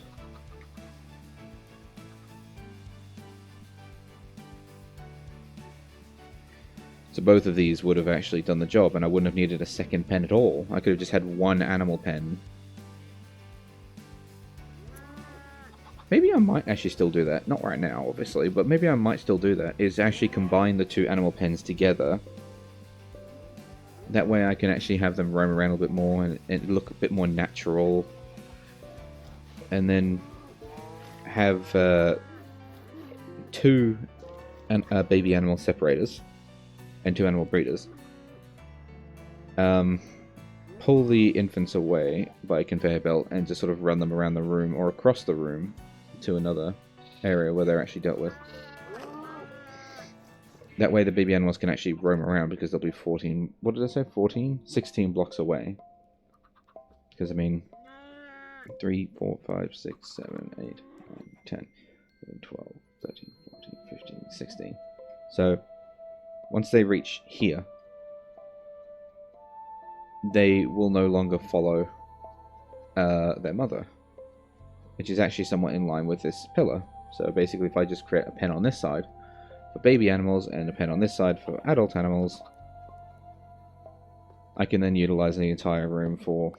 [SPEAKER 1] So both of these would have actually done the job, and I wouldn't have needed a second pen at all. I could have just had one animal pen. Maybe I might actually still do that. Not right now, obviously, but maybe I might still do that. Is actually combine the two animal pens together. That way I can actually have them roam around a bit more and look a bit more natural. And then have two baby animal separators and two animal breeders. Pull the infants away by a conveyor belt and just sort of run them around the room or across the room to another area where they're actually dealt with. That way the baby animals can actually roam around, because they'll be 14... What did I say? 14? 16 blocks away. Because, I mean... 3, 4, 5, 6, 7, 8, 9, 10, 11, 12, 13, 14, 15, 16. So, once they reach here, they will no longer follow their mother, which is actually somewhat in line with this pillar.
[SPEAKER 2] So basically, if I just create a pen on this side for baby animals and a pen on this side for adult animals, I can then utilize the entire room for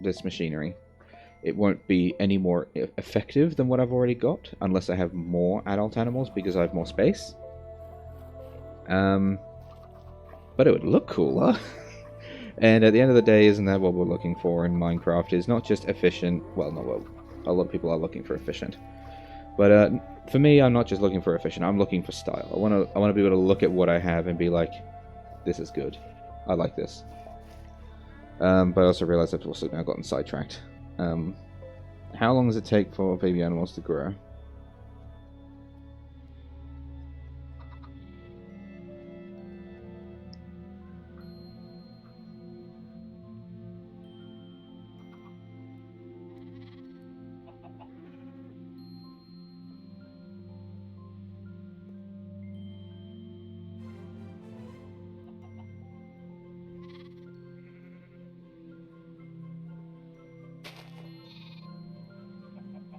[SPEAKER 2] this machinery. It won't be any more effective than what I've already got, unless I have more adult animals because I have more space. But it would look cooler. And at the end of the day, isn't that what we're looking for in Minecraft? Is not just efficient. Well, no, well, a lot of people are looking for efficient. But for me, I'm not just looking for efficient. I'm looking for style. I want to be able to look at what I have and be like, this is good. I like this. But I also realized I've also now gotten sidetracked. How long does it take for baby animals to grow?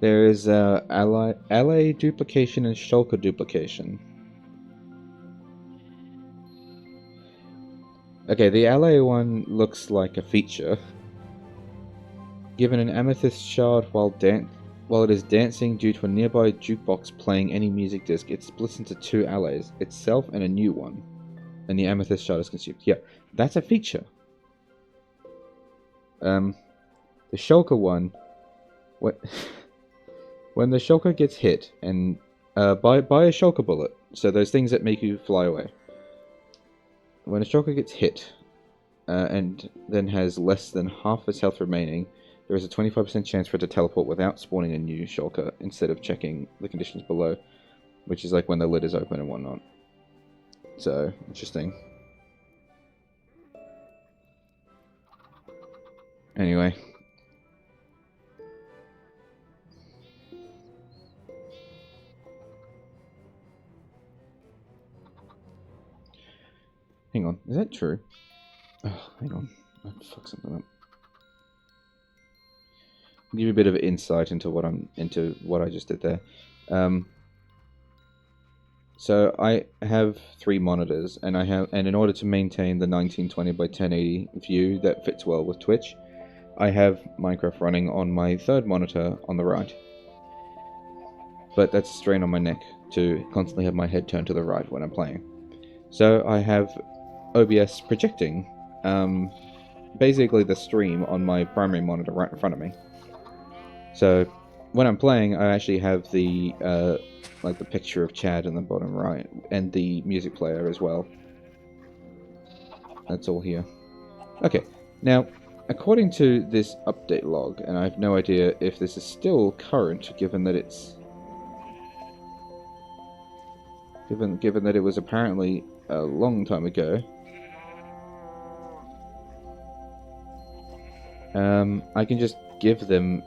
[SPEAKER 2] There is ally duplication and shulker duplication. Okay, the ally one looks like a feature. Given an amethyst shard while it is dancing due to a nearby jukebox playing any music disc, it splits into two allies, itself and a new one, and the amethyst shard is consumed. Yeah, that's a feature. The shulker one, what? When the shulker gets hit, and by a shulker bullet, so those things that make you fly away. When a shulker gets hit, and then has less than half its health remaining, there is a 25% chance for it to teleport without spawning a new shulker, instead of checking the conditions below, which is like when the lid is open and whatnot. So, interesting. Anyway. Hang on, is that true? Oh, hang on. I fucked something up. I'll give you a bit of insight into what I just did there. So I have 3 monitors, and in order to maintain the 1920 by 1080 view that fits well with Twitch, I have Minecraft running on my 3rd monitor on the right. But that's a strain on my neck to constantly have my head turned to the right when I'm playing. So I have OBS projecting basically the stream on my primary monitor right in front of me. So when I'm playing, I actually have the like the picture of Chad in the bottom right, and the music player as well. That's all here. Okay, now according to this update log, and I have no idea if this is still current, given that it's given that it was apparently a long time ago. I can just give them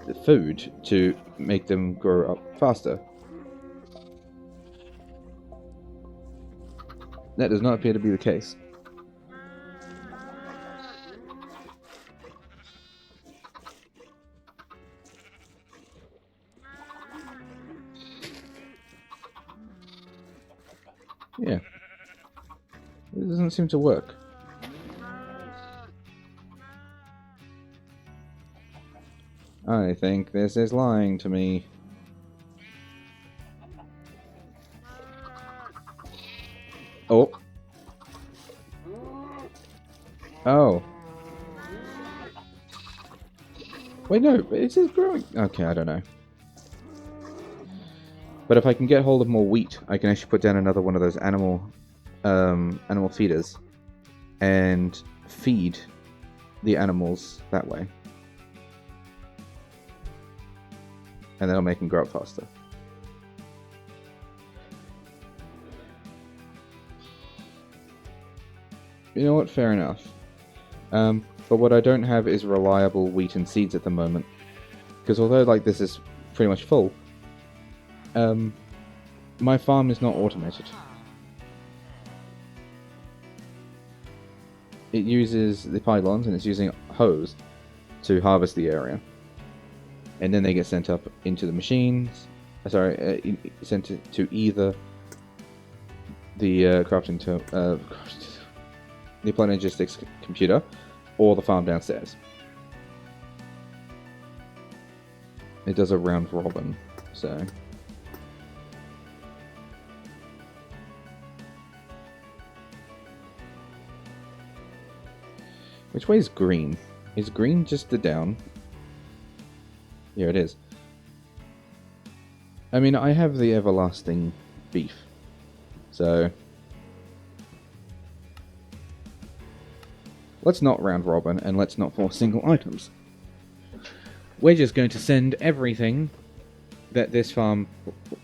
[SPEAKER 2] the food to make them grow up faster. That does not appear to be the case. Yeah. It doesn't seem to work. I think this is lying to me. Oh. Oh. Wait, no, it is growing. Okay, I don't know. But if I can get hold of more wheat, I can actually put down another one of those animal feeders and feed the animals that way. And that'll make them grow up faster. You know what? Fair enough. But what I don't have is reliable wheat and seeds at the moment. Because although like this is pretty much full, my farm is not automated. It uses the pylons and it's using hose to harvest the area. and then they get sent up into the machines. Sent to either the the Applied Logistics computer or the farm downstairs. It does a round robin, so. Which way is green? Is green just the down? Here it is. I mean, I have the everlasting beef, so let's not round robin and let's not force single items. We're just going to send everything that this farm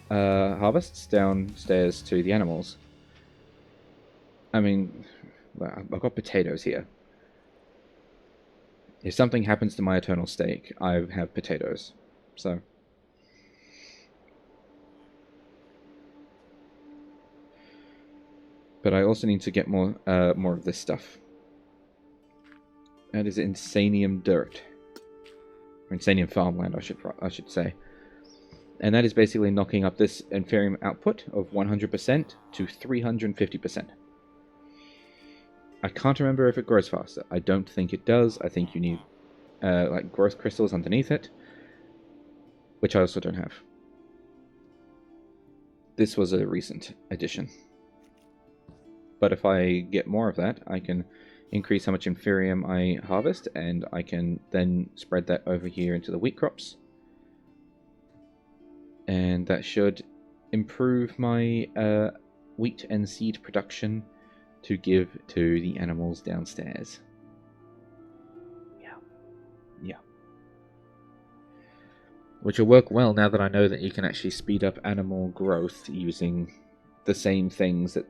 [SPEAKER 2] harvests downstairs to the animals. I mean, well, I've got potatoes here. If something happens to my eternal steak, I have potatoes. So. But I also need to get more of this stuff. That is Insanium dirt. Or Insanium farmland, I should say. And that is basically knocking up this Inferium output of 100% to 350%. I can't remember if it grows faster. I don't think it does. I think you need like growth crystals underneath it, which I also don't have. This was a recent addition. But if I get more of that, I can increase how much Inferium I harvest, and I can then spread that over here into the wheat crops. And that should improve my wheat and seed production to give to the animals downstairs. Yeah. Which will work well now that I know that you can actually speed up animal growth using the same things that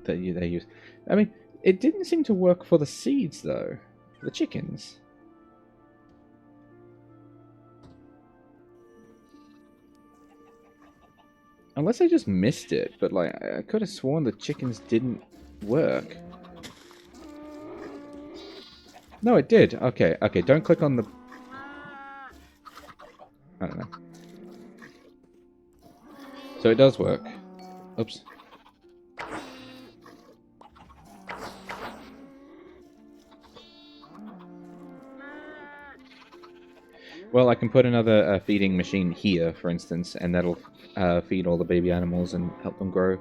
[SPEAKER 2] they use. I mean, it didn't seem to work for the seeds, though. For the chickens. Unless I just missed it, but like, I could have sworn the chickens didn't work. No, it did. Okay, don't click on the... I don't know. So it does work. Oops. Well, I can put another feeding machine here, for instance, and that'll feed all the baby animals and help them grow.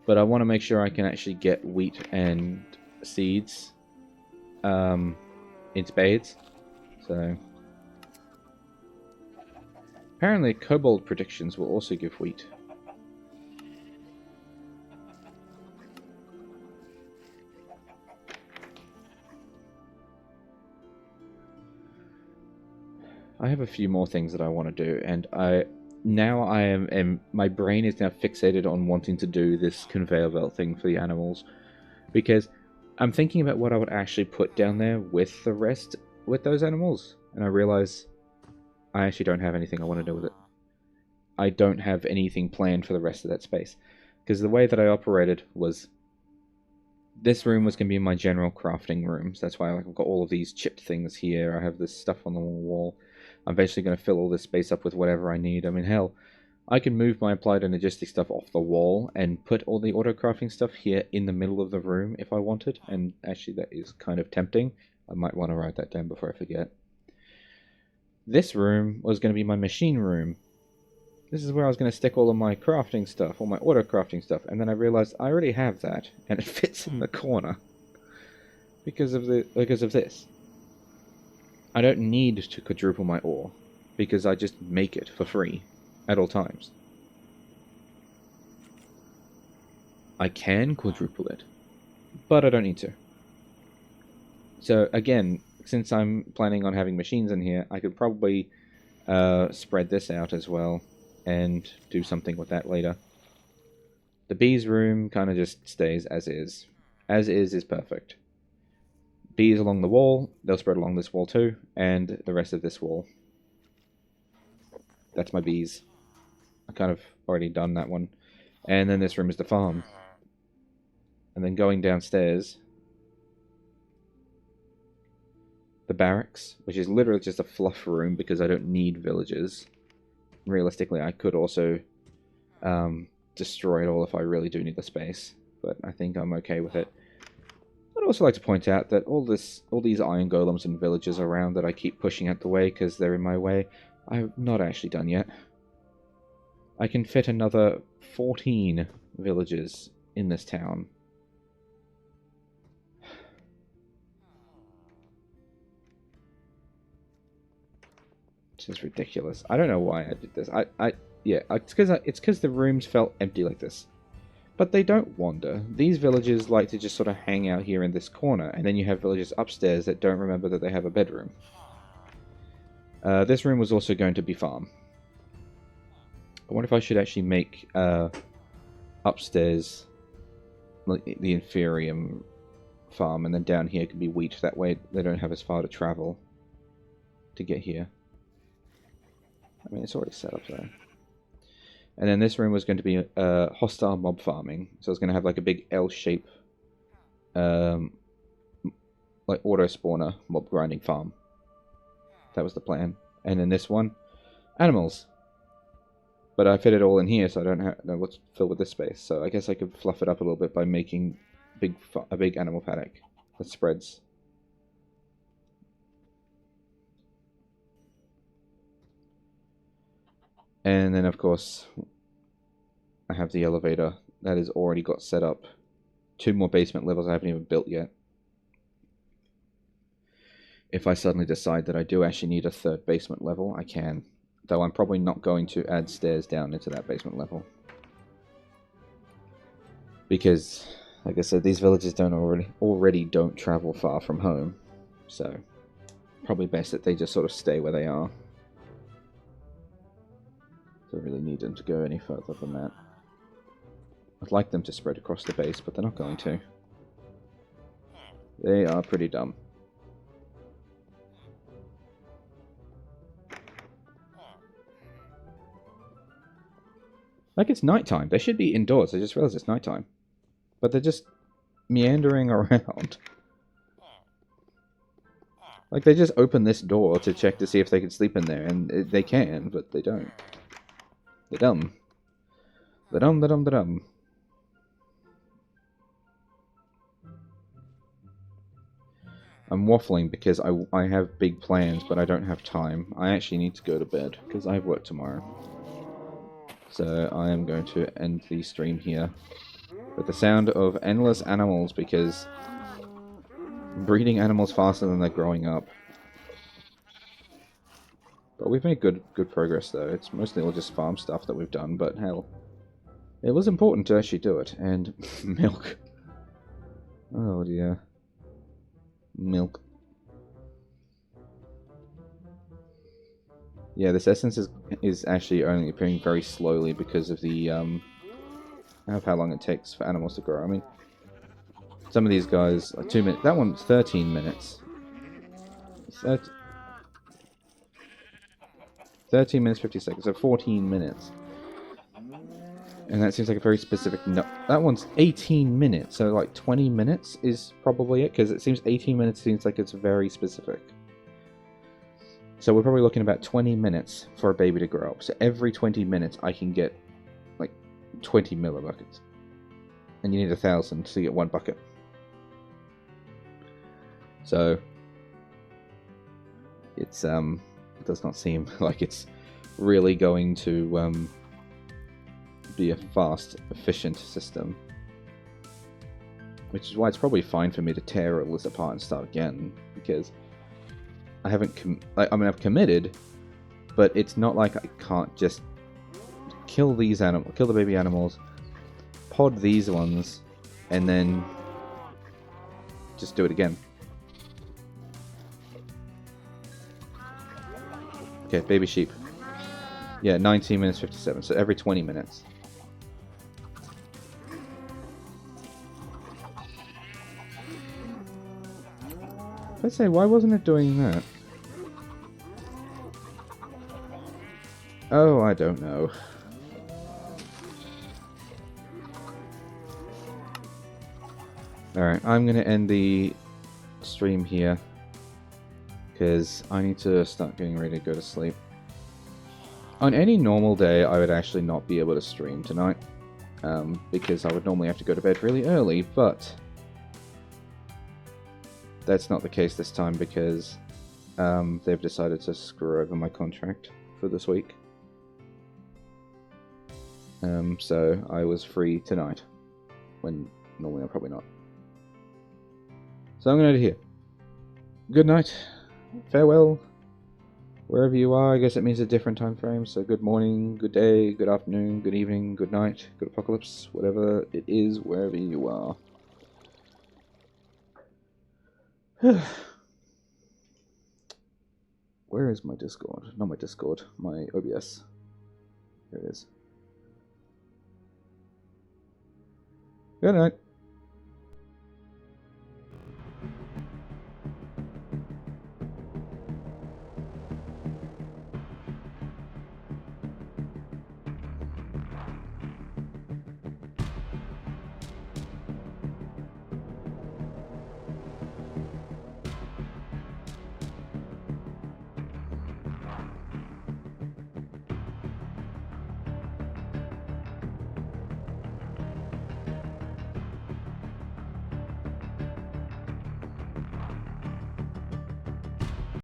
[SPEAKER 2] But I want to make sure I can actually get wheat and seeds in spades. So apparently kobold predictions will also give wheat. I have a few more things that I want to do, and my brain is now fixated on wanting to do this conveyor belt thing for the animals, because I'm thinking about what I would actually put down there with the rest, with those animals, and I realize I actually don't have anything I want to do with it. I don't have anything planned for the rest of that space, because the way that I operated was this room was going to be my general crafting room, so that's why I've got all of these chipped things here. I have this stuff on the wall. I'm basically going to fill all this space up with whatever I need. I mean, hell, I can move my Applied Logistics stuff off the wall and put all the auto-crafting stuff here in the middle of the room if I wanted. And actually, that is kind of tempting. I might want to write that down before I forget. This room was going to be my machine room. This is where I was going to stick all of my crafting stuff, all my auto-crafting stuff. And then I realized I already have that, and it fits in the corner because of this. I don't need to quadruple my ore, because I just make it for free at all times. I can quadruple it, but I don't need to. So again, since I'm planning on having machines in here, I could probably spread this out as well and do something with that later. The bees room kind of just stays as is. As is perfect. Bees along the wall, they'll spread along this wall too, and the rest of this wall. That's my bees. I kind of already done that one. And then this room is the farm. And then going downstairs, the barracks, which is literally just a fluff room because I don't need villagers. Realistically, I could also destroy it all if I really do need the space, but I think I'm okay with it. I'd also like to point out that all these iron golems and villagers around that I keep pushing out the way because they're in my way, I've not actually done yet. I can fit another 14 villagers in this town. This is ridiculous. I don't know why I did this. Yeah, it's because the rooms felt empty like this. But they don't wander. These villagers like to just sort of hang out here in this corner, and then you have villagers upstairs that don't remember that they have a bedroom. This room was also going to be farm. I wonder if I should actually make upstairs like the Inferium farm, and then down here can be wheat. That way they don't have as far to travel to get here. I mean, it's already set up though. And then this room was going to be hostile mob farming. So it's going to have like a big L shape, like auto spawner mob grinding farm. That was the plan. And then this one, animals. But I fit it all in here, so I don't know what to fill with this space. So I guess I could fluff it up a little bit by making a big animal paddock that spreads. And then, of course, I have the elevator that has already got set up. 2 more basement levels I haven't even built yet. If I suddenly decide that I do actually need a 3rd basement level, I can. Though I'm probably not going to add stairs down into that basement level. Because, like I said, these villages already don't travel far from home. So, probably best that they just sort of stay where they are. Don't really need them to go any further than that. I'd like them to spread across the base, but they're not going to. They are pretty dumb. Like, it's nighttime. They should be indoors. I just realized it's nighttime. But they're just meandering around. Like, they just open this door to check to see if they can sleep in there, and they can, but they don't. They're dumb. They're dumb, they're dumb, they're dumb. I'm waffling because I have big plans, but I don't have time. I actually need to go to bed, because I have work tomorrow. So I am going to end the stream here with the sound of endless animals, because I'm breeding animals faster than they're growing up. But we've made good progress, though. It's mostly all just farm stuff that we've done, but hell, it was important to actually do it. And milk. Oh dear. Milk. Yeah, this essence is actually only appearing very slowly because of the of how long it takes for animals to grow. I mean, some of these guys are 2 minutes. That one's 13 minutes. 13 minutes 50 seconds, so 14 minutes. And that seems like a very specific... No, that one's 18 minutes, so like 20 minutes is probably it, because it seems 18 minutes seems like it's very specific. So we're probably looking about 20 minutes for a baby to grow up. So every 20 minutes I can get like 20 millibuckets. And you need 1,000 to get 1 bucket. So it's it does not seem like it's really going to be a fast, efficient system. Which is why it's probably fine for me to tear all this apart and start again, because I haven't I've committed, but it's not like I can't just kill the baby animals, pod these ones, and then just do it again. Okay, baby sheep. Yeah, 19 minutes 57, so every 20 minutes. Let's say, why wasn't it doing that? Oh, I don't know. Alright, I'm gonna end the stream here. because I need to start getting ready to go to sleep. On any normal day, I would actually not be able to stream tonight, because I would normally have to go to bed really early, but that's not the case this time because they've decided to screw over my contract for this week. So I was free tonight, when normally I'm probably not. So I'm going to end it here. Good night, farewell, wherever you are. I guess it means a different time frame, so good morning, good day, good afternoon, good evening, good night, good apocalypse, whatever it is, wherever you are. Where is my Discord? Not my Discord, my OBS. Here it is. Good night.